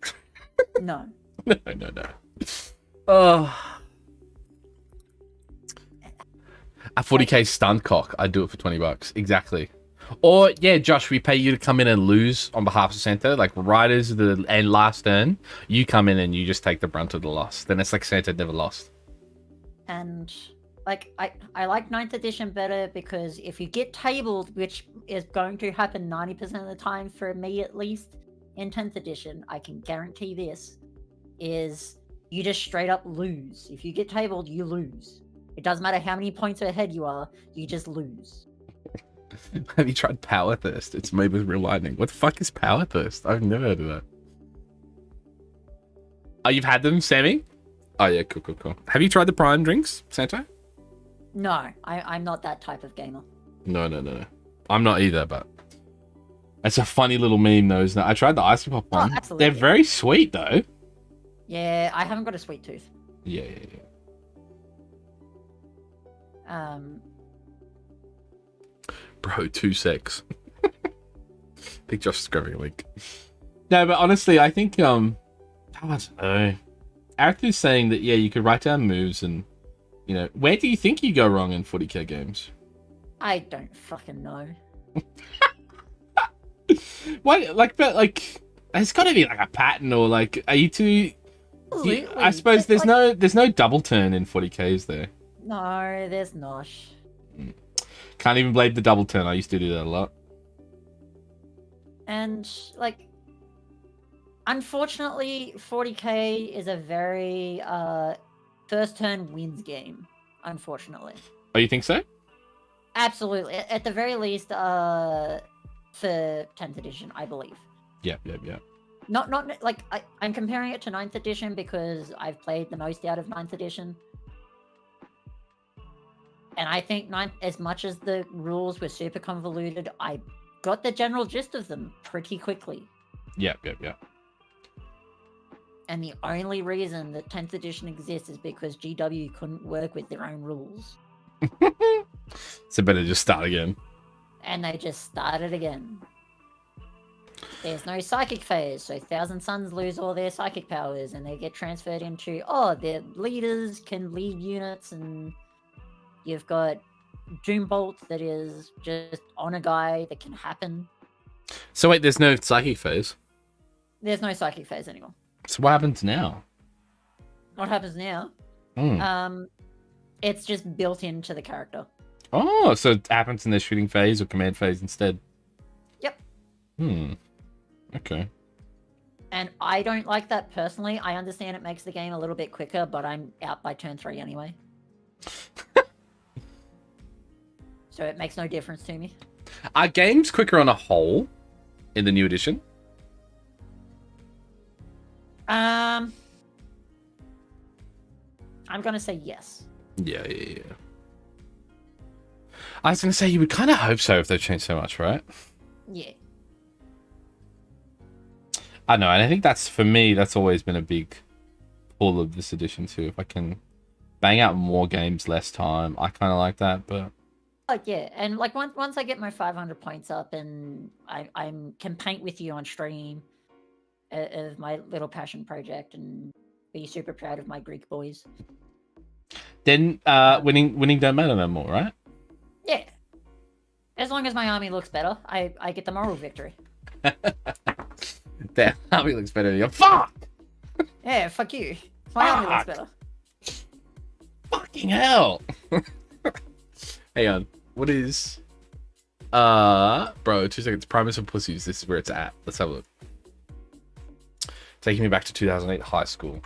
No. No. Oh. A 40k stunt cock. I'd do it for $20. Exactly. Or, yeah, Josh, we pay you to come in and lose on behalf of Santa. Like, riders and last turn, you come in and you just take the brunt of the loss. Then it's like Santa never lost. And like I like 9th edition better because if you get tabled, which is going to happen 90% of the time for me at least, in 10th edition, I can guarantee this, is you just straight up lose. If you get tabled, you lose. It doesn't matter how many points ahead you are, you just lose. Have you tried Power Thirst? It's made with real lightning. What the fuck is Power Thirst? I've never heard of that. Oh, you've had them, Sammy? Oh yeah, cool. Have you tried the Prime drinks, Santo? No, I'm not that type of gamer. No. I'm not either, but it's a funny little meme though, isn't it? I tried the ice pop one. Absolutely. They're very sweet though. Yeah, I haven't got a sweet tooth. Yeah. Bro, 2 secs. I think Josh is grabbing a link. No, but honestly, I think I don't know. Arthur's saying that you could write down moves and where do you think you go wrong in 40k games? I don't fucking know. Why? There's got to be like a pattern or like, are you too? I suppose there's no double turn in 40k, is there? No, there's not. Can't even blame the double turn. I used to do that a lot. And unfortunately, 40k is a very first turn wins game. Unfortunately. Oh, you think so? Absolutely. At the very least, for 10th edition, I believe. Yeah. Not like I'm comparing it to 9th edition because I've played the most out of 9th edition. And I think 9th, as much as the rules were super convoluted, I got the general gist of them pretty quickly. Yeah. And the only reason that 10th edition exists is because GW couldn't work with their own rules. So better just start again. And they just started again. There's no psychic phase, so Thousand Suns lose all their psychic powers and they get transferred into, their leaders can lead units, and you've got Doombolt that is just on a guy that can happen. So wait, there's no psychic phase? There's no psychic phase anymore. So what happens now? What happens now? It's just built into the character. Oh, so it happens in the shooting phase or command phase instead? Yep. Okay. And I don't like that personally. I understand it makes the game a little bit quicker, but I'm out by turn 3 anyway. So it makes no difference to me. Are games quicker on a whole in the new edition? I'm gonna say yes. Yeah. I was gonna say you would kind of hope so if they changed so much, right? Yeah. I know, and I think that's always been a big pull of this edition too. If I can bang out more games, less time, I kind of like that. But yeah, and like once I get my 500 points up and I can paint with you on stream of my little passion project and be super proud of my Greek boys. Then winning don't matter no more, right? Yeah. As long as my army looks better, I get the moral victory. That army looks better than you. Fuck! Yeah, fuck you. My army looks better. Fucking hell! Hang on. What is... bro, 2 seconds. Primus and Pussies. This is where it's at. Let's have a look. Taking me back to 2008 high school.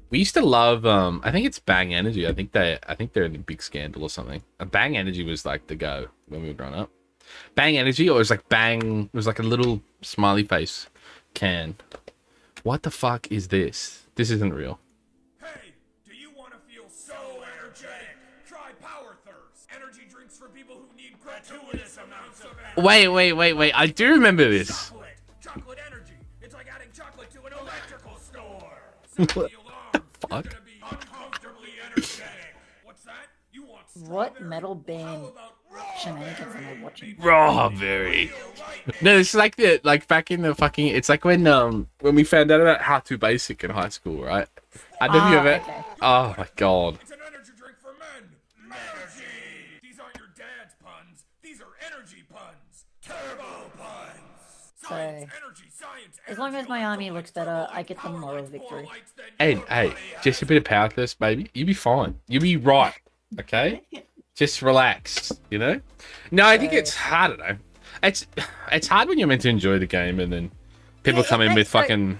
We used to love, I think it's Bang Energy. I think they're in a big scandal or something. Bang Energy was like the go when we were growing up. Bang Energy, or it was like Bang, it was like a little smiley face can. What the fuck is this? This isn't real. Hey, do you want to feel so energetic? Try Power Thirst. Energy drinks for people who need gratuitous amounts of energy. Wait. I do remember this. Chocolate energy. It's like adding chocolate to an electrical store. Sound the alarm. Fuck? You're gonna be uncomfortably energetic. What's that? You want What strawberry? metal band How about shenanigans am I watching? Strawberry. No, it's like back in the fucking. It's like when we found out about How to Basic in high school, right? I don't know if you ever. Okay. Oh my god. It's an energy drink for men. Energy. These aren't your dad's puns. These are energy puns. Turbo puns. Science, energy, science. As long as my army looks better, I get the moral victory. Hey, just a bit of power thirst, baby. You'll be fine. You'll be right. Okay? Just relax, you know? No, I think it's hard. I don't know. It's hard when you're meant to enjoy the game and then people come in with fucking...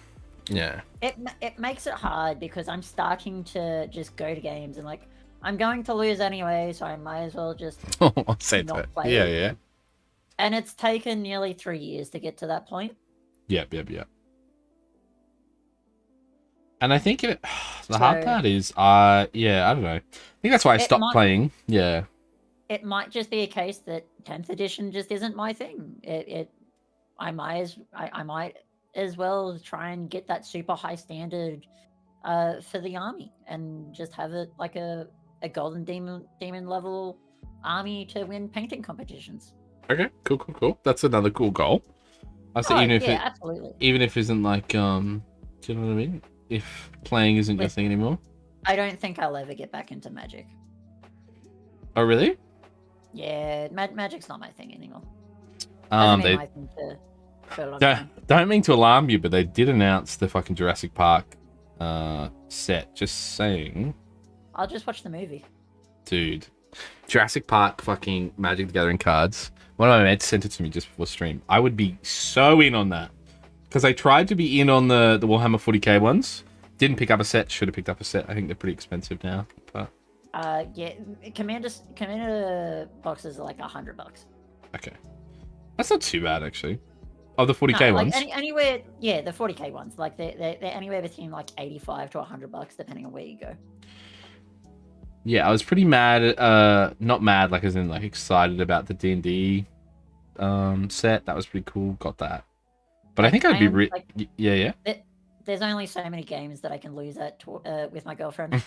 Yeah. It makes it hard because I'm starting to just go to games and like, I'm going to lose anyway, so I might as well just I'll say not that. play Yeah, it. yeah. And it's taken nearly 3 years to get to that point. Yep. And I think the hard part is, yeah, I don't know. I think that's why I stopped playing. Yeah. It might just be a case that 10th edition just isn't my thing. I might as well try and get that super high standard for the army and just have it like a golden demon level army to win painting competitions. Okay, cool. That's another cool goal. I say absolutely. Even if it isn't like, do you know what I mean? If playing isn't your thing anymore. I don't think I'll ever get back into Magic. Oh really? Yeah, Magic's not my thing anymore. Don't mean to alarm you, but they did announce the fucking Jurassic Park set. Just saying. I'll just watch the movie. Dude, Jurassic Park fucking Magic the Gathering cards. One of my mates sent it to me just before stream. I would be so in on that. Because I tried to be in on the Warhammer 40k ones. Didn't pick up a set. Should have picked up a set. I think they're pretty expensive now. But yeah, Commander boxes are like $100. Okay. That's not too bad, actually. Oh, the 40k ones? Anywhere, yeah, the 40k ones. Like, they're anywhere between, like, $85 to $100, depending on where you go. Yeah, I was pretty mad, not mad, like, as in, like, excited about the D&D set. That was pretty cool. Got that. But I think I'd be... yeah. There's only so many games that I can lose at with my girlfriend.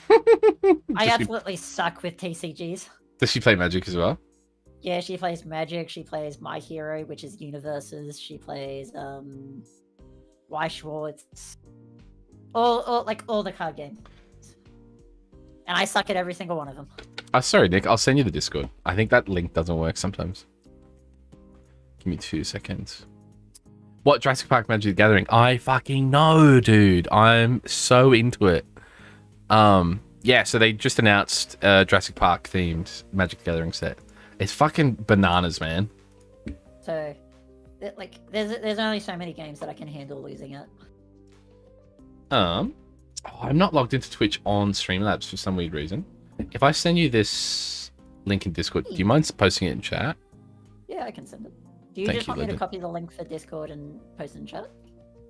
I absolutely suck with TCGs. Does she play Magic as well? Yeah, she plays Magic. She plays My Hero, which is Universes. She plays Y Schwartz. All the card games. And I suck at every single one of them. Sorry, Nick. I'll send you the Discord. I think that link doesn't work sometimes. Give me 2 seconds. What Jurassic Park Magic the Gathering? I fucking know, dude. I'm so into it. Yeah, so they just announced Jurassic Park themed Magic the Gathering set. It's fucking bananas, man. So, like, there's only so many games that I can handle losing at. I'm not logged into Twitch on Streamlabs for some weird reason. If I send you this link in Discord, do you mind posting it in chat? Yeah, I can send it. Do you just want me to copy the link for Discord and post it in chat?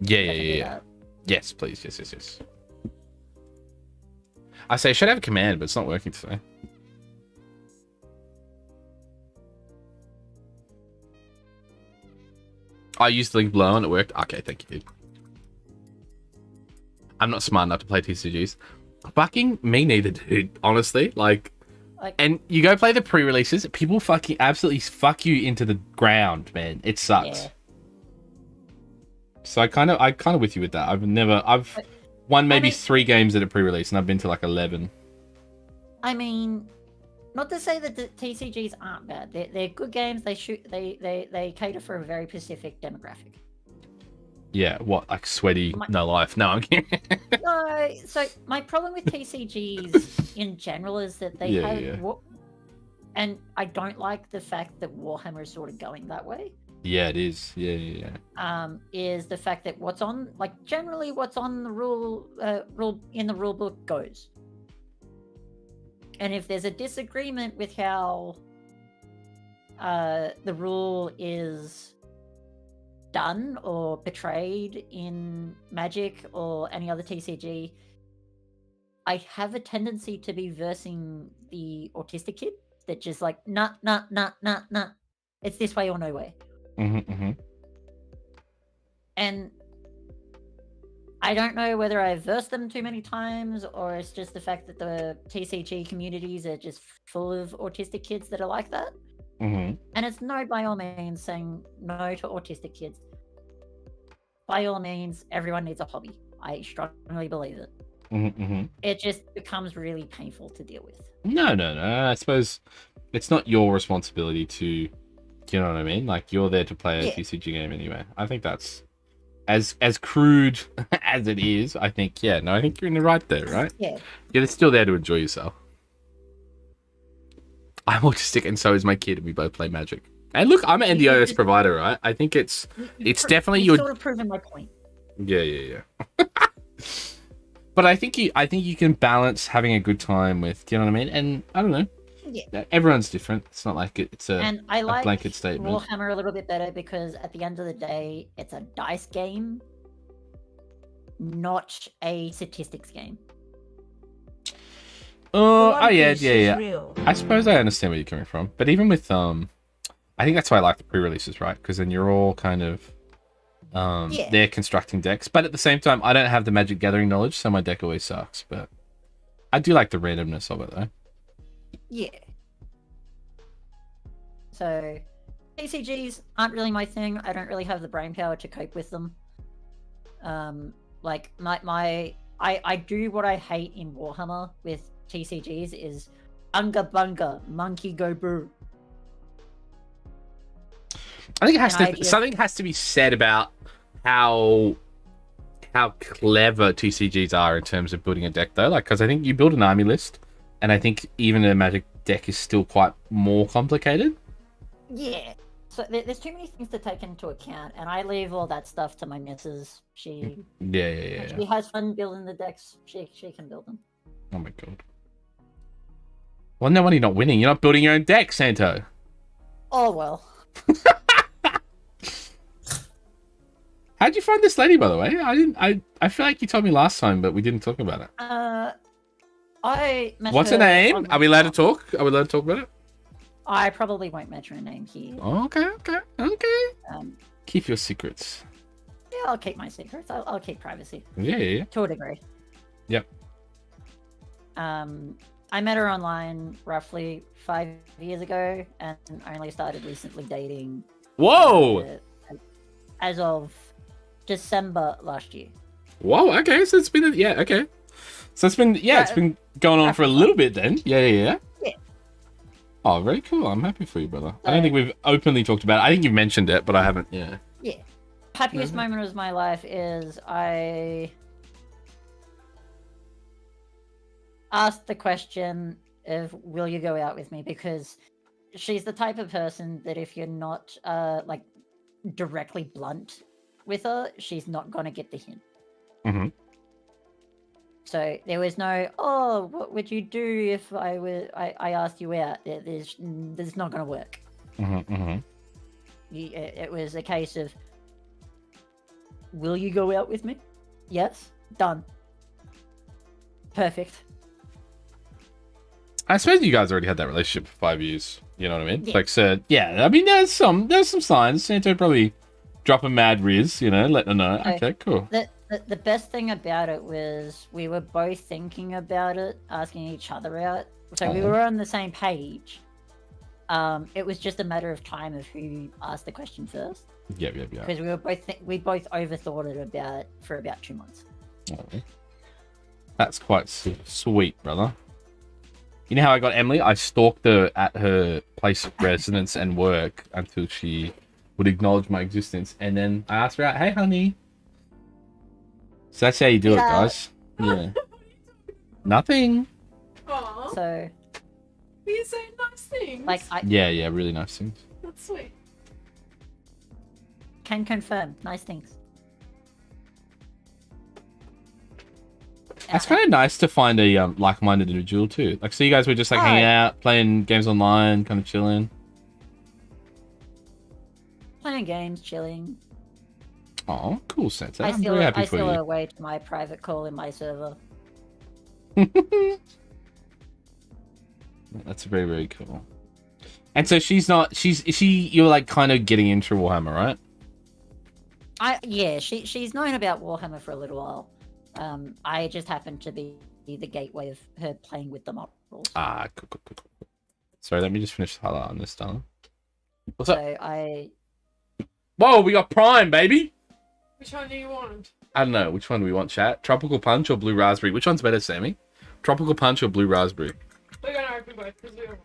Yeah. Yes, please. Yes. I say I should have a command, but it's not working today. I used the link below and it worked. Okay, thank you, dude. I'm not smart enough to play TCGs. Fucking me neither, dude. Honestly, like, and you go play the pre-releases, people fucking absolutely fuck you into the ground, man. It sucks. Yeah. So I kind of with you with that. I've won maybe 3 games at a pre-release, and I've been to like 11. I mean, not to say that the TCGs aren't bad. They're good games. They cater for a very specific demographic. Yeah, what, like sweaty, no life? No, I'm kidding. No, so my problem with TCGs in general is that they have... And I don't like the fact that Warhammer is sort of going that way. Yeah, it is. Yeah. Is the fact that what's on the rule in the rule book goes. And if there's a disagreement with how the rule is done or portrayed in Magic or any other TCG, I have a tendency to be versing the autistic kid that just like, nah. It's this way or no way. Mm-hmm. And I don't know whether I've versed them too many times or it's just the fact that the TCG communities are just full of autistic kids that are like that. Mm-hmm. And it's no by all means saying no to autistic kids. By all means, everyone needs a hobby. I strongly believe it. Mm-hmm. It just becomes really painful to deal with. No. I suppose it's not your responsibility to... Do you know what I mean? Like, you're there to play a TCG game anyway. I think that's as crude as it is. I think, I think you're in the right there, right? Yeah. You're still there to enjoy yourself. I'm autistic, and so is my kid, and we both play Magic. And look, I'm an NDOS provider, right? I think it's definitely your... sort of proven my point. Yeah. But I think you can balance having a good time with. Do you know what I mean? And I don't know. Yeah. Everyone's different. It's not like it's And I like blanket statement. Warhammer a little bit better because at the end of the day, it's a dice game, not a statistics game. Oh yeah. I suppose I understand where you're coming from. But even with I think that's why I like the pre-releases, right? Because then you're all kind of they're constructing decks. But at the same time, I don't have the Magic Gathering knowledge, so my deck always sucks. But I do like the randomness of it, though. Yeah. So, TCGs aren't really my thing. I don't really have the brain power to cope with them. Like I do what I hate in Warhammer with TCGs is Unga Bunga, Monkey Go Boo. I think it has to something has to be said about how clever TCGs are in terms of building a deck, though. Like, because I think you build an army list, and I think even a Magic deck is still quite more complicated. Yeah. So there's too many things to take into account, and I leave all that stuff to my missus. She Yeah. She has fun building the decks. She can build them. Oh my god. Well, no wonder you're not winning. You're not building your own deck, Santo. Oh well. How'd you find this lady, by the way? I feel like you told me last time, but we didn't talk about it. I met What's her name? on Are we allowed to talk? Are we allowed to talk about it? I probably won't mention her name here. Okay. Keep your secrets. Yeah, I'll keep my secrets. I'll keep privacy. Yeah. To a degree. Yep. I met her online roughly 5 years ago, and only started recently dating. Whoa! As of December last year. Whoa. Okay. So it's been okay. So it's been it's been going on for a little bit then. Yeah. Yeah. Oh, very cool. I'm happy for you, brother. I don't think we've openly talked about it. I think you've mentioned it, but I haven't. Yeah. Yeah. Happiest moment of my life is I asked the question of will you go out with me, because she's the type of person that if you're not like directly blunt with her, she's not gonna get the hint. Mm-hmm. So there was no, oh, what would you do if I asked you out? There's not gonna work. Mm-hmm. It was a case of, will you go out with me? Yes. Done. Perfect. I suppose you guys already had that relationship for 5 years. You know what I mean? Yeah. Like, so yeah. I mean, there's some signs. Santo probably drop a mad riz. Let her know. Okay, cool. The best thing about it was we were both thinking about it, asking each other out. So we were on the same page. It was just a matter of time of who asked the question first. Yeah. Because we both overthought it for about 2 months. Oh. That's quite sweet, brother. You know how I got Emily? I stalked her at her place of residence and work until she would acknowledge my existence, and then I asked her out, "Hey, honey." So that's how you do it, guys. Yeah. Nothing. Aww. So. You say nice things. Like Yeah, really nice things. That's sweet. Can confirm, nice things. That's kind of nice to find a like-minded individual too. Like, so you guys were just like hanging out, playing games online, kind of chilling. Playing games, chilling. Oh, cool, Sensei. I'm still very happy for you. away to my private call in my server. That's very, very cool. And so you're like kind of getting into Warhammer, right? She's known about Warhammer for a little while. I just happened to be the gateway of her playing with the models. Cool. Sorry, let me just finish the highlight on this, darling. What's up? Whoa, we got Prime, baby! Which one do you want? I don't know. Which one do we want, chat? Tropical Punch or Blue Raspberry? Which one's better, Sammy? Tropical Punch or Blue Raspberry? We're gonna open both because we don't.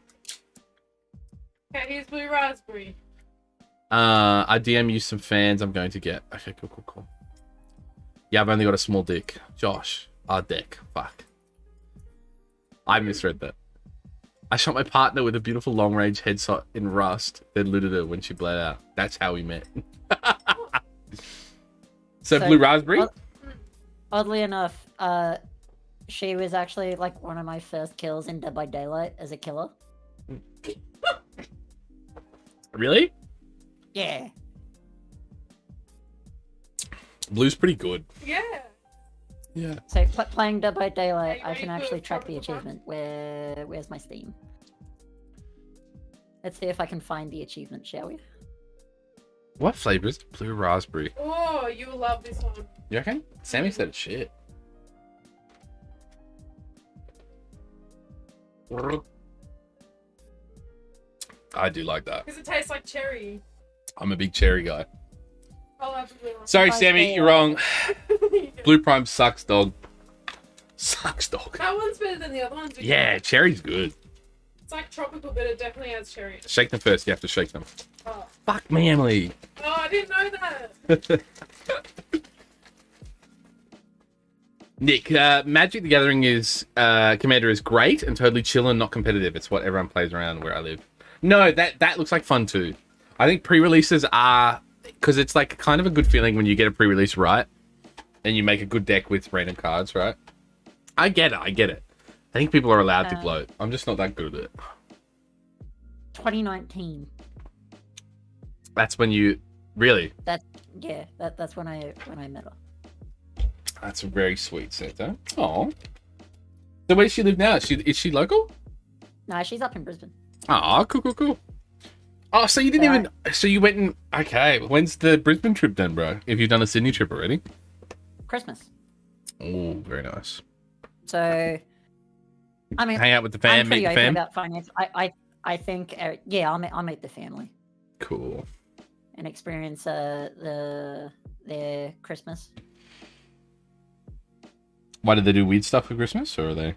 Okay, here's Blue Raspberry. I DM you some fans I'm going to get. Okay, cool. Yeah, I've only got a small dick. Josh. Our dick. Fuck. I misread that. I shot my partner with a beautiful long-range headshot in Rust, then looted her when she bled out. That's how we met. So Blue Raspberry? Oddly enough, She was actually like one of my first kills in Dead by Daylight as a killer. Really? Yeah. Blue's pretty good. Yeah. Yeah. So playing Dead by Daylight, Are I you can ready for actually track the Tropical achievement. Where's my Steam? Let's see if I can find the achievement, shall we? What flavor is it? Blue raspberry. Oh, you will love this one. You reckon? Sammy said it's shit. I do like that. Because it tastes like cherry. I'm a big cherry guy. I'll have to do it. Sorry, Bye, Sammy, Dale. you're wrong. Blue Prime sucks, dog. Sucks, dog. That one's better than the other ones. Yeah, cherry's good. It's like tropical, but it definitely has cherry. Shake them first. You have to shake them. Oh, Fuck me, Emily. oh I didn't know that. Nick, Magic the Gathering is Commander is great and totally chill and not competitive. It's what everyone plays around where I live. No, that looks like fun too. I think pre-releases are because it's like kind of a good feeling when you get a pre-release right and you make a good deck with random cards, right? I get it. I think people are allowed to gloat. I'm just not that good at it. 2019. That's when you really. That's when I met her. That's a very sweet, Santa. Oh. So where does she live now? Is she local? No, she's up in Brisbane. Oh, cool. Oh, so you didn't even. So you went and. Okay, when's the Brisbane trip then, bro? If you've done a Sydney trip already? Christmas. Oh, very nice. So, I mean, Hang out with the I'm fam, pretty meet the open fam. about finance. I think, I'll meet the family Cool. and experience their Christmas. Why did they do weird stuff for Christmas, or are they?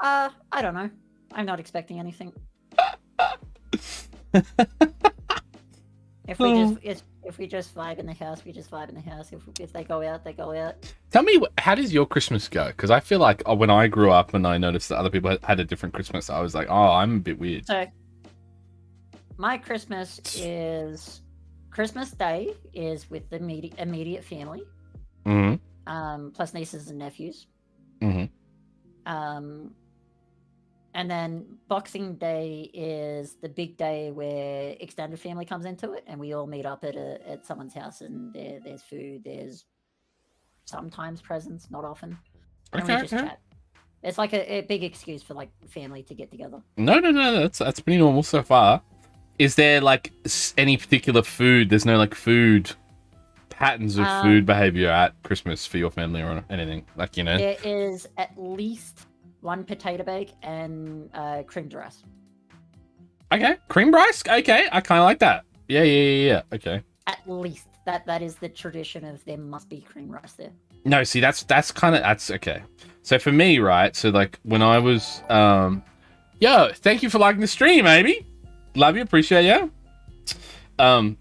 I don't know. I'm not expecting anything. If we just vibe in the house, we just vibe in the house. If they go out, they go out. Tell me, how does your Christmas go? Because I feel like when I grew up and I noticed that other people had a different Christmas, I was like, oh, I'm a bit weird. So, my Christmas Day is with the immediate family, Mm-hmm. plus nieces and nephews. Mm-hmm. And then Boxing Day is the big day where extended family comes into it, and we all meet up at someone's house, and there's food, there's sometimes presents, not often, and we just chat. It's like a big excuse for like family to get together. No, that's pretty normal so far. Is there like any particular food? There's no like food patterns of food behavior at Christmas for your family or anything, like, you know? There is at least one potato bake and creamed rice. Okay, cream rice. Okay, I kind of like that. Yeah. Okay. At least that is the tradition of there must be cream rice there. No, see, that's okay. So for me, right? So like when I was, yo, thank you for liking the stream, Amy. Love you, appreciate you. When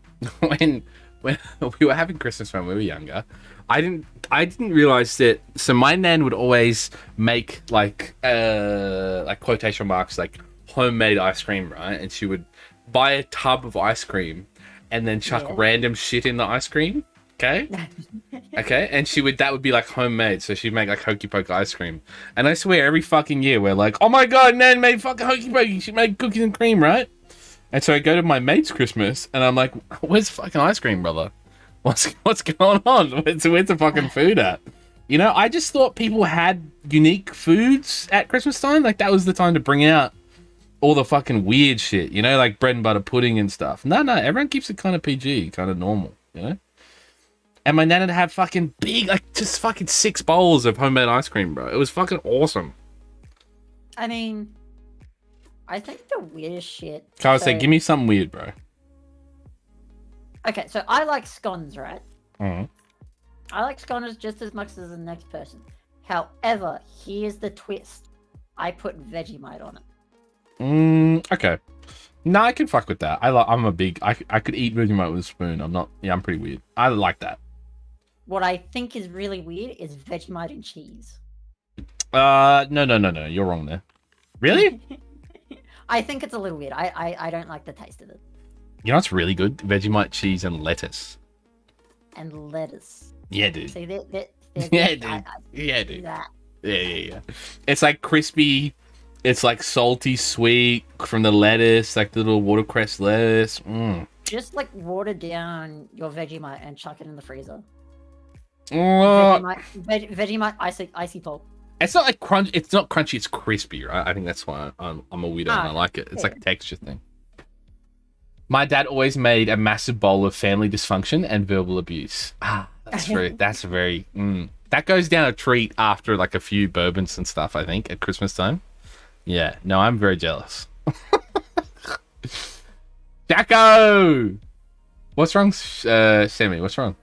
we were having Christmas when we were younger, I didn't realize that. So my nan would always make like quotation marks like homemade ice cream, right? And she would buy a tub of ice cream and then chuck random shit in the ice cream. Okay. Okay. And that would be like homemade. So she'd make like hokey poke ice cream. And I swear every fucking year we're like, oh my God, Nan made fucking hokey pokey. She made cookies and cream, right? And so I go to my mate's Christmas and I'm like, where's fucking ice cream, brother? What's going on? Where's the fucking food at? You know, I just thought people had unique foods at Christmas time. Like that was the time to bring out all the fucking weird shit, you know, like bread and butter pudding and stuff. No, everyone keeps it kind of PG, kind of normal, you know? And my nan would have fucking big, like just fucking 6 bowls of homemade ice cream, bro. It was fucking awesome. I mean, I think the weirdest shit. Kyle said, give me something weird, bro. Okay, so I like scones, right? Mm-hmm. I like scones just as much as the next person. However, here's the twist. I put Vegemite on it. Okay. No, I can fuck with that. I could eat Vegemite with a spoon. I'm pretty weird. I like that. What I think is really weird is Vegemite and cheese. No. You're wrong there. Really? I think it's a little weird. I don't like the taste of it. You know what's really good? Vegemite, cheese, and lettuce. And lettuce. Yeah, dude. See, Yeah, dude. Yeah, dude. Yeah. It's like crispy. It's like salty, sweet from the lettuce, like the little watercress lettuce. Just like water down your Vegemite and chuck it in the freezer. Oh, Vegemite icy pulp. it's not like crunch. It's not crunchy. It's crispy, right? I think that's why I'm a weirdo and I like it. It's like a texture thing. My dad always made a massive bowl of family dysfunction and verbal abuse. That's very. That goes down a treat after like a few bourbons and stuff. I think at Christmas time. Yeah, no, I'm very jealous. Jacko! What's wrong, Sammy? What's wrong?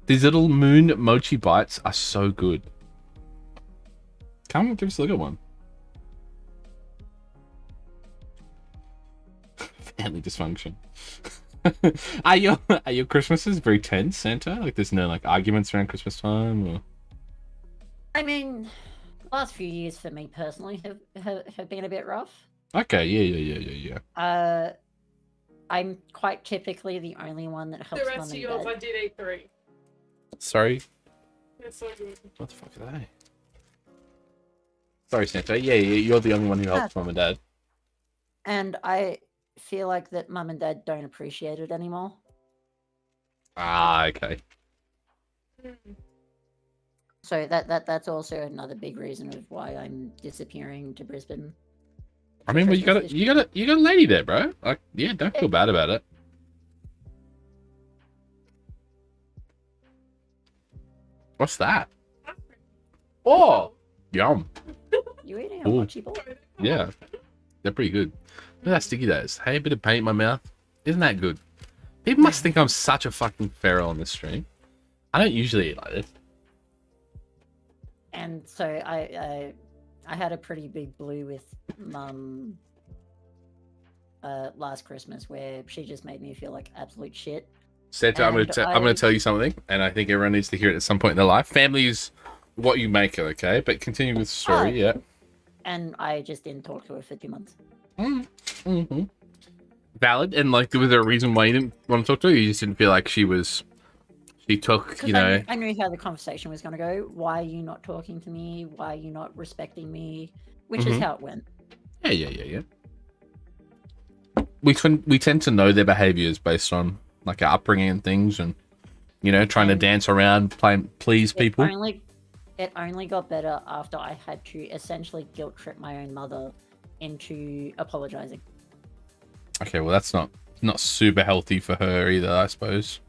These little moon mochi bites are so good. Come give us a look at one. Family dysfunction. Are your Christmases very tense, Santa? Like there's no like arguments around Christmas time or... I mean, last few years for me personally have been a bit rough. Okay, yeah. I'm quite typically the only one that helps The rest mum of and yours, dad. I did eat 3. Sorry. It's so good. What the fuck are they? Sorry, Santa. Yeah, you're the only one who helps mum and dad. And I feel like that mum and dad don't appreciate it anymore. Okay. So that's also another big reason of why I'm disappearing to Brisbane. I mean, well, you got a lady there, bro. Like, yeah, don't feel bad about it. What's that? Oh, yum. You eating a Ooh. mochi ball? Yeah, they're pretty good. Look at that sticky those. Hey, a bit of paint in my mouth. Isn't that good? People must think I'm such a fucking feral on this stream. I don't usually eat like this. And so I had a pretty big blue with mum last Christmas where she just made me feel like absolute shit. Santa, I'm gonna tell you something, and I think everyone needs to hear it at some point in their life. Family is what you make it, okay? But continue with the story, yeah. And I just didn't talk to her for 2 months. Mm-hmm. Valid, and like, was there a reason why you didn't want to talk to her? You just didn't feel like she took, you know... I knew how the conversation was going to go. Why are you not talking to me? Why are you not respecting me? Which is how it went. Yeah. We tend to know their behaviors based on like our upbringing and things, and you know, trying to dance around, please people. It only got better after I had to essentially guilt trip my own mother into apologizing. Okay, well that's not super healthy for her either, I suppose.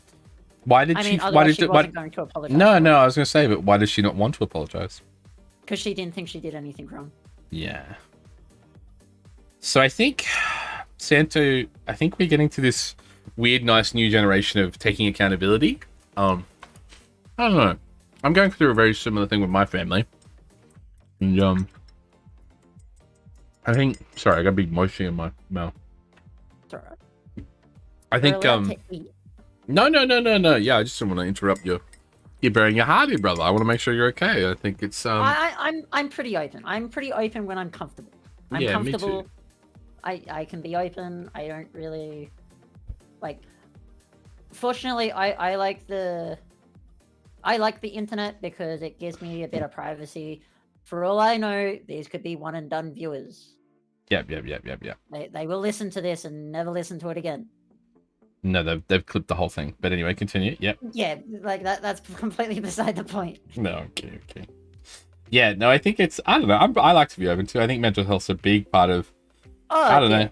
Why did she wasn't going to apologize. No, I was going to say, but why does she not want to apologize? Because she didn't think she did anything wrong. Yeah. So I think, Santo, we're getting to this weird, nice new generation of taking accountability. I don't know. I'm going through a very similar thing with my family. And, I think, sorry, I got a big mochi in my mouth. It's alright. I think, No. Yeah, I just don't want to interrupt you. You're bearing your heart here, brother. I want to make sure you're okay. I think it's I'm pretty open. I'm pretty open when I'm comfortable. I'm comfortable. Me too. I can be open. I don't really like. Fortunately, I like the internet because it gives me a bit of privacy. For all I know, these could be one and done viewers. Yep. They will listen to this and never listen to it again. No, they've clipped the whole thing. But anyway, continue. Yep. Yeah, like that's completely beside the point. No, okay. Yeah, no, I think it's, I don't know. I like to be open too. I think mental health's a big part of, I don't know,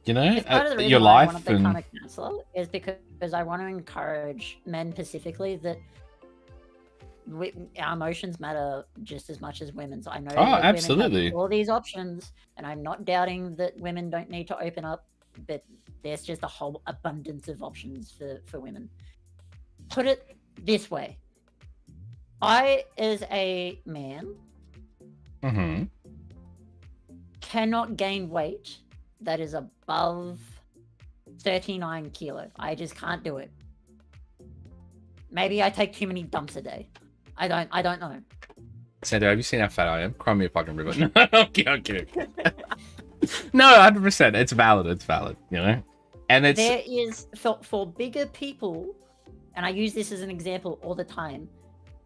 you know, your life. I want to become a counselor is because I want to encourage men specifically that our emotions matter just as much as women's. I know that absolutely. Women have all these options, and I'm not doubting that women don't need to open up, but there's just a whole abundance of options for women. Put it this way. I, as a man, cannot gain weight that is above 39 kilo. I just can't do it. Maybe I take too many dumps a day. I don't know. Sandra, have you seen how fat I am? Cry me a fucking river. No, okay. No, 100%. It's valid, you know? And it's... There is, for bigger people, and I use this as an example all the time,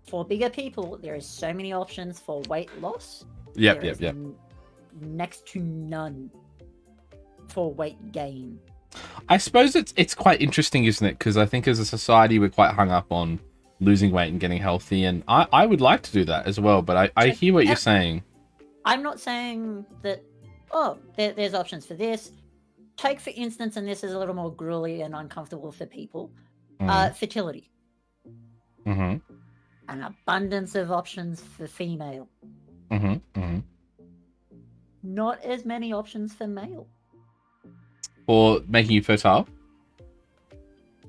for bigger people, there is so many options for weight loss. Yep, There yep, is yep. Next to none for weight gain. I suppose it's quite interesting, isn't it? Because I think as a society we're quite hung up on losing weight and getting healthy, and I would like to do that as well. But I hear what you're saying. I'm not saying that. There's options for this. Take for instance, and this is a little more gruely and uncomfortable for people. Fertility. Mm-hmm. An abundance of options for female. Mm-hmm. Mm-hmm. Not as many options for male. For making you fertile.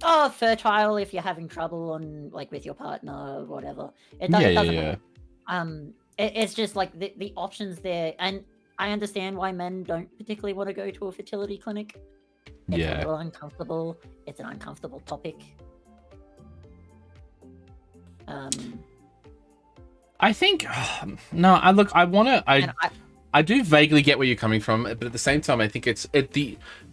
Oh, fertile if you're having trouble on with your partner or whatever. It Yeah, doesn't yeah. matter. It's just like the options there, and I understand why men don't particularly want to go to a fertility clinic. It's a little uncomfortable. It's an uncomfortable topic. I think no. I want to. I do vaguely get where you're coming from, but at the same time, I think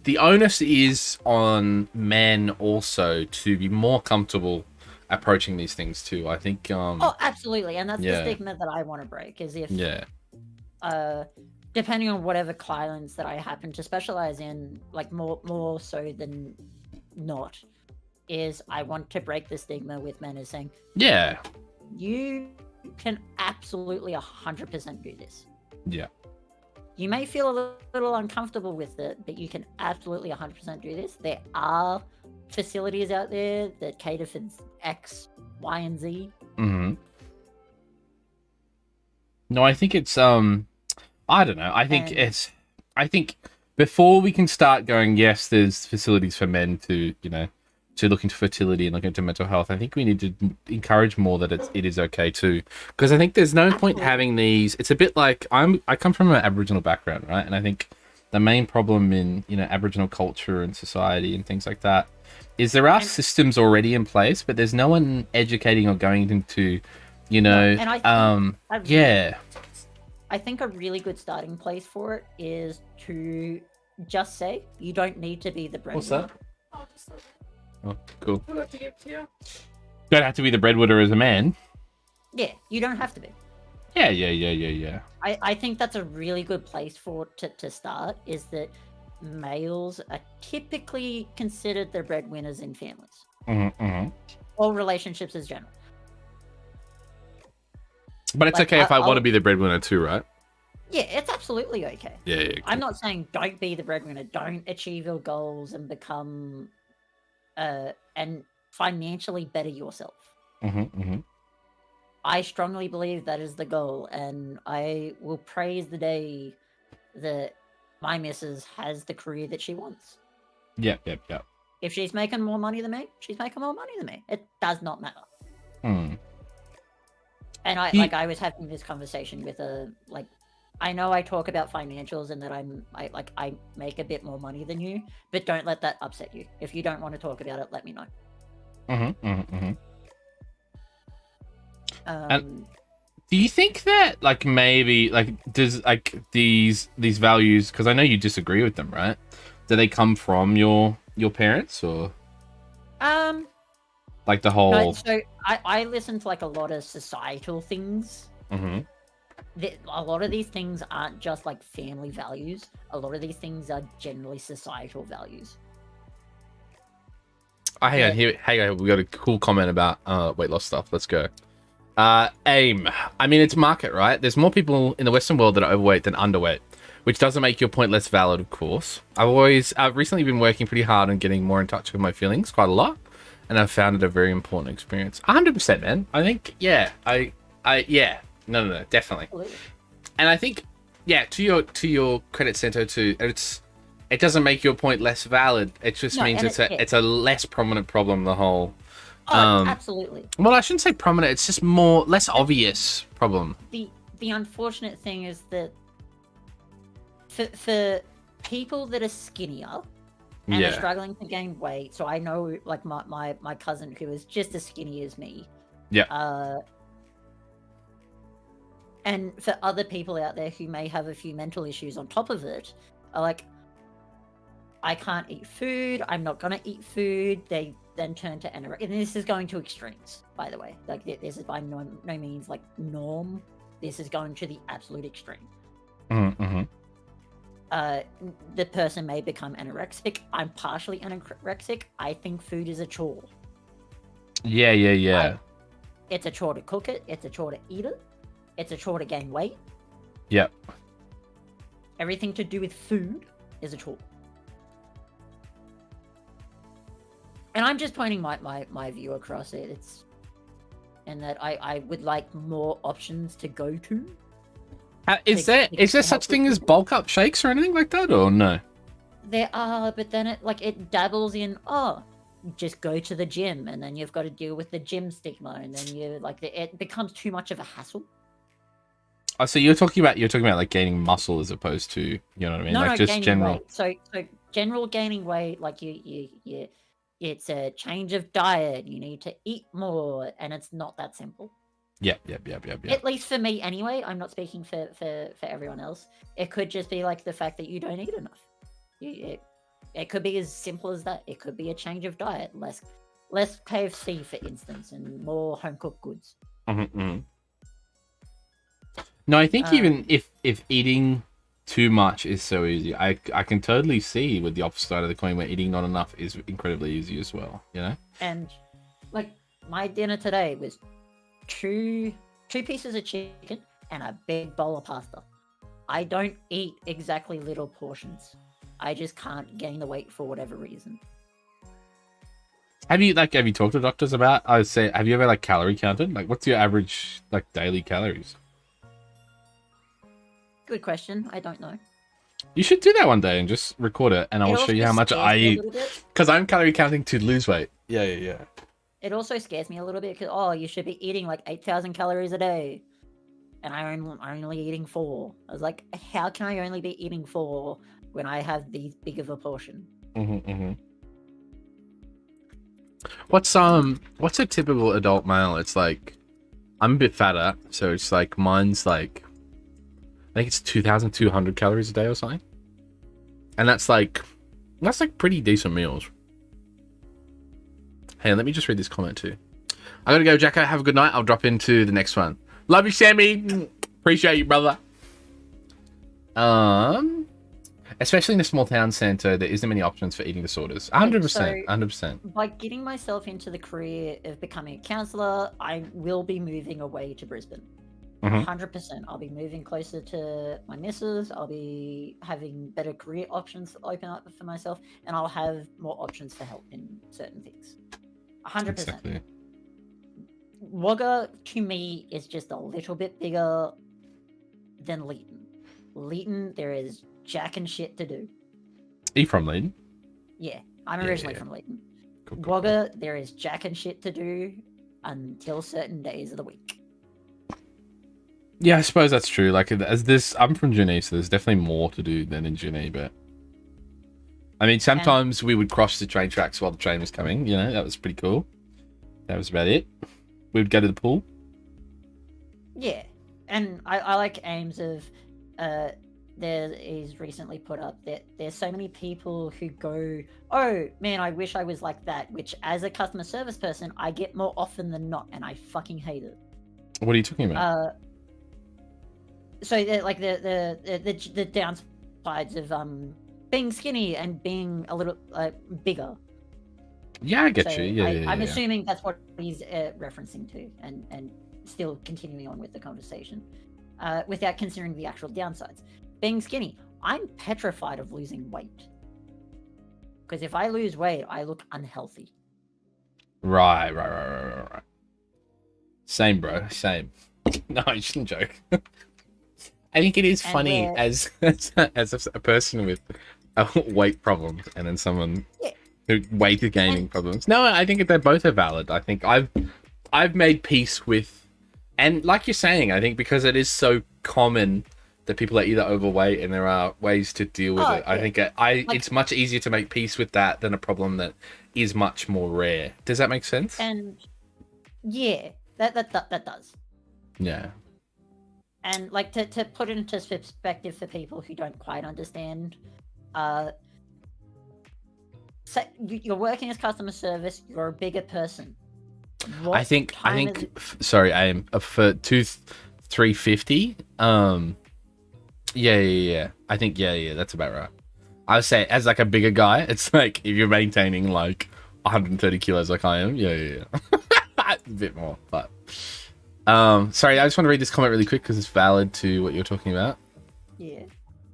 the onus is on men also to be more comfortable approaching these things too. I think. Oh, absolutely, and that's the stigma that I want to break. Is if depending on whatever clients that I happen to specialize in, more so than not, is I want to break the stigma with men as saying, you can absolutely 100% do this. Yeah. You may feel a little uncomfortable with it, but you can absolutely 100% do this. There are facilities out there that cater for X, Y, and Z. Mm-hmm. No, I think it's I don't know. I think before we can start going, yes, there's facilities for men to look into fertility and look into mental health. I think we need to encourage more that it is okay too, because I think there's no point having these. It's a bit like I come from an Aboriginal background, right? And I think the main problem in Aboriginal culture and society and things like that is there are systems already in place, but there's no one educating or going into, I think a really good starting place for it is to just say you don't need to be the breadwinner. What's that? Oh, cool. We'll have to give it to you. Don't have to be the breadwinner as a man. Yeah, you don't have to be. Yeah. I think that's a really good place for to start, is that males are typically considered the breadwinners in families. Mm-hmm. Or relationships as general. But it's okay if I want to be the breadwinner too, right? Yeah, it's absolutely okay. Yeah. Cool. I'm not saying don't be the breadwinner, don't achieve your goals and become and financially better yourself. Mm-hmm. I strongly believe that is the goal, and I will praise the day that my missus has the career that she wants. Yep. If she's making more money than me, she's making more money than me. It does not matter. Hmm. And I was having this conversation with I know I talk about financials and that I make a bit more money than you, but don't let that upset you. If you don't want to talk about it, let me know. Mm-hmm. And do you think that maybe does these values, because I know you disagree with them, right? Do they come from your parents or the whole? No, so I listen to a lot of societal things. Mm-hmm. A lot of these things aren't just family values. A lot of these things are generally societal values. Hang on. We got a cool comment about weight loss stuff. Let's go. AIM. I mean, it's market, right? There's more people in the Western world that are overweight than underweight, which doesn't make your point less valid, of course. I've recently been working pretty hard on getting more in touch with my feelings quite a lot, and I've found it a very important experience. 100%, man. I think, yeah. No, definitely. Absolutely. And I think, yeah, to your credit, Sento, too, it doesn't make your point less valid. It just means it's a less prominent problem, the whole... absolutely. Well, I shouldn't say prominent. It's just less obvious problem. The unfortunate thing is that for people that are skinnier and are struggling to gain weight, so I know my cousin who is just as skinny as me. Yeah. And for other people out there who may have a few mental issues on top of it, are I can't eat food. I'm not gonna eat food. They then turn to anorexia. And this is going to extremes, by the way. Like, this is by no means like norm. This is going to the absolute extreme. Mm-hmm. The person may become anorexic. I'm partially anorexic. I think food is a chore. Yeah. It's a chore to cook it. It's a chore to eat it. It's a chore to gain weight. Yep. Everything to do with food is a chore. And I'm just pointing my view across it. It's and that I would like more options to go to. Is there such thing as bulk up shakes or anything like that, or no? There are, but then it dabbles in just go to the gym, and then you've got to deal with the gym stigma, and then it becomes too much of a hassle. Oh, so you're talking about like gaining muscle as opposed to, you know what I mean? No, like just general. Weight. So general gaining weight, like you, it's a change of diet. You need to eat more, and it's not that simple. Yep. At least for me, anyway. I'm not speaking for everyone else. It could just be like the fact that you don't eat enough. It could be as simple as that. It could be a change of diet, less KFC, for instance, and more home cooked goods. Mm-hmm. No, I think even if eating too much is so easy, I can totally see with the opposite side of the coin where eating not enough is incredibly easy as well. You know. And like my dinner today was two pieces of chicken and a big bowl of pasta. I don't eat exactly little portions. I just can't gain the weight for whatever reason. Have you talked to doctors about? I would say, have you ever calorie counted? Like, what's your average daily calories? Good question. I don't know. You should do that one day and just record it, and I'll show you how much I eat. Because I'm calorie counting to lose weight. Yeah. It also scares me a little bit because you should be eating 8,000 calories a day, and I'm only eating 4. I was like, how can I only be eating 4 when I have these big of a portion? Mm-hmm. What's a typical adult male? It's like, I'm a bit fatter, so it's like mine's I think it's 2,200 calories a day or something, and that's pretty decent meals. Hey, let me just read this comment too. I gotta go, Jacko. Have a good night. I'll drop into the next one. Love you, Sammy. Appreciate you, brother. Especially in a small town center, there isn't many options for eating disorders. 100%. 100%. By getting myself into the career of becoming a counsellor, I will be moving away to Brisbane. 100%. I'll be moving closer to my missus. I'll be having better career options open up for myself, and I'll have more options for help in certain things. 100%. Exactly. Wagga, to me, is just a little bit bigger than Leeton. Leeton, there is jack and shit to do. Are you from Leeton? Yeah, I'm originally from Leeton. Cool. Wagga, there is jack and shit to do until certain days of the week. Yeah, I suppose that's true. I'm from Junee, so there's definitely more to do than in Junee, but I mean, sometimes we would cross the train tracks while the train was coming. You know, that was pretty cool. That was about it. We would go to the pool. Yeah, and I like aims of there is recently put up that there's so many people who go, oh man, I wish I was like that, which as a customer service person I get more often than not, and I fucking hate it. What are you talking about? So the downsides of being skinny and being a little bigger. Yeah, I get you. Yeah, I'm assuming that's what he's referencing to, and still continuing on with the conversation, without considering the actual downsides. Being skinny, I'm petrified of losing weight. Because if I lose weight, I look unhealthy. Right. Same, bro. Same. No, I shouldn't joke. I think it is funny as a person with weight problems, and then someone who weight gaining problems. No, I think they both are valid. I think I've made peace with, and like you're saying, I think because it is so common that people are either overweight and there are ways to deal with it. I think it's much easier to make peace with that than a problem that is much more rare. Does that make sense? And yeah, that does. Yeah. And to put it into perspective for people who don't quite understand, you're working as customer service. You're a bigger person. I think sorry, I am for 350. Yeah. I think yeah, that's about right. I would say as like a bigger guy, it's like if you're maintaining like 130 kilos like I am, yeah. A bit more, but sorry, I just want to read this comment really quick because it's valid to what you're talking about. Yeah.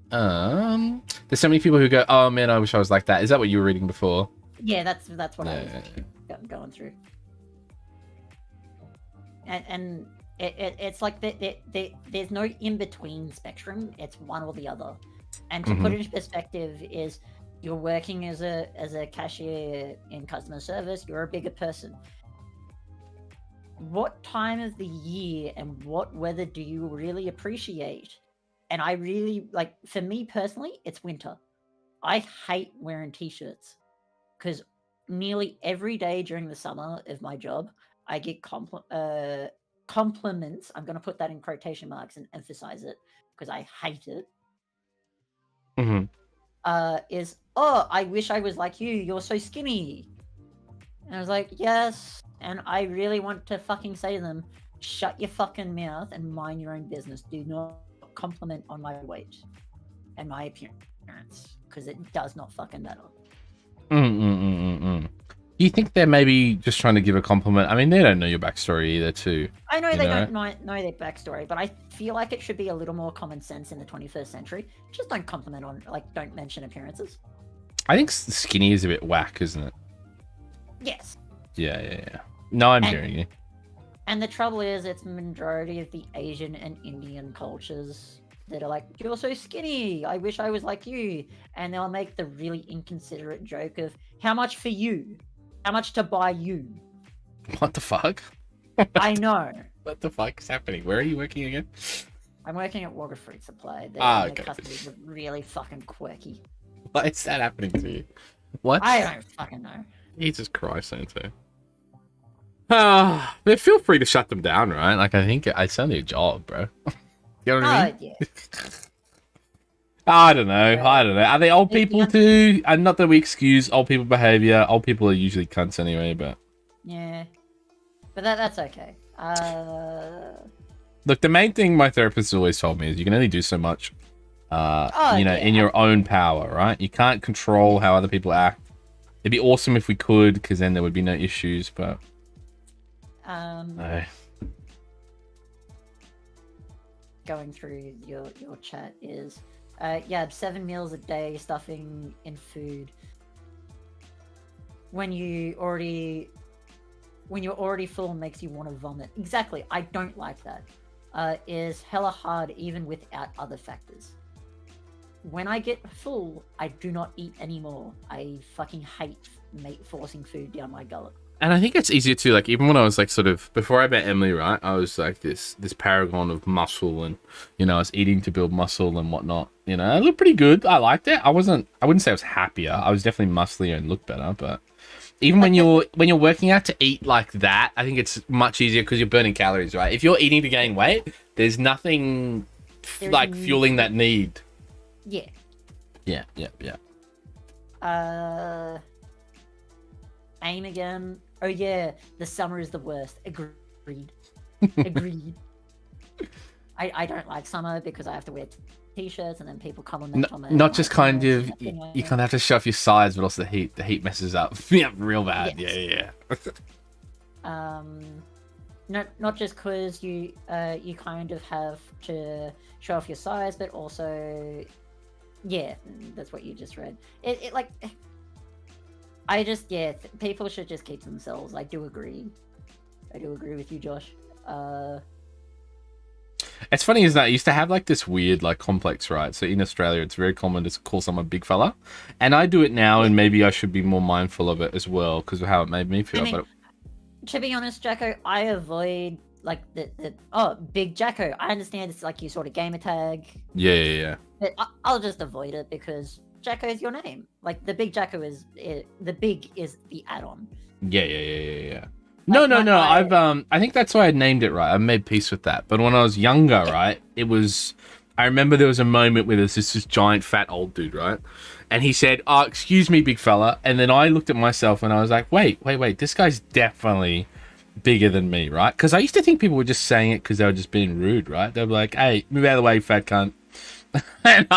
There's so many people who go, "Oh man, I wish I was like that." Is that what you were reading before? Yeah, that's what I was going through. And it's like there's no in between spectrum. It's one or the other. And to put it into perspective, is you're working as a cashier in customer service. You're a bigger person. What time of the year and what weather do you really appreciate? And I really like, for me personally, it's winter. I hate wearing t-shirts because nearly every day during the summer of my job, I get compliments. I'm going to put that in quotation marks and emphasize it because I hate it. I wish I was like you. You're so skinny. And I was like, yes. And I really want to fucking say to them, shut your fucking mouth and mind your own business. Do not compliment on my weight and my appearance because it does not fucking matter. You think they're maybe just trying to give a compliment? I mean, they don't know your backstory either, too. I know they don't know their backstory, but I feel like it should be a little more common sense in the 21st century. Just don't compliment on, like, don't mention appearances. I think skinny is a bit whack, isn't it? Yes. Yeah. No, I'm hearing you. And the trouble is, it's majority of the Asian and Indian cultures that are like, you're so skinny, I wish I was like you. And they'll make the really inconsiderate joke of, how much for you? How much to buy you? What the fuck? I know. What the fuck is happening? Where are you working again? I'm working at Water Fruit Supply. Okay. The customers are really fucking quirky. Why is that happening to you? What? I don't fucking know. Jesus Christ, Santo. But feel free to shut them down, right? Like, I think it's only a job, bro. You know what I mean? Yeah. I don't know. Are they old people too? And not that we excuse old people behavior. Old people are usually cunts anyway, but... Yeah. But that's okay. Look, the main thing my therapist always told me is you can only do so much, in your own power, right? You can't control how other people act. It'd be awesome if we could, because then there would be no issues, but... No. Going through your chat is... 7 meals a day, stuffing in food. When you're already full makes you want to vomit. Exactly, I don't like that. Is hella hard even without other factors. When I get full, I do not eat anymore. I fucking hate forcing food down my gullet. And I think it's easier too, like, even when I was like sort of, before I met Emily, right, I was like this paragon of muscle and, I was eating to build muscle and whatnot. I looked pretty good. I liked it. I wouldn't say I was happier. I was definitely musclier and looked better, but even when you're working out to eat like that, I think it's much easier because you're burning calories, right? If you're eating to gain weight, there's nothing fueling that need. Yeah. Yeah. Aim again. Oh yeah, the summer is the worst. Agreed. I don't like summer because I have to wear t-shirts and then people comment on it. Not just kind of, you kind of have to shove your sides, but also the heat messes up. Yeah, real bad. Yes. Yeah. Not just because you kind of have to show off your size, but also, yeah, that's what you just read. People should just keep to themselves. I do agree with you, Josh. It's funny, isn't it? I used to have like this weird like complex, right? So in Australia, it's very common to call someone big fella, and I do it now, and maybe I should be more mindful of it as well because of how it made me feel. To be honest, Jacko, I avoid like the big Jacko. I understand it's like your sort of gamer tag. Yeah. But I'll just avoid it because Jacko is your name. Like the big Jacko is the big is the add-on. Yeah. No. I think that's why I named it right. I made peace with that. But when I was younger, right, it was I remember there was a moment where there's this giant fat old dude, right? And he said, "Oh, excuse me, big fella." And then I looked at myself and I was like, wait, this guy's definitely bigger than me, right? Because I used to think people were just saying it because they were just being rude, right? They'd be like, "Hey, move out of the way, fat cunt." And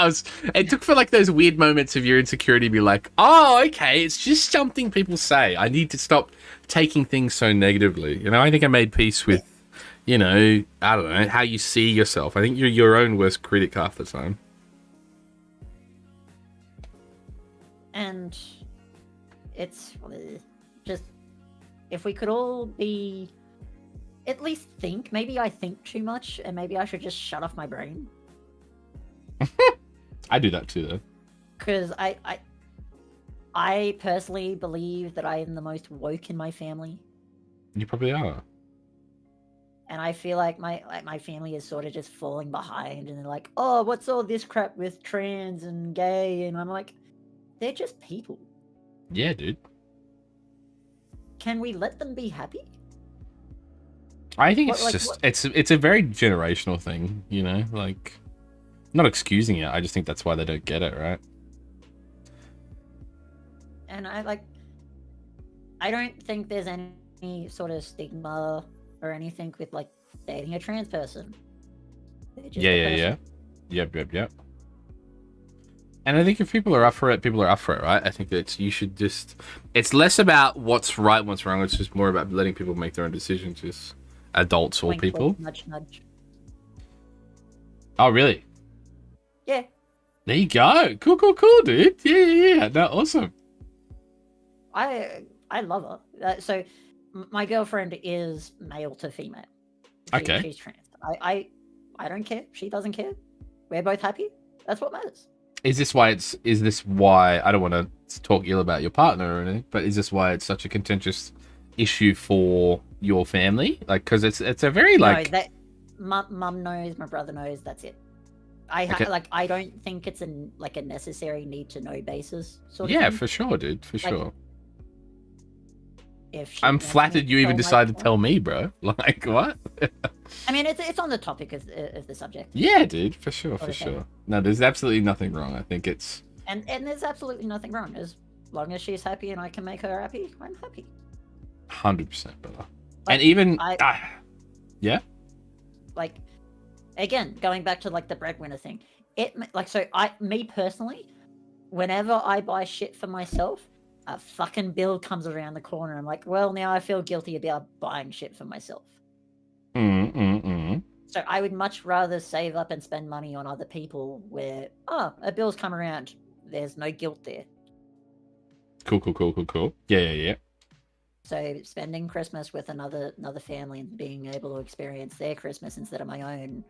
it took for like those weird moments of your insecurity to be like, oh, okay, it's just something people say. I need to stop taking things so negatively. You know, I think I made peace with, you know, I don't know, how you see yourself. I think you're your own worst critic half the time. And it's just, if we could all be, at least think, maybe I think too much and maybe I should just shut off my brain. I do that too, though. Because I personally believe that I am the most woke in my family. You probably are. And I feel like my family is sort of just falling behind, and they're like, "Oh, what's all this crap with trans and gay?" And I'm like, they're just people. Yeah, dude. Can we let them be happy? I think it's a very generational thing, you know, like, not excusing it. I just think that's why they don't get it, right? And I don't think there's any sort of stigma or anything with like dating a trans person. Yeah. Yep. And I think if people are up for it, people are up for it, right? I think that you should just, it's less about what's right, what's wrong. It's just more about letting people make their own decisions, just adults or Wink, people. wink, nudge, nudge. Oh, really? Yeah. There you go. Cool, dude. Yeah. No, awesome. I love her. So my girlfriend is male to female. Okay. She's trans. I don't care. She doesn't care. We're both happy. That's what matters. Is this why I don't want to talk ill about your partner or anything, but is this why it's such a contentious issue for your family? Like, because it's a very like. No, that mum knows, my brother knows. That's it. I don't think it's a necessary need to know basis sort of thing. For sure, dude. For sure. I'm flattered you even decided to tell me, bro. Like, what? I mean, it's on the topic of the subject. Yeah, dude, for sure. No, there's absolutely nothing wrong. I think it's... And there's absolutely nothing wrong. As long as she's happy and I can make her happy, I'm happy. 100%, brother. And even... yeah? Like, again, going back to, like, the breadwinner thing. Me personally, whenever I buy shit for myself, a fucking bill comes around the corner. I'm like, well, now I feel guilty about buying shit for myself. So I would much rather save up and spend money on other people where, a bill's come around. There's no guilt there. Cool. Yeah. So spending Christmas with another family and being able to experience their Christmas instead of my own,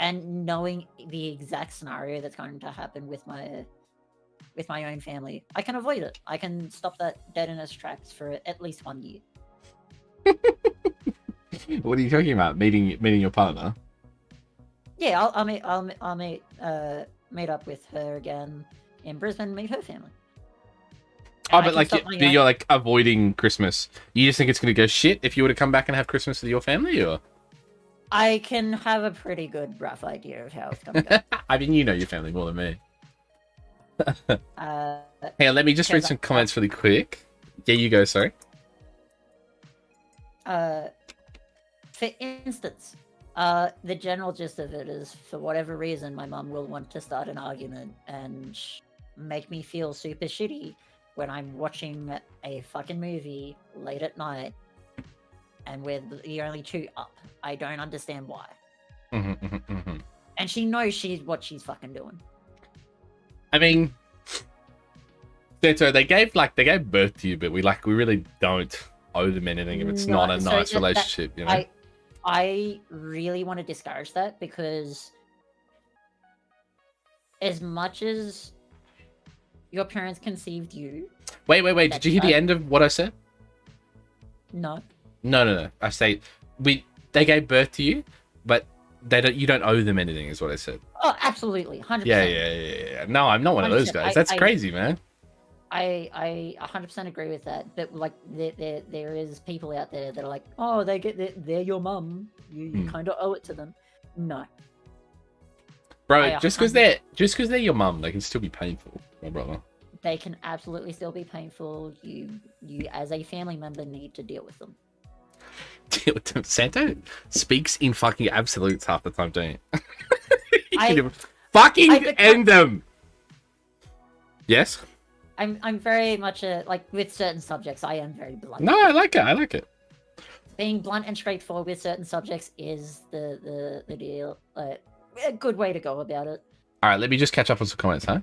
and knowing the exact scenario that's going to happen with my own family, I can avoid it. I can stop that dead in its tracks for at least 1 year. What are you talking about? Meeting your partner? Yeah, I'll meet up with her again in Brisbane. Meet her family. Oh, but like you're like avoiding Christmas. You just think it's gonna go shit if you were to come back and have Christmas with your family, or? I can have a pretty good rough idea of how it's gonna go. I mean, you know your family more than me. Hey, let me just read some comments really quick. Yeah, you go. Sorry. For instance, the general gist of it is, for whatever reason, my mum will want to start an argument and make me feel super shitty when I'm watching a fucking movie late at night and we're the only two up. I don't understand why. And she knows what she's fucking doing. I mean, they gave birth to you, but we really don't owe them anything if it's not a nice relationship, you know. I really want to discourage that, because as much as your parents conceived you... Wait. Did you hear the end of what I said? No. No. I say they gave birth to you, but you don't owe them anything, is what I said. Oh, absolutely. 100%. Yeah. No, I'm not one of those guys. That's crazy, man. I 100% agree with that. But like, there is people out there that are like, oh, they're your mum. You kind of owe it to them. No. Bro, just because they're your mum, they can still be painful, my brother. They can absolutely still be painful. You as a family member need to deal with them. Deal with them. Santa speaks in fucking absolutes half the time, don't you? End them. Yes. I'm very much like with certain subjects. I am very blunt. No, I like it. Being blunt and straightforward with certain subjects is the deal. A good way to go about it. All right, let me just catch up on some comments, huh?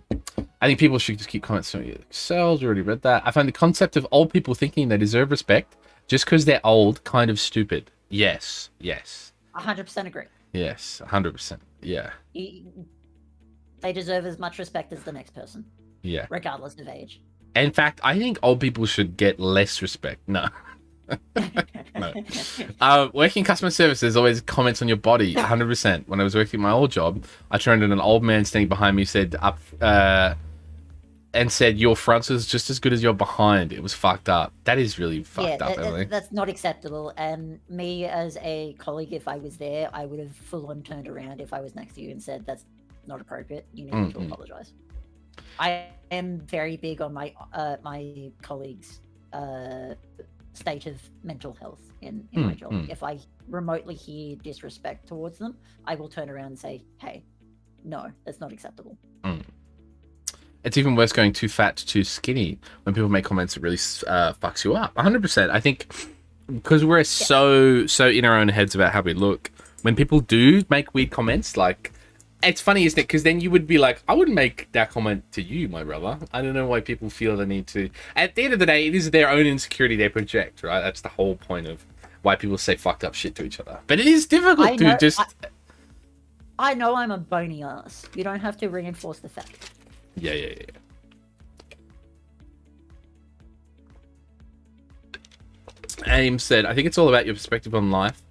I think people should just keep comments on themselves. We already read that. I find the concept of old people thinking they deserve respect just because they're old kind of stupid. Yes. 100% agree. Yes, 100%. Yeah. They deserve as much respect as the next person. Yeah. Regardless of age. In fact, I think old people should get less respect. No. No. Working customer service, there's always comments on your body. 100%. When I was working my old job, I turned and an old man standing behind me said your front is just as good as your behind. It was fucked up. That is really fucked up, Emily. That's not acceptable. And me as a colleague, if I was there, I would have full on turned around if I was next to you and said that's not appropriate. You need to apologize. I am very big on my my colleagues' state of mental health in my job. If I remotely hear disrespect towards them, I will turn around and say, hey, no, that's not acceptable. It's even worse going too fat to too skinny. When people make comments, it really fucks you up. 100%. I think because we're so in our own heads about how we look, when people do make weird comments, like, it's funny, isn't it? Because then you would be like, I wouldn't make that comment to you, my brother. I don't know why people feel the need to. At the end of the day, it is their own insecurity they project, right? That's the whole point of why people say fucked up shit to each other. But it is difficult to just... I know I'm a bony ass. You don't have to reinforce the fact. Yeah. Aim said, I think it's all about your perspective on life.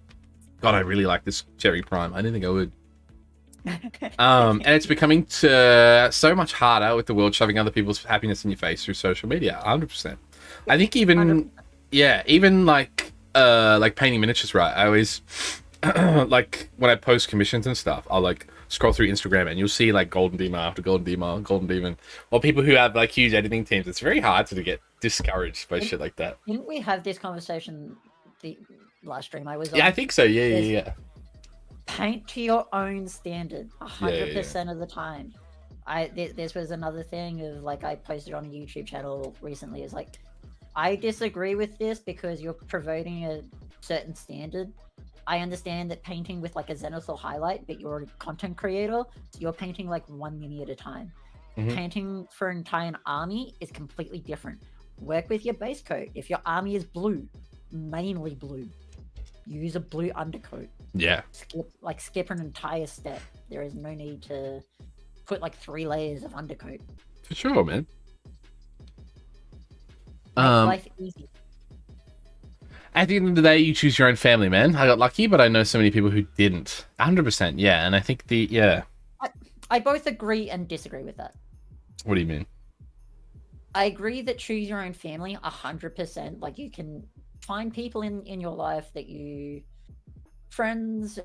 God, I really like this Cherry Prime. I didn't think I would. And it's becoming so much harder with the world shoving other people's happiness in your face through social media. 100%. I think even 100%. Even like painting miniatures, right? I always like when I post commissions and stuff, I'll like scroll through Instagram and you'll see like Golden Demon after Golden Demon, or people who have like huge editing teams. It's very hard to get discouraged by shit like that. Didn't we have this conversation the last stream I was on? Yeah, I think so. Yeah. Paint to your own standard 100% of the time. This was another thing of like I posted on a YouTube channel recently, is like I disagree with this because you're promoting a certain standard. I understand that painting with like a zenithal highlight, but you're a content creator, so you're painting like 1 mini at a time. Painting for an entire army is completely different. Work with your base coat. If your army is blue, mainly blue, use a blue undercoat. Yeah. Skip an entire step. There is no need to put like 3 layers of undercoat. For sure, man. Make life easy. At the end of the day, you choose your own family, man. I got lucky, but I know so many people who didn't. 100%, yeah. And I think I both agree and disagree with that. What do you mean? I agree that choose your own family 100%. Like you can find people in your life that you... friends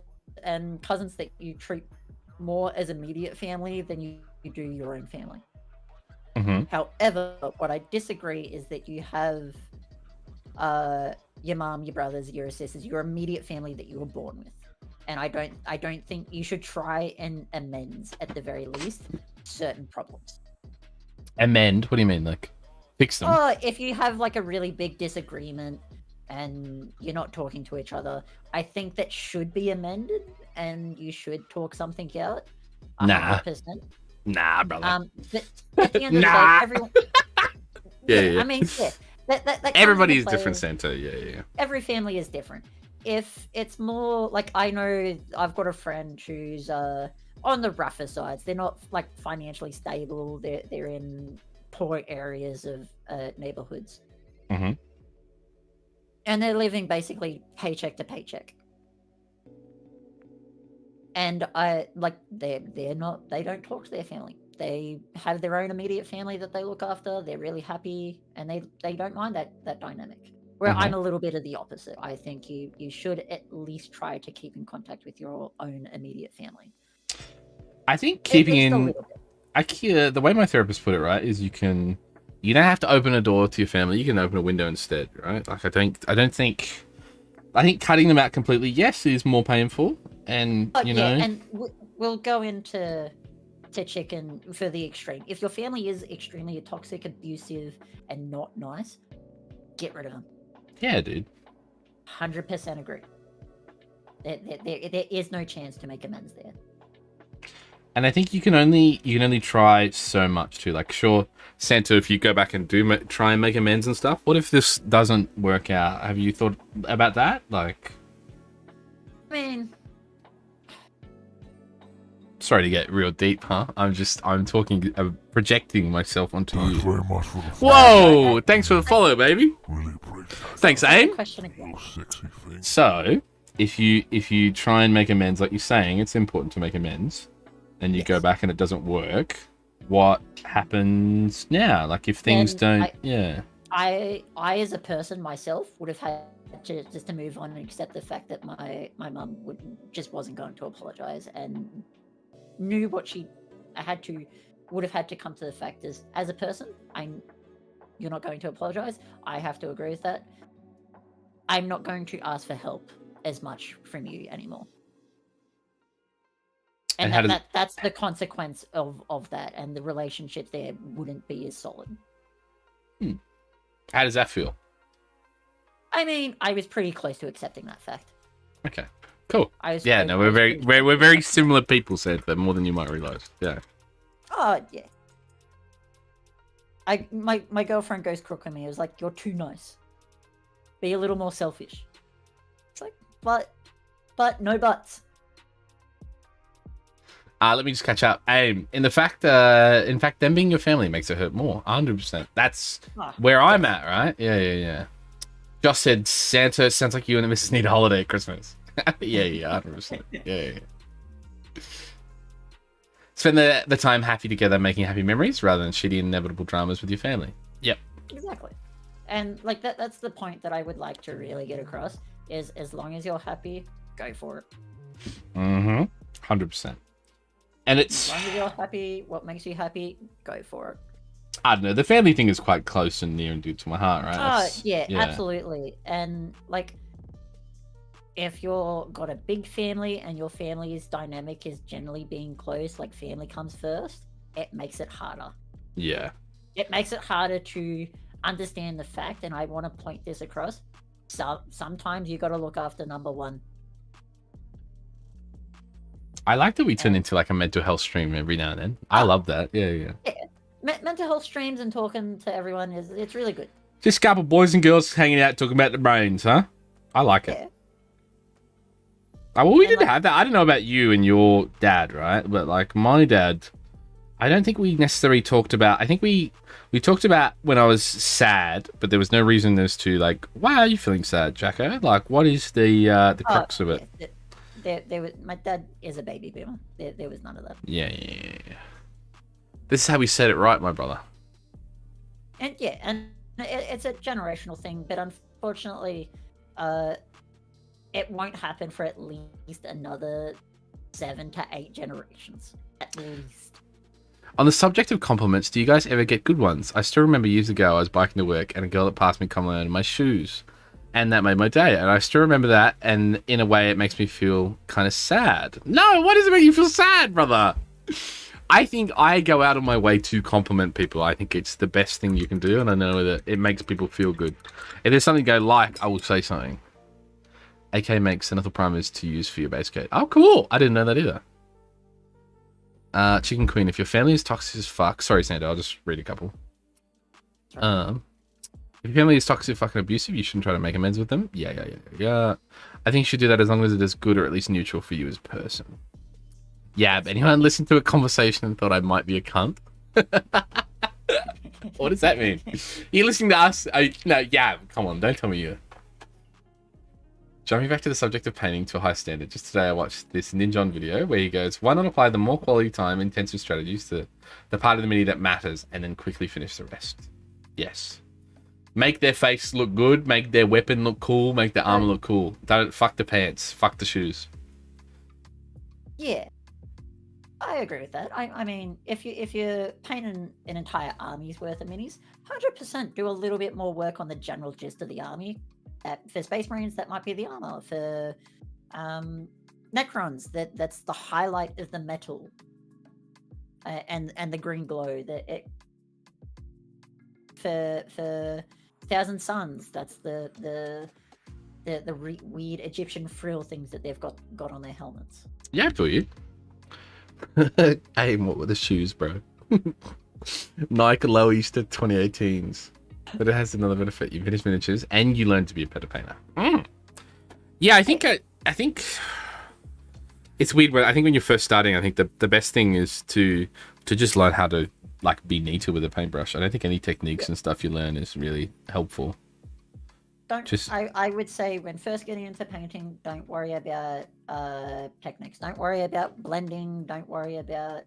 and cousins that you treat more as immediate family than you do your own family. However, what I disagree is that you have your mom, your brothers, your sisters, your immediate family that you were born with. And I don't think you should try and amend, at the very least, certain problems. Amend? What do you mean? Like fix them? Oh, if you have like a really big disagreement and you're not talking to each other, I think that should be amended and you should talk something out. 100%. Nah, brother. But at the end of the day, everyone... yeah. I mean, yeah. That everybody's different, Santa. Yeah. Every family is different. If it's more like, I know I've got a friend who's on the rougher sides. They're not like financially stable. They're in poor areas of neighborhoods. And they're living basically paycheck to paycheck. And they don't talk to their family. They have their own immediate family that they look after. They're really happy, and they don't mind that dynamic. Where I'm a little bit of the opposite. I think you should at least try to keep in contact with your own immediate family. I think At keeping least a in, little bit. the way my therapist put it, right, is you don't have to open a door to your family. You can open a window instead, right? Like I think cutting them out completely, yes, is more painful, and But you yeah, know, and we'll go into chicken for the extreme. If your family is extremely toxic, abusive, and not nice, get rid of them. yeah, dude. 100% agree. There is no chance to make amends there. And I think you can only try so much too. Like, sure, Santa, if you go back and try and make amends and stuff, what if this doesn't work out? Have you thought about that? Like, I mean, sorry to get real deep, huh? I'm talking, projecting myself onto Thanks you. very much for the Whoa! Thanks for the follow, baby. Really appreciate that. Thanks, AIM. question again. Little sexy thing. So, if you try and make amends, like you're saying, it's important to make amends, and you go Yes. back and it doesn't work. What happens now? Like, if things Then don't, yeah. I as a person myself would have had to just to move on and accept the fact that my mum just wasn't going to apologize, and knew what she would have had to come to the fact is, as a person, you're not going to apologize. I have to agree with that. I'm not going to ask for help as much from you anymore. And And how that's the consequence of that, and the relationships there wouldn't be as solid. How does that feel? I mean, I was pretty close to accepting that fact. Okay, cool. I was Yeah, I- no, I was we're pretty- very similar people, Santa, more than you might realize. Yeah. Oh yeah. My girlfriend goes crook with me. It was like, you're too nice. Be a little more selfish. It's like, but no buts. Let me just catch up. In fact, them being your family makes it hurt more. 100%. That's Ah, where I'm at, right? Yeah. Josh said, Santa, sounds like you and the missus need a holiday at Christmas. yeah, 100%. Yeah. Spend the time happy together, making happy memories, rather than shitty inevitable dramas with your family. Yep. Exactly. And like that's the point that I would like to really get across is, as long as you're happy, go for it. 100%. And As it's, long as you're happy, what makes you happy, go for it. I don't know, the family thing is quite close and near and dear to my heart, right? Oh, That's- yeah, absolutely. And like, if you're got a big family and your family's dynamic is generally being close, like family comes first, it makes it harder. Yeah. It makes it harder to understand the fact, and I want to point this across. Sometimes you got to look after number one. I like that we turn into like a mental health stream every now and then. I love that. Yeah. Mental health streams and talking to everyone it's really good. Just a couple boys and girls hanging out talking about the brains, huh? I like it. Yeah. Well, we And, didn't like- have that. I don't know about you and your dad, right? But like my dad, I don't think we necessarily talked about. I think we talked about when I was sad, but there was no reason as to like, why are you feeling sad, Jacko? Like, what is the crux of it? There was, my dad is a baby boomer. There was none of that. Yeah. This is how we said it right, my brother. And it's a generational thing, but unfortunately, it won't happen for at least another 7 to 8 generations, at least. On the subject of compliments, do you guys ever get good ones? I still remember years ago I was biking to work and a girl that passed me complimented my shoes. And that made my day. And I still remember that. And in a way, it makes me feel kind of sad. No, why does it make you feel sad, brother? I think I go out of my way to compliment people. I think it's the best thing you can do. And I know that it makes people feel good. If there's something you go like, I will say something. AK makes another primers to use for your base coat. Oh, cool. I didn't know that either. Chicken Queen, if your family is toxic as fuck. Sorry, Santa, I'll just read a couple. If your family is toxic, fucking abusive, you shouldn't try to make amends with them. Yeah. I think you should do that as long as it is good or at least neutral for you as a person. Yeah, but anyone listened to a conversation and thought I might be a cunt? What does that mean? You're listening to us? No, yeah, come on, don't tell me you. Jumping back to the subject of painting to a high standard, just today I watched this Ninjon video where he goes, why not apply the more quality time intensive strategies to the part of the mini that matters and then quickly finish the rest? Yes. Make their face look good, make their weapon look cool, make their armor look cool. Don't fuck the pants, fuck the shoes. Yeah. I agree with that. I mean, if you're painting an entire army's worth of minis, 100% do a little bit more work on the general gist of the army. For Space Marines, that might be the armor. For Necrons, that's the highlight of the metal, and the green glow. For Thousand Suns, that's the weird Egyptian frill things that they've got on their helmets. Yeah, I feel you. Hey, what were the shoes, bro? Nike Low Easter 2018s. But it has another benefit. You finish miniatures and you learn to be a better painter. Yeah, I think it's weird, but I think when you're first starting, I think the best thing is to just learn how to like be neater with a paintbrush. I don't think any techniques and stuff you learn is really helpful. I would say when first getting into painting, don't worry about techniques. Don't worry about blending. Don't worry about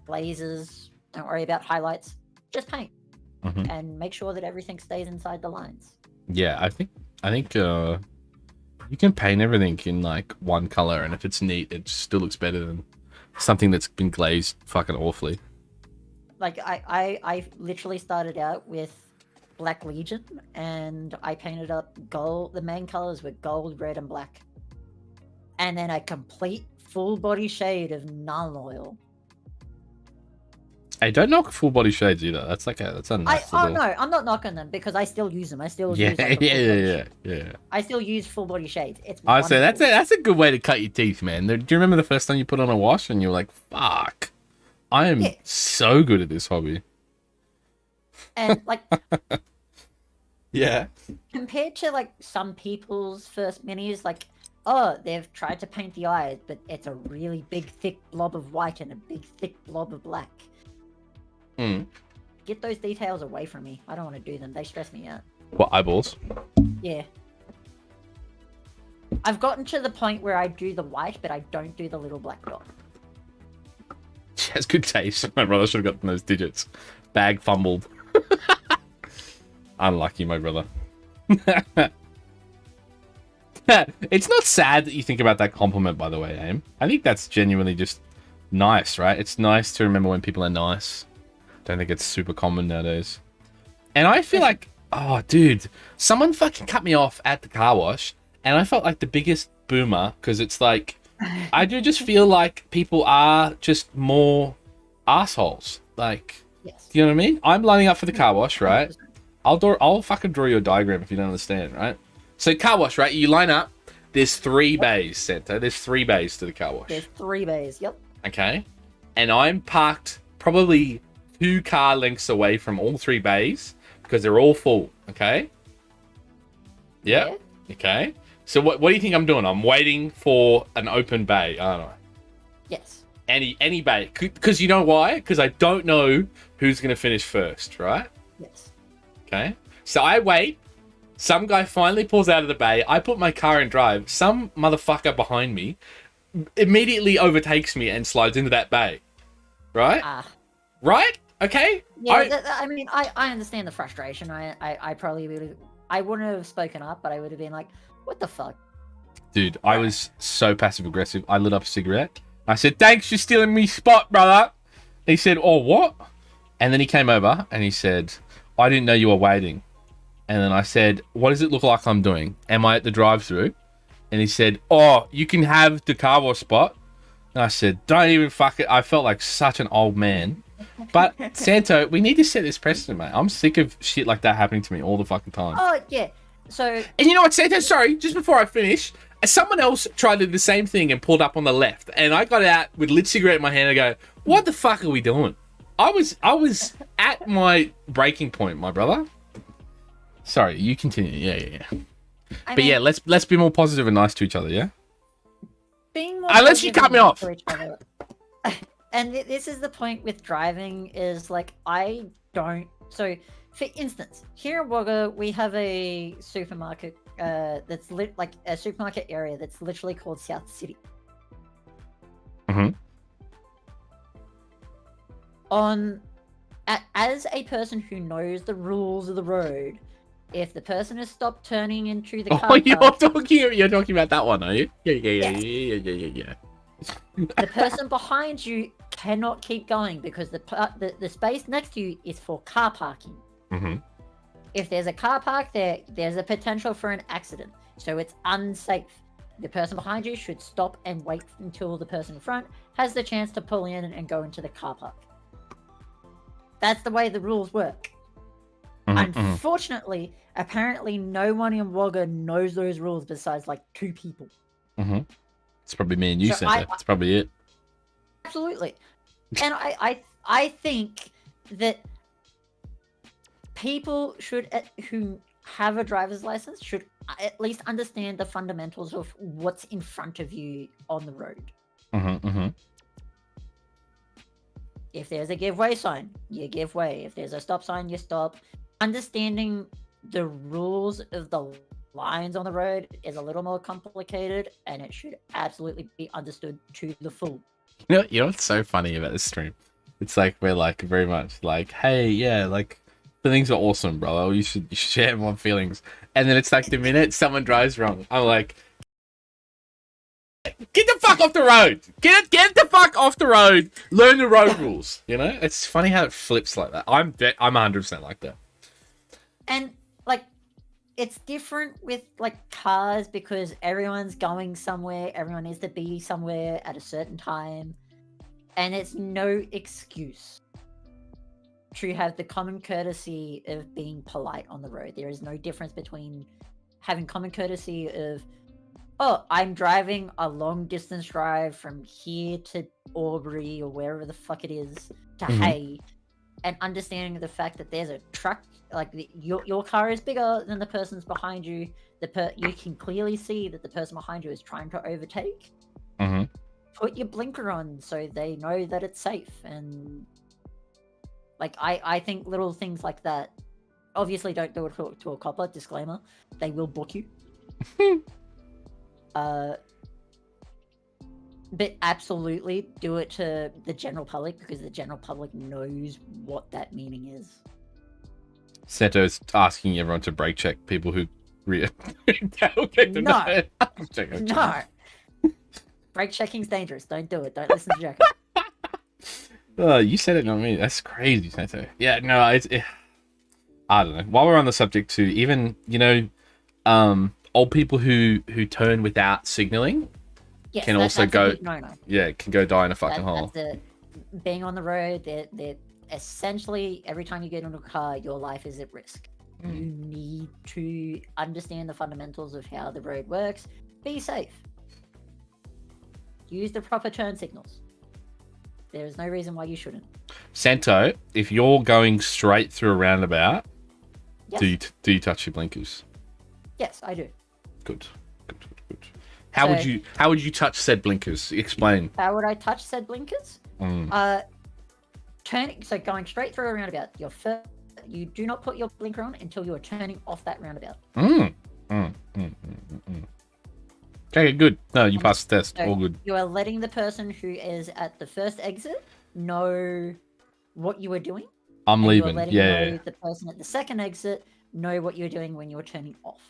glazes. Don't worry about highlights. Just paint and make sure that everything stays inside the lines. Yeah, I think you can paint everything in like one color, and if it's neat, it still looks better than something that's been glazed fucking awfully. Like I literally started out with Black Legion, and I painted up gold. The main colors were gold, red, and black, and then a complete full body shade of null oil. I don't knock full body shades either. That's a nice little... no, I'm not knocking them because I still use them. I still use yeah. I still use full body shades. It's I say that's a good way to cut your teeth, man. Do you remember the first time you put on a wash and you were like, "Fuck, I am so good at this hobby." And like, yeah. Compared to like some people's first minis, like, oh, they've tried to paint the eyes, but it's a really big, thick blob of white and a big, thick blob of black. Get those details away from me. I don't want to do them. They stress me out. What, eyeballs? Yeah. I've gotten to the point where I do the white, but I don't do the little black dot. She has good taste. My brother should have gotten those digits. Bag fumbled. Unlucky, my brother. It's not sad that you think about that compliment, by the way, Aim. I think that's genuinely just nice, right? It's nice to remember when people are nice. Don't think it's super common nowadays. And I feel like, oh, dude, someone fucking cut me off at the car wash, and I felt like the biggest boomer, because it's like, I do just feel like people are just more assholes. Like, yes. Do you know what I mean? I'm lining up for the car wash, right? I'll fucking draw you a diagram if you don't understand, right? So car wash, right? You line up. There's 3 bays, Santa. There's 3 bays to the car wash. There's 3 bays, yep. Okay. And I'm parked probably 2 car lengths away from all 3 bays because they're all full. Okay. Yep. Yeah. Okay. So what do you think I'm doing? I'm waiting for an open bay, aren't I? Yes. Any bay. Because you know why? Because I don't know who's going to finish first, right? Yes. Okay. So I wait. Some guy finally pulls out of the bay. I put my car in drive. Some motherfucker behind me immediately overtakes me and slides into that bay. Right? Right? Okay? Yeah, I mean, I understand the frustration. I probably would I wouldn't have spoken up, but I would have been like, what the fuck? Dude, I was so passive-aggressive. I lit up a cigarette. I said, thanks for stealing me spot, brother. He said, oh, what? And then he came over and he said, I didn't know you were waiting. And then I said, what does it look like I'm doing? Am I at the drive-thru? And he said, oh, you can have the car wash spot. And I said, don't even fuck it. I felt like such an old man. But, Santo, we need to set this precedent, mate. I'm sick of shit like that happening to me all the fucking time. Oh, yeah. So... And you know what, Santo? Sorry, just before I finish, someone else tried to do the same thing and pulled up on the left. And I got out with lit cigarette in my hand and go, what the fuck are we doing? I was at my breaking point, my brother. Sorry, you continue. Yeah. But yeah, let's be more positive and nice to each other, yeah? Being more unless you cut me off. And this is the point with driving is like, I don't... So, for instance, here in Wagga, we have a supermarket that's like a supermarket area that's literally called South City. Mm-hmm. As a person who knows the rules of the road, if the person has stopped turning into the car... Oh, you're talking about that one, are you? Yeah. the person behind you cannot keep going because the space next to you is for car parking. Mm-hmm. If there's a car park there, there's a potential for an accident. So it's unsafe. The person behind you should stop and wait until the person in front has the chance to pull in and go into the car park. That's the way the rules work. Unfortunately, apparently no one in Wagga knows those rules besides like 2 people. Mm-hmm. It's probably me and you, Santa. That's probably it. Absolutely. And I think that people should who have a driver's license should at least understand the fundamentals of what's in front of you on the road. If there's a give way sign, you give way. If there's a stop sign, you stop. Understanding the rules of the lines on the road is a little more complicated, and it should absolutely be understood to the full. You know what's so funny about this stream? It's like we're like very much like, hey, yeah, like feelings are awesome, bro. You should share more feelings. And then it's like the minute someone drives wrong, I'm like, get the fuck off the road. Get the fuck off the road. Learn the road rules. You know, it's funny how it flips like that. I'm 100% like that. And like, it's different with like cars because everyone's going somewhere. Everyone needs to be somewhere at a certain time, and it's no excuse to have the common courtesy of being polite on the road. There is no difference between having common courtesy of, oh, I'm driving a long distance drive from here to Aubrey or wherever the fuck it is to Hay, and understanding the fact that there's a truck, like your car is bigger than the person's behind you. You can clearly see that the person behind you is trying to overtake. Put your blinker on so they know that it's safe. And like, I think little things like that, obviously don't do it to a copper, disclaimer, they will book you. But absolutely do it to the general public because the general public knows what that meaning is. Seto's asking everyone to brake check people who No. Brake checking's dangerous. Don't do it. Don't listen to Jacko. Oh, you said it, not me. That's crazy, Seto. Yeah, no, I don't know. While we're on the subject too, even, you know, old people who turn without signaling can also go. Yeah, can go die in a fucking hole. Being on the road, they're essentially every time you get into a car, your life is at risk. You need to understand the fundamentals of how the road works. Be safe. Use the proper turn signals. There is no reason why you shouldn't. Santo, if you're going straight through a roundabout, Yes. do you touch your blinkers? Yes, I do. Good. How would you touch said blinkers? Explain. How would I touch said blinkers? Turning, so going straight through a roundabout, you do not put your blinker on until you are turning off that roundabout. Okay, good. No, you passed the test. So All good. You are letting the person who is at the first exit know what you are doing. I'm leaving. You are letting the person at the second exit know what you're doing when you're turning off.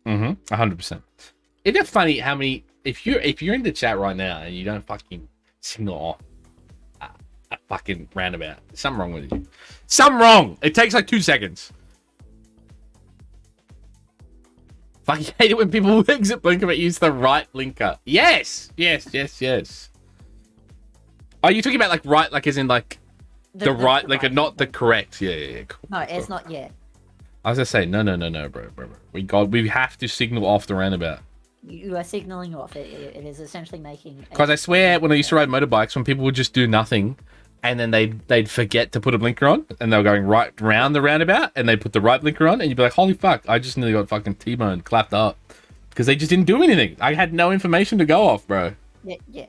100%. Isn't it funny how many? If you're in the chat right now and you don't fucking signal off a fucking roundabout, something wrong with you. Something wrong. It takes like 2 seconds. Fucking hate it when people exit blinker but use the right blinker. Yes. Are you talking about like right, like as in like the right, like right, not the correct? Yeah. Cool, no, it's not yet. I was gonna say no, bro. We have to signal off the roundabout. You are signaling off. It is essentially making. Because I swear, when I used to ride motorbikes, when people would just do nothing, and then they'd forget to put a blinker on, and they were going right round the roundabout, and they put the right blinker on, and you'd be like, "Holy fuck! I just nearly got fucking T-boned, clapped up," because they just didn't do anything. I had no information to go off, bro. Yeah.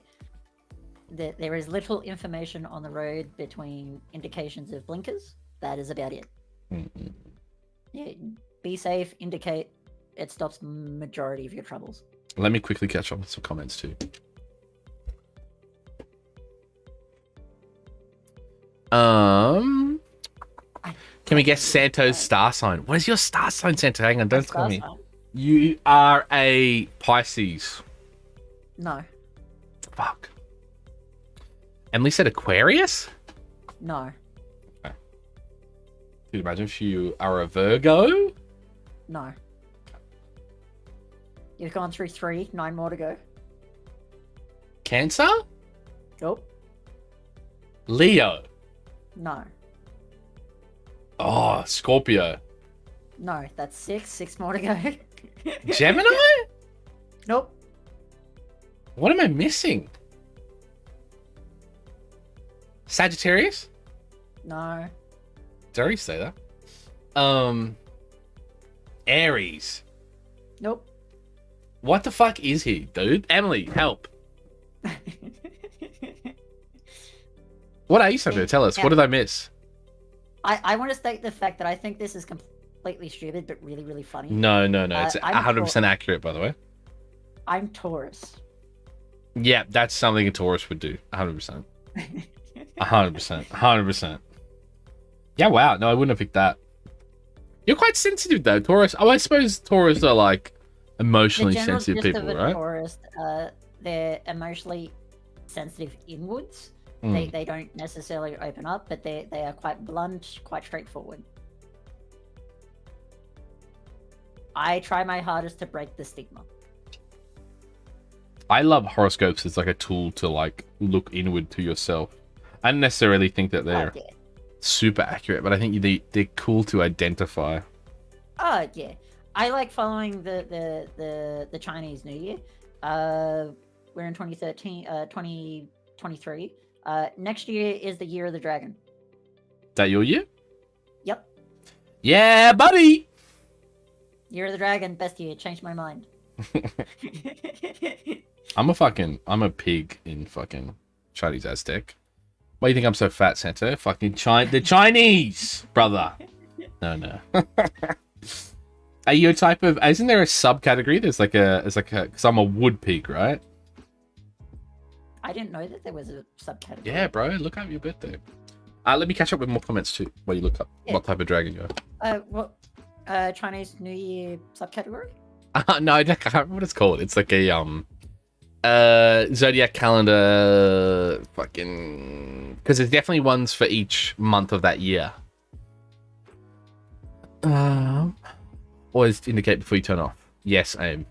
There is little information on the road between indications of blinkers. That is about it. Yeah, be safe. Indicate. It stops majority of your troubles. Let me quickly catch up with some comments too. Can we guess Santo's star sign? What is your star sign, Santo? Hang on, don't tell me. You are a Pisces. No. fuck. Emily said Aquarius? No. Can you imagine if you are a Virgo? No. You've gone through 3, 9 more to go. Cancer? Nope. Leo? No. Oh, Scorpio. No, that's 6 more to go. Gemini? Nope. What am I missing? Sagittarius? No. Did I already say that? Aries. Nope. What the fuck is he, dude? Emily, help. What are you supposed to tell us? Yeah. What did I miss? I want to state the fact that I think this is completely stupid, but really, really funny. No. It's I'm 100% accurate, by the way. I'm Taurus. Yeah, that's something a Taurus would do. 100%. 100%. Yeah, wow. No, I wouldn't have picked that. You're quite sensitive, though, Taurus. Oh, I suppose Taurus are, like, emotionally sensitive people, right? Taurus, they're emotionally sensitive inwards. They don't necessarily open up, but they are quite blunt, quite straightforward. I try my hardest to break the stigma. I love horoscopes as like a tool to like look inward to yourself. I don't necessarily think that they're super accurate, but I think they're cool to identify. Oh yeah, I like following the Chinese New Year. We're in 2023. Next year is the year of the dragon. Is that your year? Yep. Yeah, buddy. Year of the dragon, best year. Changed my mind. I'm a pig in fucking Chinese Aztec. Why do you think I'm so fat, Santa? Fucking the Chinese, brother. No. Are you a type of? Isn't there a subcategory? There's like a. Because I'm a wood pig, right? I didn't know that there was a subcategory. Yeah, bro. Look up your birthday. Let me catch up with more comments too. While you look up what type of dragon you are. What? Chinese New Year subcategory? No, I can't remember what it's called. It's like a zodiac calendar, fucking. Because there's definitely ones for each month of that year. Always indicate before you turn off. Yes, I am.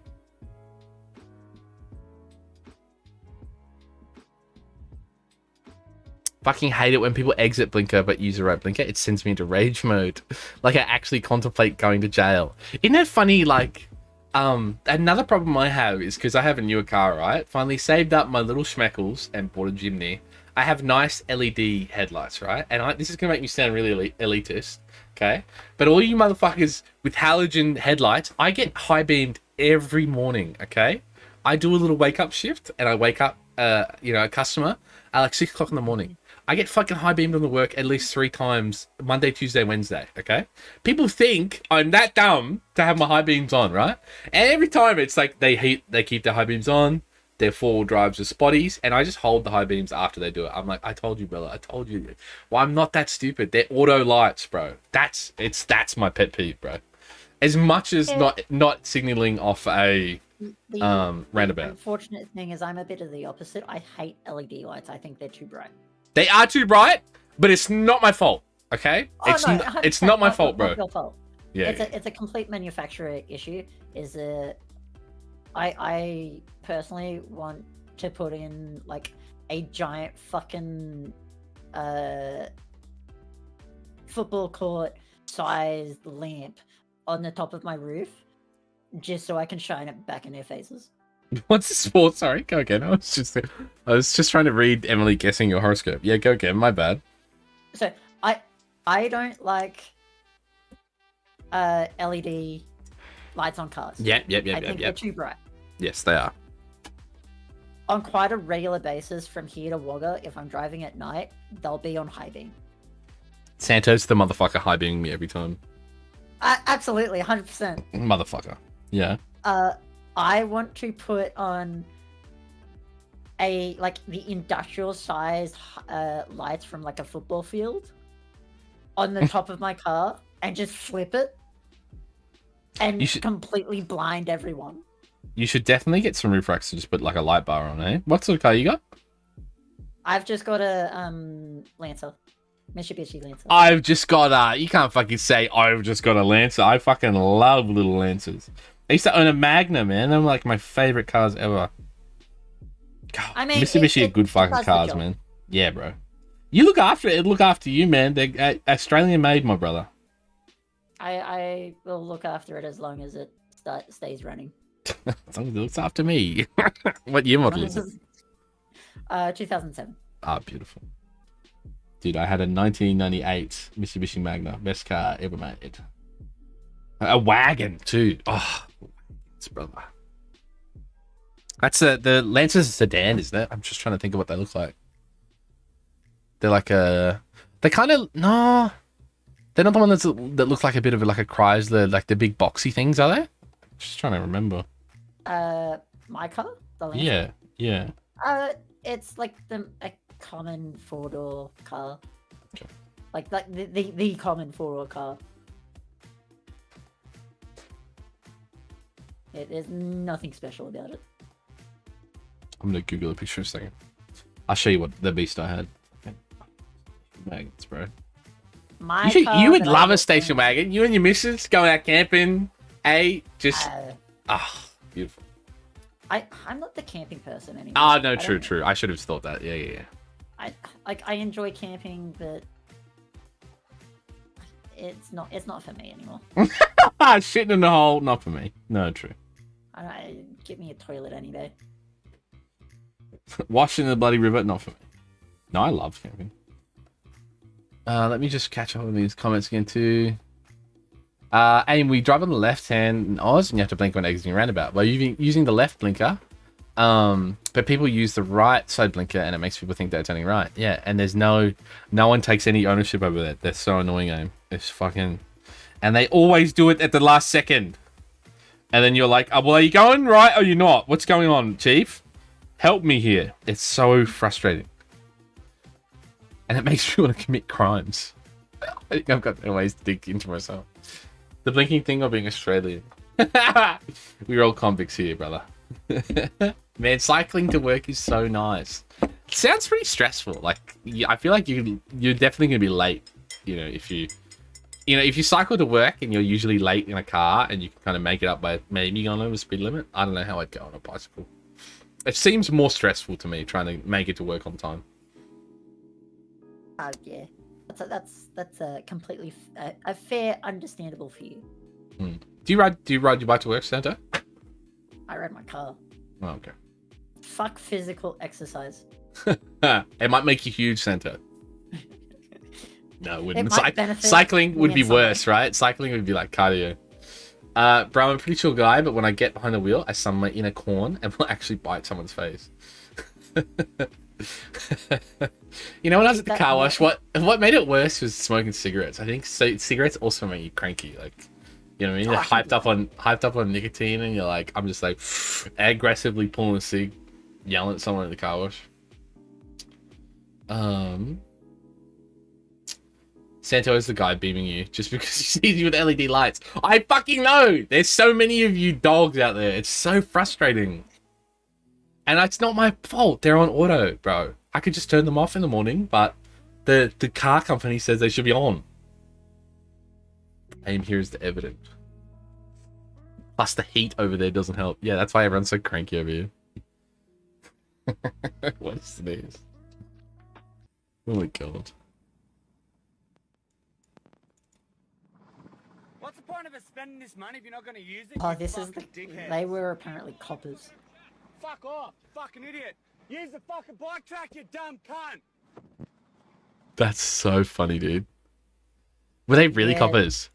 Fucking hate it when people exit Blinker but use the right Blinker. It sends me into rage mode. Like I actually contemplate going to jail. Isn't it funny? Like, another problem I have is because I have a newer car, right? Finally saved up my little schmeckles and bought a Jimny. I have nice LED headlights, right? And this is gonna make me sound really elitist, okay? But all you motherfuckers with halogen headlights, I get high beamed every morning, okay? I do a little wake up shift and I wake up, a customer at like 6 o'clock in the morning. I get fucking high beamed on the work at least 3 times, Monday, Tuesday, Wednesday, okay? People think I'm that dumb to have my high beams on, right? And every time it's like they keep their high beams on, their 4-wheel drives are spotties, and I just hold the high beams after they do it. I'm like, I told you, brother, I told you. Well, I'm not that stupid. They're auto lights, bro. That's my pet peeve, bro. As much as not signaling off a roundabout. The unfortunate thing is I'm a bit of the opposite. I hate LED lights. I think they're too bright. They are too bright, but it's not my fault. Okay, it's not my fault, bro. Not your fault. Yeah, it's a complete manufacturer issue. I personally want to put in like a giant fucking football court sized lamp on the top of my roof, just so I can shine it back in their faces. What's the sport? Sorry, go again. I was just trying to read Emily guessing your horoscope. Yeah, go again. My bad. So I don't like LED lights on cars. Yep. I think they're too bright. Yes, they are. On quite a regular basis, from here to Wagga, if I'm driving at night, they'll be on high beam. Santos the motherfucker high beaming me every time. Absolutely, 100%. Motherfucker. Yeah. I want to put on the industrial sized lights from like a football field on the top of my car and just flip it and completely blind everyone. You should definitely get some roof racks to just put like a light bar on, eh? What sort of car you got? I've just got a Lancer. Mitsubishi Lancer. I've just got you can't fucking say I've just got a Lancer. I fucking love little Lancers. I used to own a Magna, man. They're like my favorite cars ever. God, I mean, Mitsubishi are good fucking does the cars, job. man. Yeah, bro. You look after it. It'll look after you, man. They're Australian made, my brother. I will look after it as long as it stays running. As long as it looks after me. What year model is it? 2007. Ah, beautiful. Dude, I had a 1998 Mitsubishi Magna. Best car ever made. A wagon, too. Oh, it's brother. That's the Lancer's a sedan, isn't it? I'm just trying to think of what they look like. They're like they kind of, no. They're not the one that looks like a bit of like a Chrysler, like the big boxy things, are they? Just trying to remember. My car? The Lancer? Yeah, yeah. It's like a common four-door car. Okay. Like the common four-door car. There's nothing special about it. I'm gonna Google a picture in a second. I'll show you what the beast I had. Wagons, bro. You would love a station wagon. You and your missus going out camping. Just beautiful. I'm not the camping person anymore. Ah, no, true. I should have thought that. Yeah. I enjoy camping, but it's not for me anymore. Shitting in the hole, not for me. No, true. Get me a toilet any day. Washing in the bloody river, not for me. No, I love camping. Let me just catch up with these comments again too. And we drive on the left hand Oz, and you have to blink when exiting a roundabout. Well, using the left blinker, but people use the right side blinker, and it makes people think they're turning right. Yeah, and there's no one takes any ownership over that. They're so annoying, aim. It's fucking, and they always do it at the last second. And then you're like, oh, well, are you going right or are you not? What's going on, Chief? Help me here. It's so frustrating. And it makes me want to commit crimes. I think I've got no ways to dig into myself. The blinking thing or being Australian. We're all convicts here, brother. Man, cycling to work is so nice. It sounds pretty stressful. Like, I feel like you're definitely going to be late. If you cycle to work and you're usually late in a car and you can kind of make it up by maybe going over the speed limit. I don't know how I'd go on a bicycle. It seems more stressful to me trying to make it to work on time. Yeah, that's a completely a fair, understandable for you. Do you ride your bike to work, Santa? I ride my car. Oh, okay. Fuck physical exercise. It might make you huge, Santa. No, it wouldn't. It might benefit Cycling would me be in some worse, way. right? Cycling would be like cardio. Bro, I'm a pretty chill guy, but when I get behind the wheel, I summon my inner corn and will actually bite someone's face. When I was at the car wash, what made it worse was smoking cigarettes. I think cigarettes also make you cranky. Like, you know what I mean? You're hyped up on nicotine, and you're like, I'm just like aggressively pulling a cig, yelling at someone at the car wash. Santo is the guy beaming you just because he sees you with LED lights. I fucking know! There's so many of you dogs out there. It's so frustrating. And it's not my fault. They're on auto, bro. I could just turn them off in the morning, but the car company says they should be on. Aim here is the evidence. Plus the heat over there doesn't help. Yeah, that's why everyone's so cranky over here. What is this? Oh my god. What's the point of us spending this money if you're not going to use it? Oh, you this is fucking dickheads? they were apparently coppers. Fuck off, fucking idiot! Use the fucking bike track, you dumb cunt! That's so funny, dude. Were they really coppers?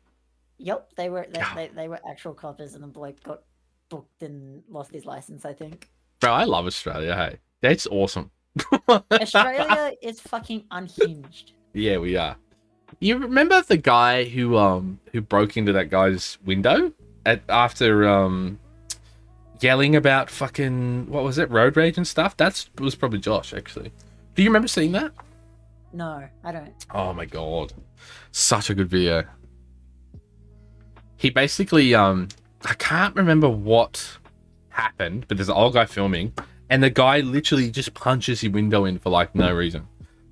Yep, they were actual coppers, and the bloke got booked and lost his license, I think. Bro, I love Australia, hey. It's awesome. Australia is fucking unhinged. Yeah, we are. You remember the guy who broke into that guy's window after yelling about fucking, what was it, road rage and stuff? That was probably Josh, actually. Do you remember seeing that? No, I don't. Oh my god. Such a good video. He basically, I can't remember happened, but there's an old guy filming, and the guy literally just punches his window in for like no reason.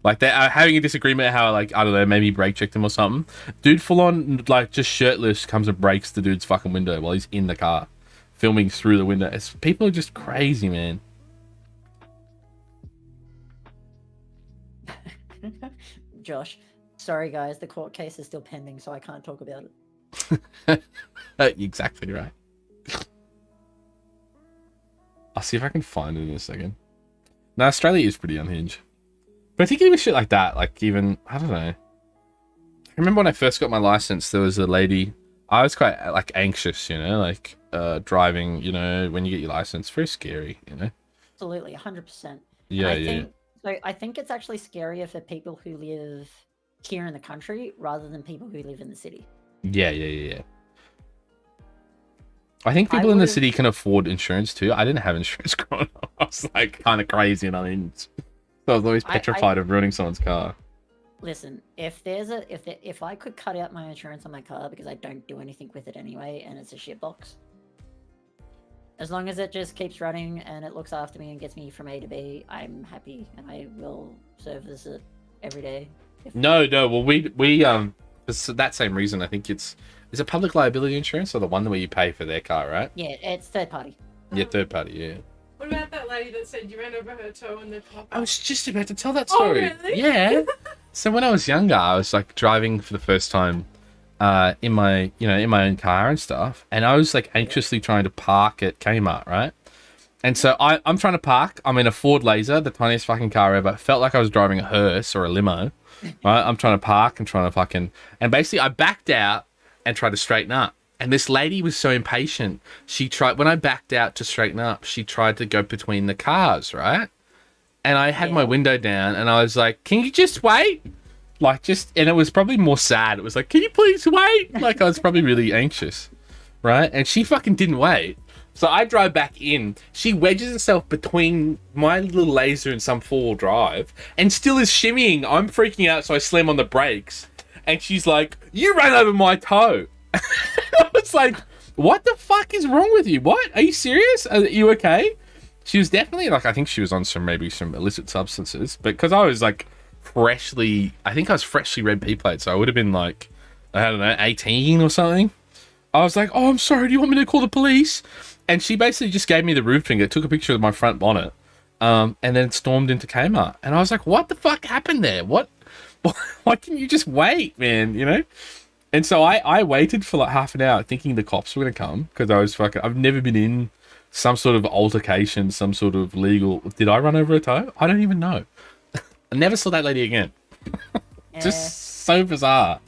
Like they're having a disagreement how like, I don't know, maybe brake checked him or something. Dude full on like just shirtless comes and breaks the dude's fucking window while he's in the car filming through the window. People are just crazy, man. Josh, sorry guys, the court case is still pending, so I can't talk about it. Exactly right. I'll see if I can find it in a second. Now, Australia is pretty unhinged. But I think even shit like that, like even, I don't know. I remember when I first got my license, there was a lady, I was quite like anxious, you know, like driving, you know, when you get your license, very scary, you know? Absolutely, 100%. Yeah, So I think it's actually scarier for people who live here in the country rather than people who live in the city. Yeah. I think people in the city can afford insurance too. I didn't have insurance growing up. I was like kind of crazy and unhinged. So I was always petrified of ruining someone's car. Listen, if I could cut out my insurance on my car because I don't do anything with it anyway, and it's a shitbox, as long as it just keeps running and it looks after me and gets me from A to B, I'm happy, and I will service it every day. No. Well, we for that same reason, I think is it public liability insurance or the one where you pay for their car, right? Yeah, it's third party. Yeah, third party. Yeah. What about that lady that said you ran over her toe in the car? I was just about to tell that story. Oh, really? Yeah. So when I was younger, I was like driving for the first time in my own car and stuff, and I was like anxiously trying to park at Kmart, right? And so I'm trying to park. I'm in a Ford Laser, the tiniest fucking car ever. It felt like I was driving a hearse or a limo, right? I'm trying to park and and basically I backed out and tried to straighten up. And this lady was so impatient. When I backed out to straighten up, she tried to go between the cars, right? And I had my window down and I was like, can you just wait? And it was probably more sad. It was like, can you please wait? Like I was probably really anxious, right? And she fucking didn't wait. So I drive back in. She wedges herself between my little Laser and some four-wheel drive and still is shimmying. I'm freaking out, so I slam on the brakes. And she's like, you ran over my toe. I was like, what the fuck is wrong with you? What? Are you serious? Are you okay? She was definitely like, I think she was on some illicit substances, but because I was like freshly red P-plate, so I would have been like, I don't know, 18 or something. I was like, oh, I'm sorry, do you want me to call the police? And she basically just gave me the room finger, took a picture of my front bonnet, and then stormed into Kmart. And I was like, what the fuck happened there? Why didn't you just wait, man? You know? And so I waited for like half an hour thinking the cops were going to come because I was I've never been in some sort of altercation, some sort of legal. Did I run over a toe? I don't even know. I never saw that lady again. Just so bizarre.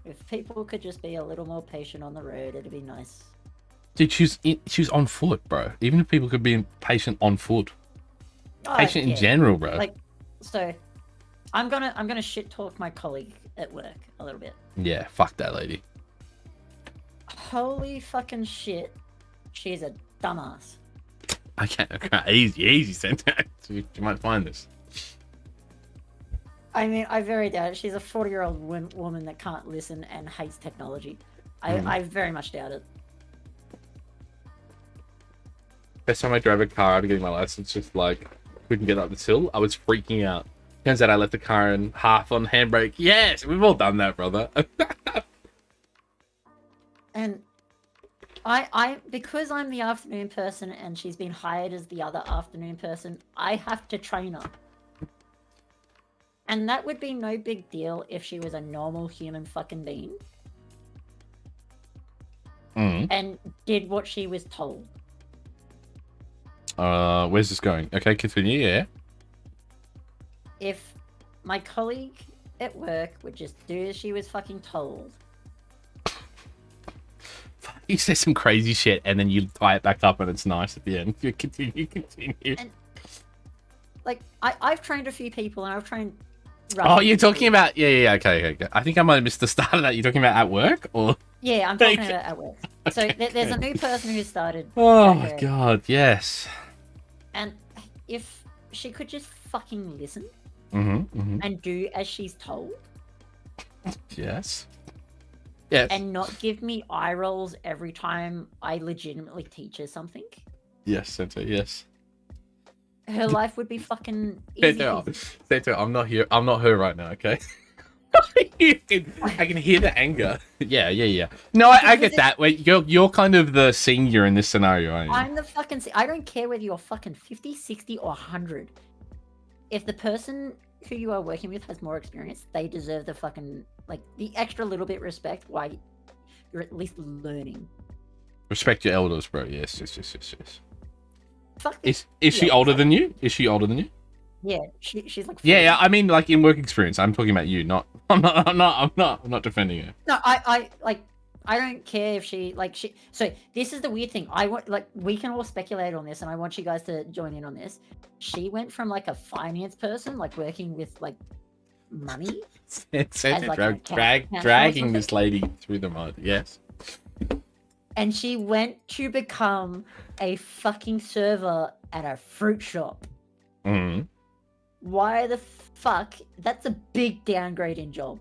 If people could just be a little more patient on the road, it'd be nice. Dude, she was on foot, bro. Even if people could be patient on foot. Patient in general, bro. Like, so I'm gonna shit talk my colleague at work a little bit. Yeah, fuck that lady. Holy fucking shit. She's a dumbass. Okay, easy syntax. You might find this. I mean, I very doubt it. She's a 40-year-old woman that can't listen and hates technology. I very much doubt it. First time I drove a car after getting my license, just like, couldn't get up this hill, I was freaking out. Turns out I left the car in half on handbrake. Yes, we've all done that, brother. And because I'm the afternoon person and she's been hired as the other afternoon person, I have to train her. And that would be no big deal if she was a normal human fucking being. And did what she was told. Where's this going? Okay, continue, yeah. If my colleague at work would just do as she was fucking told. You say some crazy shit and then you tie it back up and it's nice at the end. You continue. And, like, I've trained a few people and I've trained... Oh, you're talking about... Yeah, okay. I think I might have missed the start of that. You're talking about at work? Or? Yeah, I'm talking about at work. So there's a new person who started... Oh, my God, yes. And if she could just fucking listen and do as she's told... Yes. Yes. and not give me eye rolls every time I legitimately teach her something, Yes, Santa. Yes. her life would be fucking easy. Santa, I'm not here. I'm not her right now. Okay. I can hear the anger. Yeah. No, I get that. Wait, you're kind of the senior in this scenario, aren't you? I'm the fucking. I don't care whether you're fucking 50, 60, or 100. If the person who you are working with has more experience, they deserve the fucking the extra little bit respect. Why you're at least learning. Respect your elders, bro. Yes. Fuck Is she older than you? Is she older than you? Yeah, she's like. 40. Yeah. I mean, like in work experience. I'm talking about you. Not. I'm not defending her. No, I don't care if she she. So this is the weird thing. I want we can all speculate on this, and I want you guys to join in on this. She went from a finance person, working with money. Dragging this lady through the mud. Yes. And she went to become a fucking server at a fruit shop. Mm-hmm. Why the fuck? That's a big downgrade in job.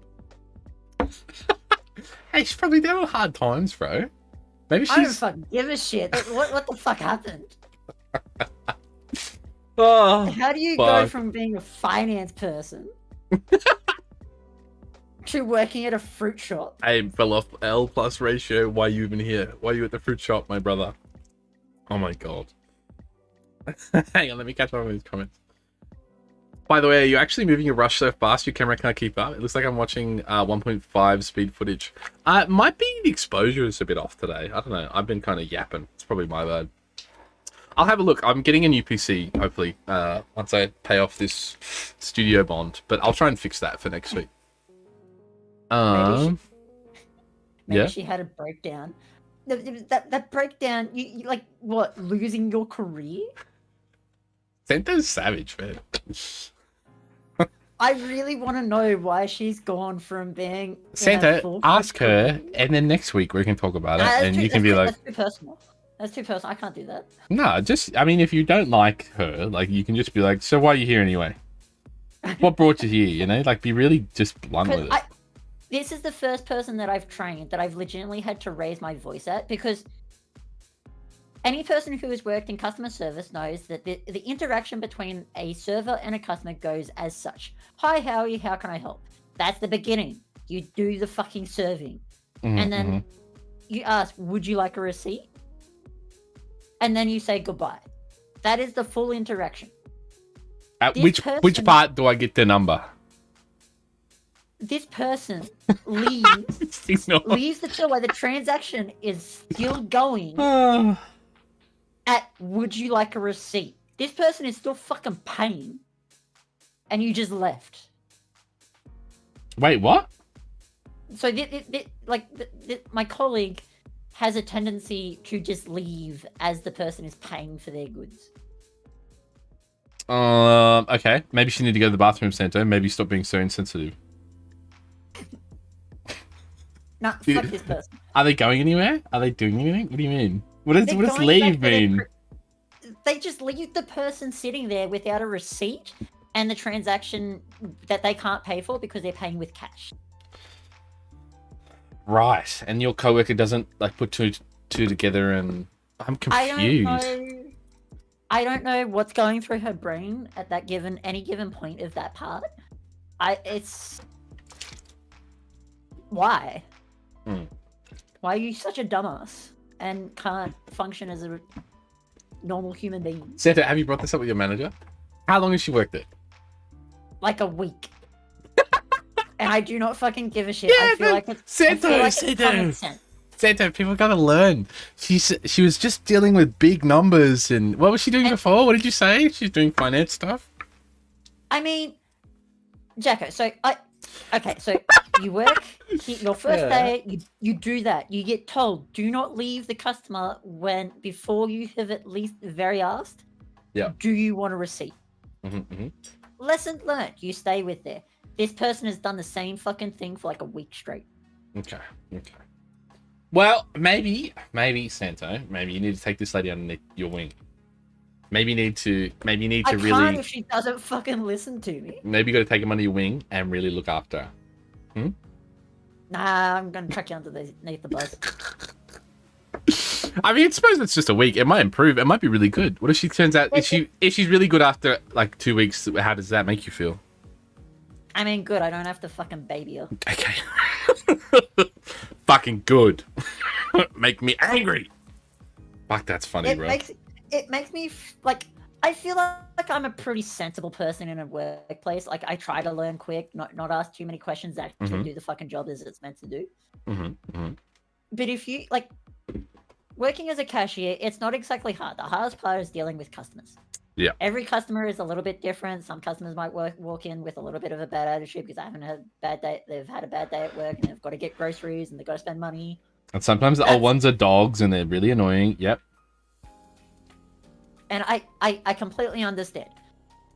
Hey, she's probably doing hard times, bro. Maybe she's. I don't fucking give a shit. What the fuck happened? Oh, how do you go from being a finance person to working at a fruit shop? Hey, fell off L plus ratio. Why are you even here? Why are you at the fruit shop, my brother? Oh my god. Hang on, let me catch up on these comments. By the way, are you actually moving your rush so fast your camera can't keep up? It looks like I'm watching 1.5 speed footage. Might be the exposure is a bit off today. I don't know. I've been kind of yapping. It's probably my bad. I'll have a look. I'm getting a new PC, hopefully, once I pay off this studio bond. But I'll try and fix that for next week. Maybe yeah. she had a breakdown. That breakdown, you what, losing your career? Santa's savage, man. I really want to know why she's gone from being Santa. Ask her, and then next week we can talk about it, and you can be like, "That's too personal. That's too personal. I can't do that." No, I mean, if you don't like her, you can just be like, "So why are you here anyway? What brought you here?" You know, be really just blunt with it. This is the first person that I've trained that I've legitimately had to raise my voice at, because any person who has worked in customer service knows that the interaction between a server and a customer goes as such. Hi, how are you? How can I help? That's the beginning. You do the fucking serving. And then you ask, would you like a receipt? And then you say goodbye. That is the full interaction. At which part do I get the number? This person leaves the till where the transaction is still going at would you like a receipt? This person is still fucking paying and you just left. Wait, what? So my colleague has a tendency to just leave as the person is paying for their goods. Okay. Maybe she need to go to the bathroom, Santo. Maybe stop being so insensitive. Nah, fuck this person. Are they going anywhere? Are they doing anything? What do you mean? What does leave mean? They just leave the person sitting there without a receipt and the transaction that they can't pay for because they're paying with cash. Right. And your coworker doesn't put two together, and I'm confused. I don't know what's going through her brain at any given point of that part. Why? Why are you such a dumbass and can't function as a normal human being? Santa, have you brought this up with your manager? How long has she worked there? Like a week. And I do not fucking give a shit. Yeah, I feel like it's Santa, people gotta learn. She was just dealing with big numbers, and what was she doing before? What did you say? She's doing finance stuff? I mean, Jacko, so you work your first day, you do that. You get told, do not leave the customer before you have at least very asked. Yeah. Do you want a receipt? Lesson learned. You stay with there. This person has done the same fucking thing for a week straight. Okay. Well, maybe Santo, maybe you need to take this lady underneath your wing. Maybe you need to really. I can't if she doesn't fucking listen to me. Maybe you got to take him under your wing and really look after her. Nah, I'm gonna chuck you underneath the bus. I mean, I suppose it's just a week. It might improve. It might be really good. What if she turns out if she's really good after like 2 weeks? How does that make you feel? I mean, good. I don't have to fucking baby her. Okay. Fucking good. Make me angry. Fuck, that's funny, bro. It makes me like I feel like I'm a pretty sensible person in a workplace. Like I try to learn quick, not ask too many questions that can do the fucking job as it's meant to do. But if you like working as a cashier, it's not exactly hard. The hardest part is dealing with customers. Yeah. Every customer is a little bit different. Some customers might walk in with a little bit of a bad attitude because they haven't had a bad day. They've had a bad day at work and they've got to get groceries and they've got to spend money. And sometimes the old ones are dogs and they're really annoying. Yep. And I completely understand.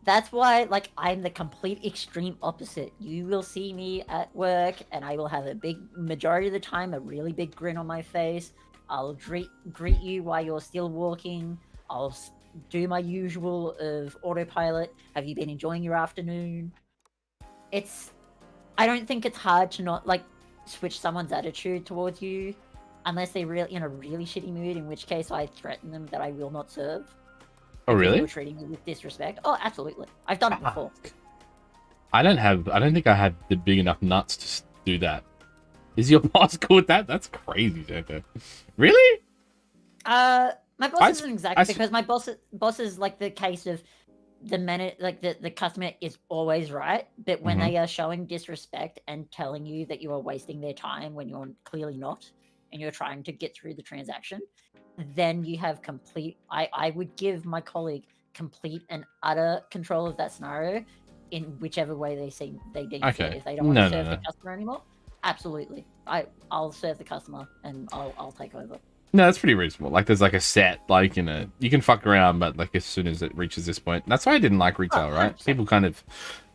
That's why, like, I'm the complete extreme opposite. You will see me at work and I will have a big, majority of the time, a really big grin on my face. I'll greet you while you're still walking. I'll do my usual of autopilot. Have you been enjoying your afternoon? I don't think it's hard to not, like, switch someone's attitude towards you unless they're really in a really shitty mood, in which case I threaten them that I will not serve. Oh, really? You're treating me with disrespect. Oh, absolutely. I've done it before. I don't think I had the big enough nuts to do that. Is your boss cool with that? That's crazy, Jacko. Really? My boss isn't exactly because my boss is like the case of the minute like the customer is always right, but when they are showing disrespect and telling you that you are wasting their time when you're clearly not, and you're trying to get through the transaction, then you have complete. I would give my colleague complete and utter control of that scenario in whichever way they deem fit. If they don't want to serve the customer anymore, absolutely, I'll serve the customer and I'll take over. No, that's pretty reasonable. Like, there's like a set, like, you know, you can fuck around, but like as soon as it reaches this point, that's why I didn't like retail, right? People kind of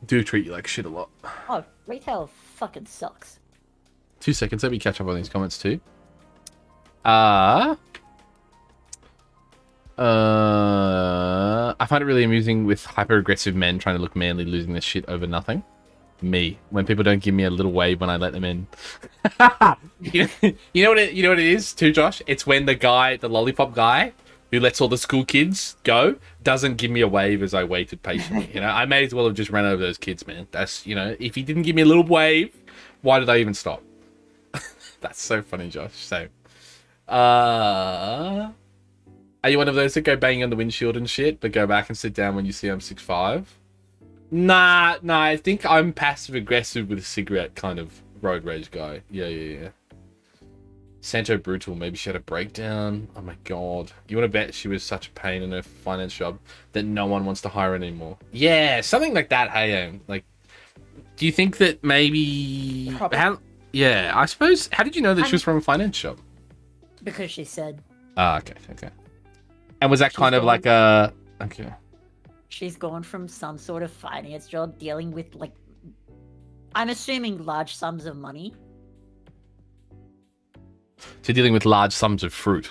do treat you like shit a lot. Oh, retail fucking sucks. 2 seconds, let me catch up on these comments too. I find it really amusing with hyper-aggressive men trying to look manly, losing their shit over nothing. Me, when people don't give me a little wave when I let them in. you know what it is too, Josh? It's when the lollipop guy who lets all the school kids go doesn't give me a wave as I waited patiently. You know, I may as well have just ran over those kids, man. That's, you know, if he didn't give me a little wave, why did I even stop? That's so funny, Josh. So, are you one of those that go banging on the windshield and shit, but go back and sit down when you see I'm 6'5"? Nah, I think I'm passive-aggressive with a cigarette kind of road rage guy. Yeah. Santo Brutal, maybe she had a breakdown. Oh my god. You want to bet she was such a pain in her finance job that no one wants to hire her anymore? Yeah, something like that, hey, like, do you think that maybe... Yeah, I suppose... How did you know that she was from a finance job? Because she said. Ah, okay. And was that kind of like a... Okay. She's gone from some sort of finance job dealing with, like, I'm assuming large sums of money, to dealing with large sums of fruit.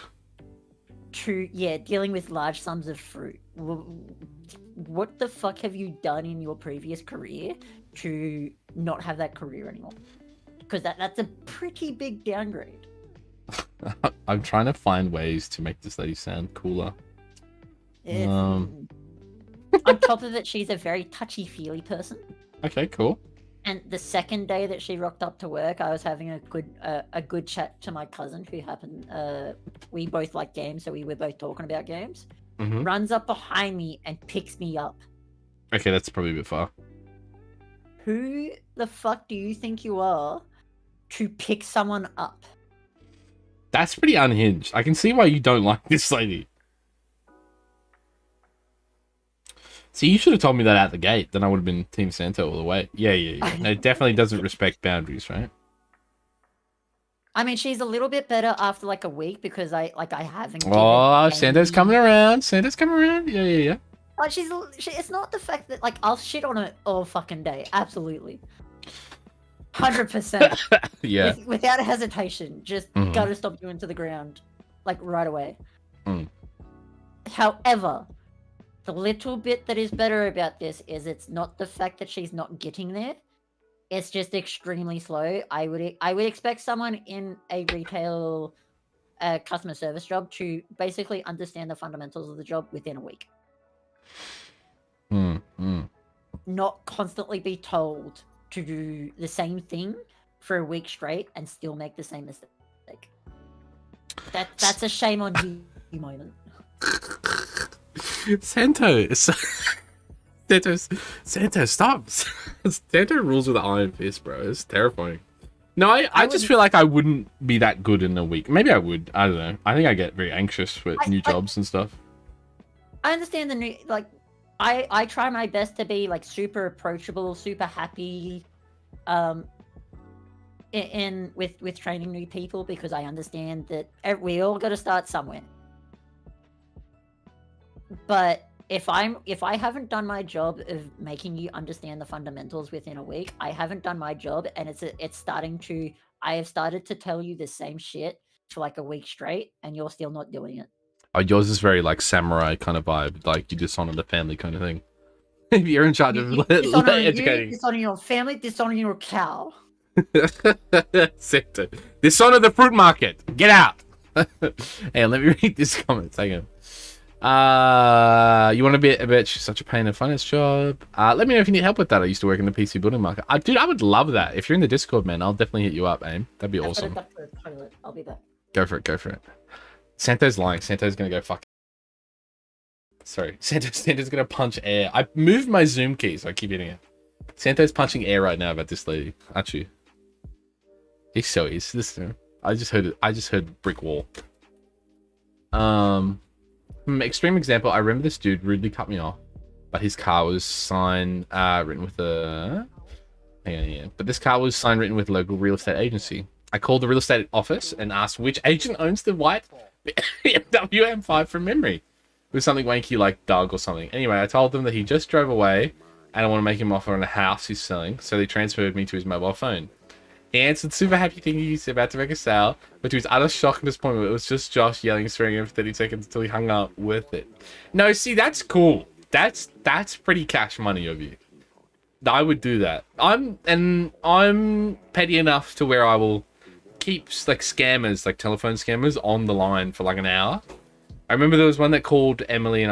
Dealing with large sums of fruit. What the fuck have you done in your previous career to not have that career anymore? Because that's a pretty big downgrade. I'm trying to find ways to make this lady sound cooler. On top of it, she's a very touchy-feely person. Okay, cool. And the second day that she rocked up to work, I was having a good chat to my cousin who happened... we both like games, so we were both talking about games. Runs up behind me and picks me up. Okay, that's probably a bit far. Who the fuck do you think you are to pick someone up? That's pretty unhinged. I can see why you don't like this lady. See, you should have told me that at the gate. Then I would have been Team Santo all the way. Yeah. No, it definitely doesn't respect boundaries, right? I mean, she's a little bit better after like a week because I haven't. Oh, Santo's coming around. Yeah. But it's not the fact that like I'll shit on her all fucking day. Absolutely. 100%. Yeah. Without a hesitation. Just gotta stop you into the ground. Like right away. However, the little bit that is better about this is it's not the fact that she's not getting there. It's just extremely slow. I would expect someone in a retail customer service job to basically understand the fundamentals of the job within a week. Not constantly be told to do the same thing for a week straight and still make the same mistake. That's a shame on you moment. Santo, stop. Santo rules with an iron fist, bro. It's terrifying. No, I just feel like I wouldn't be that good in a week. Maybe I would. I don't know. I think I get very anxious with new jobs and stuff. I understand the new, like, I try my best to be like super approachable, super happy, with training new people, because I understand that we all got to start somewhere. But if I haven't done my job of making you understand the fundamentals within a week, I haven't done my job, and I have started to tell you the same shit for like a week straight, and you're still not doing it. Oh, yours is very like samurai kind of vibe, like you dishonor the family kind of thing. If you're in charge of educating, dishonor your family, dishonor your cow. Dishonor the fruit market. Get out. Hey, let me read this comment. Hang on. You want to be a bitch? Such a pain and finance job. Let me know if you need help with that. I used to work in the PC building market. Dude, I would love that. If you're in the Discord, man, I'll definitely hit you up, Aim. That'd be awesome. I'll be back. Go for it. Santo's lying. Santo's gonna go fuck. Sorry, Santo's gonna punch air. I moved my zoom key, so I keep hitting it. Santo's punching air right now about this lady. Aren't you? He's so easy. Listen, I just heard brick wall. Extreme example. I remember this dude rudely cut me off, but his car was signed written with a. Hang on, yeah. But this car was signed written with local real estate agency. I called the real estate office and asked which agent owns the white BMW M5 from memory. It was something wanky like Doug or something. Anyway, I told them that he just drove away and I want to make him offer on a house he's selling, so they transferred me to his mobile phone. He answered super happy thinking he's about to make a sale, but to his utter shock and disappointment, it was just Josh yelling, swearing at him for 30 seconds until he hung up with it. No, see, that's cool. That's pretty cash money of you. I would do that. I'm petty enough to where I will keep like scammers, like telephone scammers, on the line for like an hour. I remember there was one that called Emily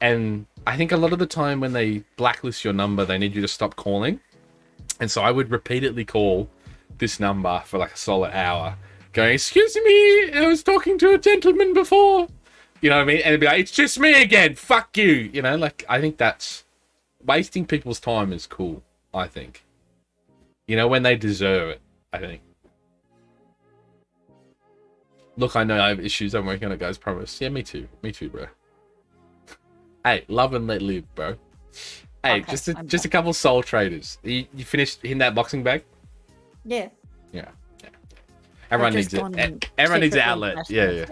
and I think a lot of the time when they blacklist your number, they need you to stop calling. And so I would repeatedly call this number for like a solid hour, going, "Excuse me, I was talking to a gentleman before." You know what I mean? And it'd be like, "It's just me again. Fuck you." You know, like, I think that's wasting people's time is cool, I think. You know, when they deserve it, I think. Look, I know I have issues. I'm working on it, guys. Promise. Yeah, me too. Me too, bro. Hey, love and let live, bro. Hey, okay, just a couple soul traders. You finished hitting that boxing bag? Yeah. Yeah. Everyone needs it. Everyone needs an outlet. Yeah.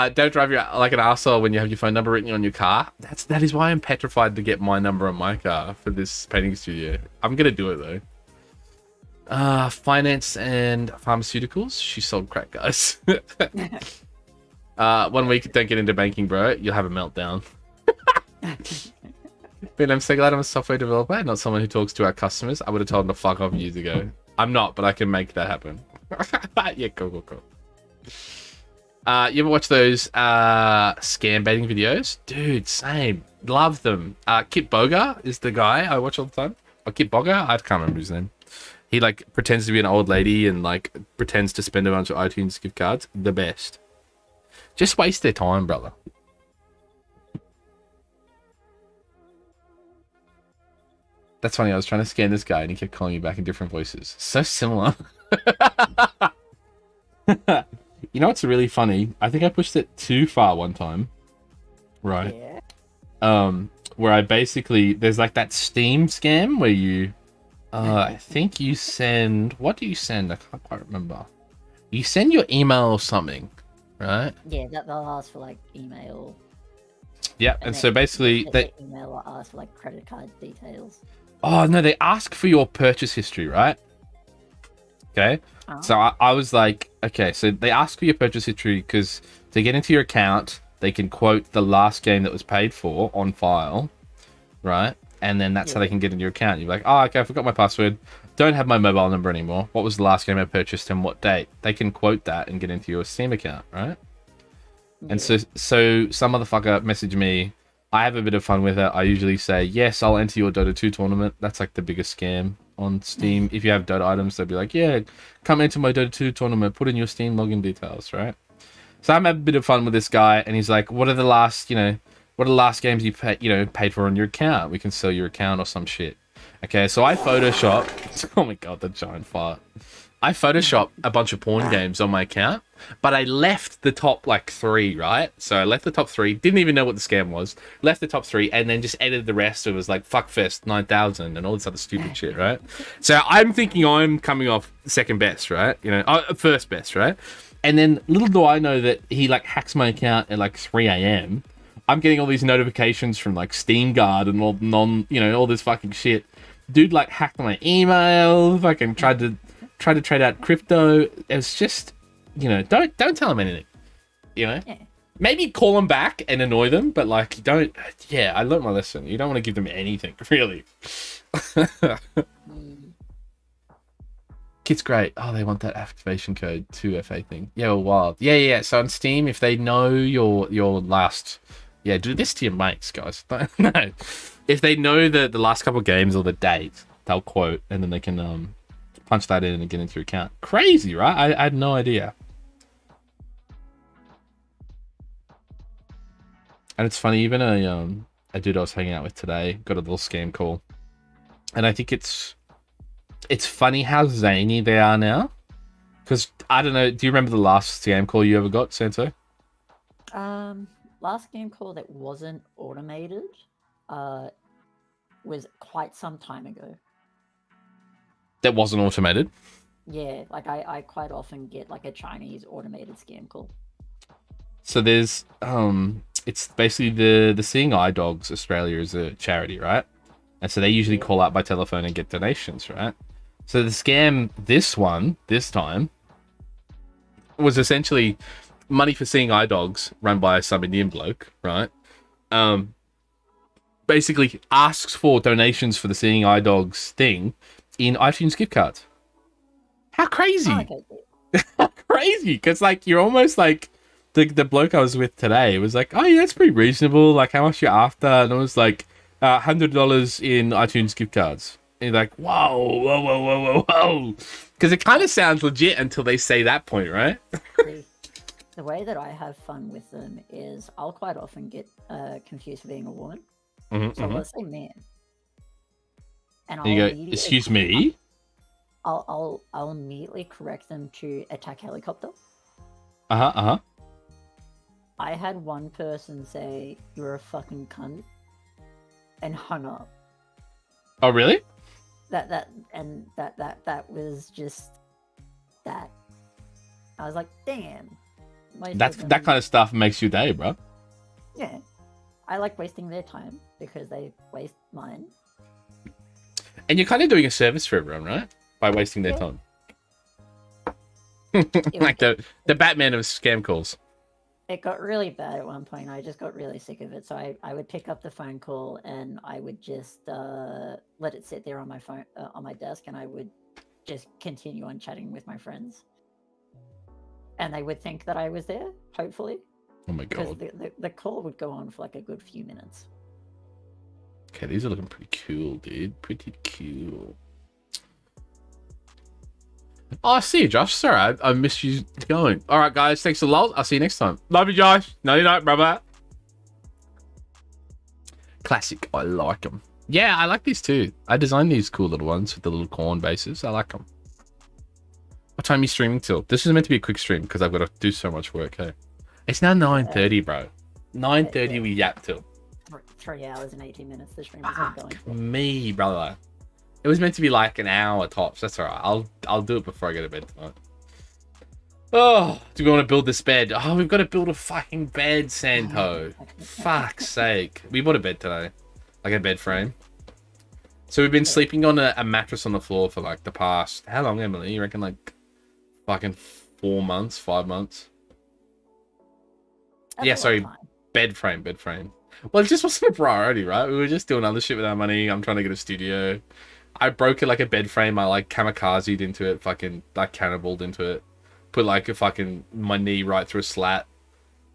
Don't drive you like an arsehole when you have your phone number written on your car. That is why I'm petrified to get my number on my car for this painting studio. I'm gonna do it though. Finance and pharmaceuticals. She sold crack, guys. 1 week, don't get into banking, bro. You'll have a meltdown. But I'm so glad I'm a software developer, not someone who talks to our customers. I would have told them to fuck off years ago. I'm not, but I can make that happen. Yeah, cool. You ever watch those scam baiting videos? Dude, same. Love them. Kit Boga is the guy I watch all the time. Or Kit Boga? I can't remember his name. He like pretends to be an old lady and like pretends to spend a bunch of iTunes gift cards. The best. Just waste their time, brother. That's funny. I was trying to scan this guy and he kept calling me back in different voices. So similar. You know what's really funny? I think I pushed it too far one time. Right. Yeah. Where I basically, there's like that Steam scam where you, I think you send, what do you send? I can't quite remember. You send your email or something, right? Yeah, they'll ask for like email. Yeah, and so basically they email will ask for like credit card details. Oh no, they ask for your purchase history, right? Okay. Oh. So I was like, okay, so they ask for your purchase history because to get into your account, they can quote the last game that was paid for on file, right? and then that's how they can get into your account. You're like, oh, okay, I forgot my password. Don't have my mobile number anymore. What was the last game I purchased and what date? They can quote that and get into your Steam account, right? Yeah. And so some motherfucker messaged me. I have a bit of fun with it. I usually say, yes, I'll enter your Dota 2 tournament. That's like the biggest scam on Steam. If you have Dota items, they'll be like, yeah, come into my Dota 2 tournament. Put in your Steam login details, right? So I'm having a bit of fun with this guy, and he's like, what are the last games you paid for on your account? We can sell your account or some shit. Okay, so I Photoshop. Oh my god, the giant fart. I Photoshop a bunch of porn games on my account, but I left the top like 3, right? So I left the top 3, didn't even know what the scam was, left the top 3, and then just edited the rest. It was like Fuckfest 9000 and all this other stupid shit, right? So I'm thinking I'm coming off second best, right? First best, right? And then little do I know that he like hacks my account at like 3 a.m. I'm getting all these notifications from like Steam Guard and all this fucking shit. Dude like hacked my email, fucking tried to trade out crypto. It's just, don't tell them anything. Yeah. Maybe call them back and annoy them, but like don't. Yeah, I learned my lesson. You don't want to give them anything, really. Kit's great. Oh, they want that activation code 2FA thing. Yeah, well, wild. Yeah. So on Steam, if they know your last, do this to your mates, guys. No, if they know the last couple of games or the date, they'll quote, and then they can punch that in and get into your account. Crazy, right? I had no idea. And it's funny, even a dude I was hanging out with today got a little scam call, and I think it's funny how zany they are now. Because I don't know, do you remember the last scam call you ever got, Santo? Last scam call that wasn't automated was quite some time ago. That wasn't automated? Yeah, like I quite often get like a Chinese automated scam call. So there's it's basically the Seeing Eye Dogs Australia is a charity, right? And so they usually call out by telephone and get donations, right? So the scam this time was essentially money for Seeing Eye Dogs run by some Indian bloke, right? Basically asks for donations for the Seeing Eye Dogs thing in iTunes gift cards. How crazy! Oh, okay. How crazy! Because like you're almost like the bloke I was with today was like, oh yeah, that's pretty reasonable. Like how much you're after? And it was like $100 in iTunes gift cards. And you're like, whoa! Because it kind of sounds legit until they say that point, right? The way that I have fun with them is I'll quite often get confused for being a woman. So let's say man. And I'll go, excuse me? I'll immediately correct them to attack helicopter. I had one person say, you're a fucking cunt, and hung up. Oh, really? That was just that. I was like, damn. That kind of stuff makes your day, bro. Yeah. I like wasting their time because they waste mine. And you're kind of doing a service for everyone, right? By wasting their time. Like the Batman of scam calls. It got really bad at one point. I just got really sick of it. So I would pick up the phone call and I would just let it sit there on my phone, on my desk, and I would just continue on chatting with my friends. And they would think that I was there, hopefully. Oh my god. Because the call would go on for like a good few minutes. Okay, these are looking pretty cool, dude. Pretty cool. Oh, I see you, Josh. Sorry, I missed you going. All right, guys. Thanks a lot. I'll see you next time. Love you, Josh. No, you don't, brother. Classic. I like them. Yeah, I like these too. I designed these cool little ones with the little corn bases. I like them. What time are you streaming till? This is meant to be a quick stream because I've got to do so much work, hey? It's now 9:30, bro. 9:30 we yap till. 3 hours and 18 minutes the stream is going. Me, brother. It was meant to be like an hour tops. That's all right. I'll do it before I go to bed tonight. Oh, do we want to build this bed? Oh, we've got to build a fucking bed, Santo. Fuck's sake. We bought a bed today. Like a bed frame. So we've been sleeping on a mattress on the floor for like the past... How long, Emily? You reckon like fucking 4 months, 5 months? That's sorry. Bed frame. Well, it just wasn't a priority, right? We were just doing other shit with our money. I'm trying to get a studio. I broke it like a bed frame. I like kamikazed into it, fucking like canniballed into it. Put like a fucking my knee right through a slat.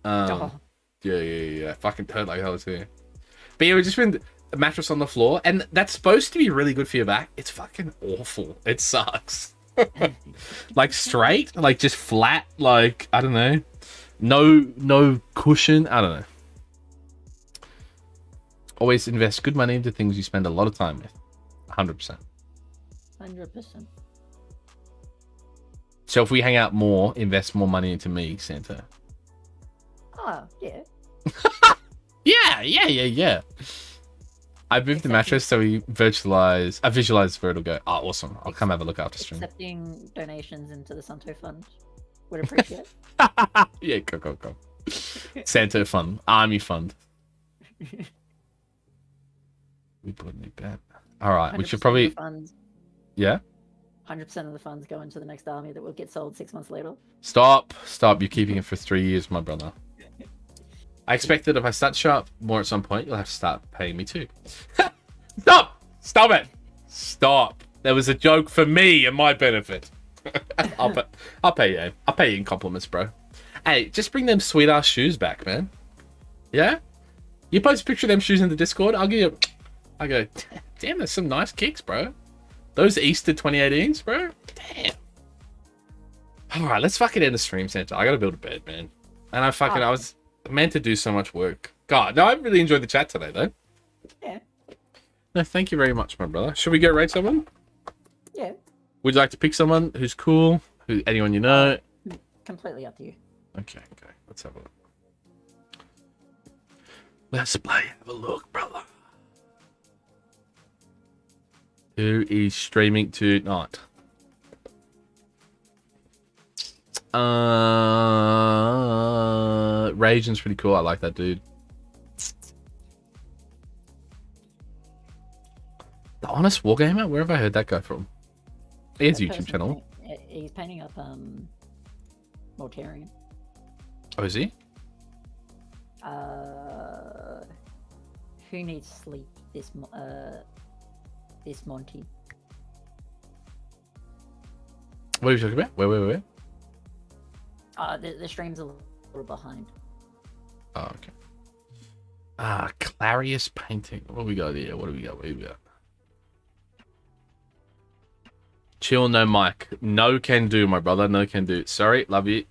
Yeah. Fucking hurt like hell too. But yeah, we've just been a mattress on the floor, and that's supposed to be really good for your back. It's fucking awful. It sucks. Like straight, like just flat, like I don't know. No cushion. I don't know. Always invest good money into things you spend a lot of time with. 100%. 100%. So if we hang out more, invest more money into me, Santa. Oh, yeah. Yeah. I moved the mattress so we visualize where it'll go. Oh, awesome. I'll come have a look after stream. Accepting donations into the Santo Fund. Would appreciate it. Yeah, go. Santa Fund. Army Fund. We put a new bet. Alright, we should probably... Yeah? 100% of the funds go into the next army that will get sold 6 months later. Stop. You're keeping it for 3 years, my brother. I expect that if I start to show up more at some point, you'll have to start paying me too. Stop it. Stop. There was a joke for me and my benefit. I'll pay you. I'll pay you in compliments, bro. Hey, just bring them sweet ass shoes back, man. Yeah? You post a picture of them shoes in the Discord, I go, damn, there's some nice kicks, bro. Those Easter 2018s, bro. Damn. Alright, let's fucking end the stream, Santa. I gotta build a bed, man. And I was meant to do so much work. God, no, I really enjoyed the chat today, though. Yeah. No, thank you very much, my brother. Should we go rate someone? Yeah. Would you like to pick someone who's cool? Anyone you know? Completely up to you. Okay. Let's have a look. Have a look, brother. Who is streaming tonight? Ragen's pretty cool. I like that dude. The Honest Wargamer? Where have I heard that guy from? He has a YouTube channel. He's painting up Mortarian. Oh, is he? Who needs sleep? This Monty. What are you talking about? Where? The stream's a little behind. Oh, okay. Clarius painting. What do we got here? What do we got? Chill, no mic. No can do, my brother. No can do. Sorry, love you.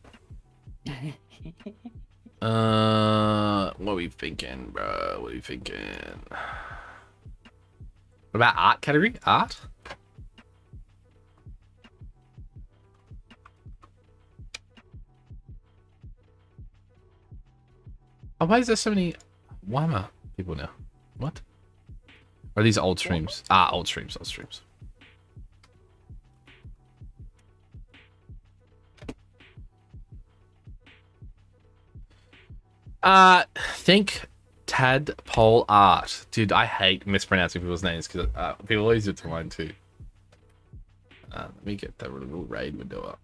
What are we thinking, bro? What are you thinking? What about art category? Art? Oh, why is there so many Whammer people now? What? Or are these old streams? Old streams. Think Tadpole Art. Dude, I hate mispronouncing people's names because people always do it to mine too. Let me get that little raid window up.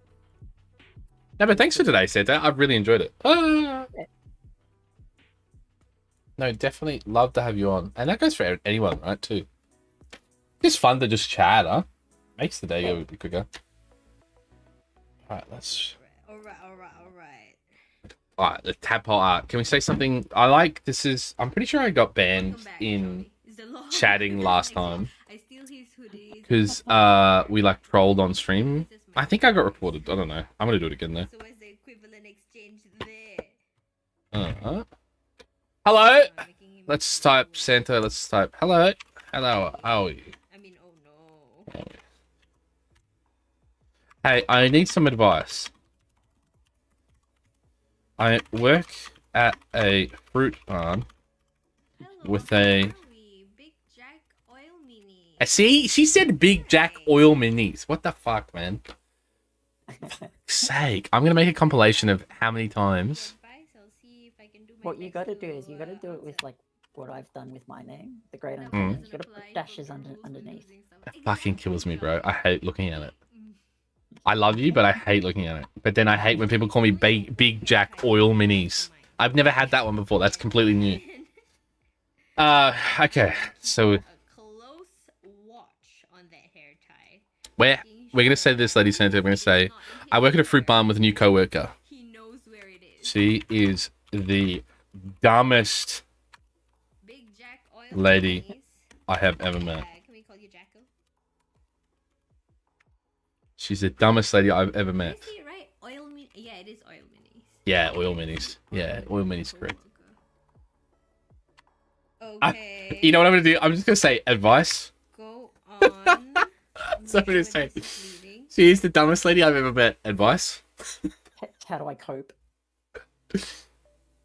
No, but thanks for today, Santa. I've really enjoyed it. No, definitely love to have you on. And that goes for anyone, right, too. It's fun to just chat, huh? Makes the day go a bit quicker. Alright, let's... Alright. Alright, the tadpole art. Can we say something? I'm pretty sure I got banned in chatting last time. Because we like trolled on stream. I think I got reported. I don't know. I'm gonna do it again though. Hello? Let's type Santa. Let's type hello. Hello. How are you? Hey, I need some advice. I work at a fruit farm with a... See? She said Big Jack Oil Minis. What the fuck, man? For fuck's sake. I'm going to make a compilation of how many times... What you gotta do is you gotta do it with like what I've done with my name, the Great Uncommon. You gotta put dashes underneath. It fucking kills me, bro. I hate looking at it. I love you, but I hate looking at it. But then I hate when people call me Big Jack Oil Minis. I've never had that one before. That's completely new. Okay. So A close watch on that hair tie. we're gonna say this, Lady Santa. We're gonna say, I work at a fruit barn with a new coworker. He knows where it is. She is the dumbest Big Jack oil lady minis. I have ever met. Can we call you Jacko? She's the dumbest lady I've ever met. Is he right? Oil min. Yeah, it is oil minis. Yeah, oil minis. Yeah, oil minis, correct. Okay. You know what I'm gonna do? I'm just gonna say advice. Go on. So I'm gonna say, This is leading. she is the dumbest lady I've ever met. Advice. How do I cope?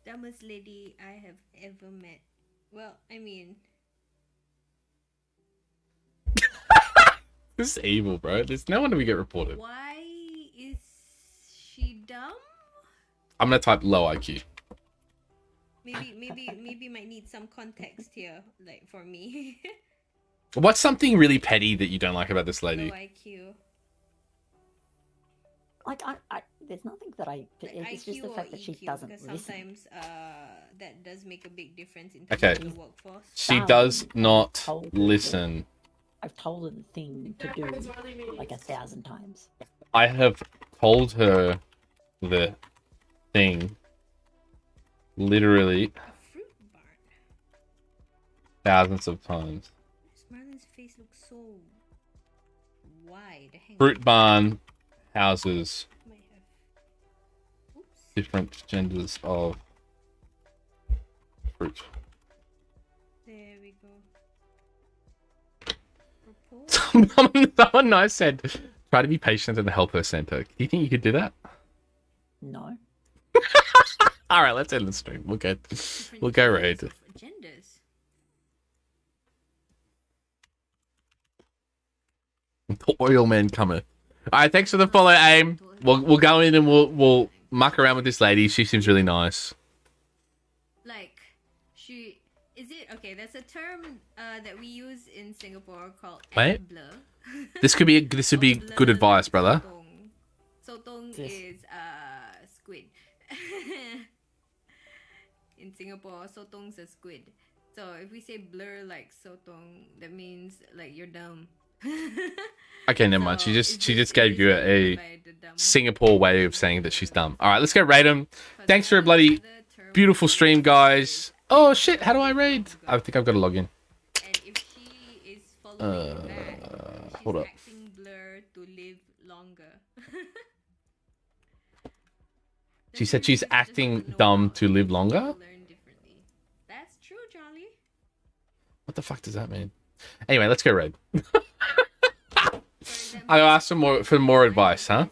Dumbest lady I have ever met. Well, I mean, This is evil, bro. There's no wonder we get reported. why is she dumb? I'm gonna type low IQ. Maybe might need some context here, like for me. What's something really petty that you don't like about this lady? Low IQ. Like, there's nothing that I. It's just the IQ fact or that she EQ, doesn't because listen. sometimes that does make a big difference in terms Okay. of the workforce. She does not listen. I've told her the thing to do like 1,000 times. I have told her the thing literally A fruit barn. thousands of times. Marlon's face looks so wide. Hang on. Fruit barn houses Might have. Oops. different genders of fruit. There we go. Report. Someone nice said, try to be patient and help her, Santa. Do you think you could do that? No. All right, let's end the stream. We'll go raid. Genders. The oil man cometh. All right, thanks for the follow, Aim. We'll go in and we'll muck around with this lady. She seems really nice. Like, she is it okay? There's a term that we use in Singapore called Wait. blur. This would be good advice, brother. Sotong Yes. is squid. In Singapore, sotong's a squid. So if we say blur like sotong, that means like you're dumb. Okay, never mind. She So, just gave you a by the dumb. Singapore way of saying that she's dumb. All right, let's go raid him. Thanks for a bloody beautiful stream, guys. Oh shit, how do I raid? I think I've got to log in. And if she is following that, she's hold up. acting blur to live longer. She said she's acting dumb to live longer? Learn differently. That's true, Charlie. What the fuck does that mean? Anyway, let's go raid. I'll ask for more advice, huh?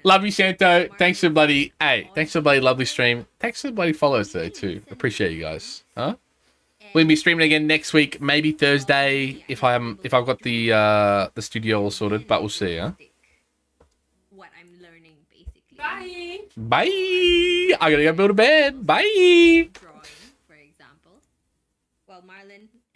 Love you, Santo. Thanks for bloody thanks for bloody lovely stream. Thanks for the bloody follows today too. Appreciate you guys. Huh? We'll be streaming again next week, maybe Thursday if I've got the studio all sorted, but we'll see, huh? What I'm learning, basically. Bye. Bye. I gotta go build a bed. Bye. Drawing, for example. Well, Marlon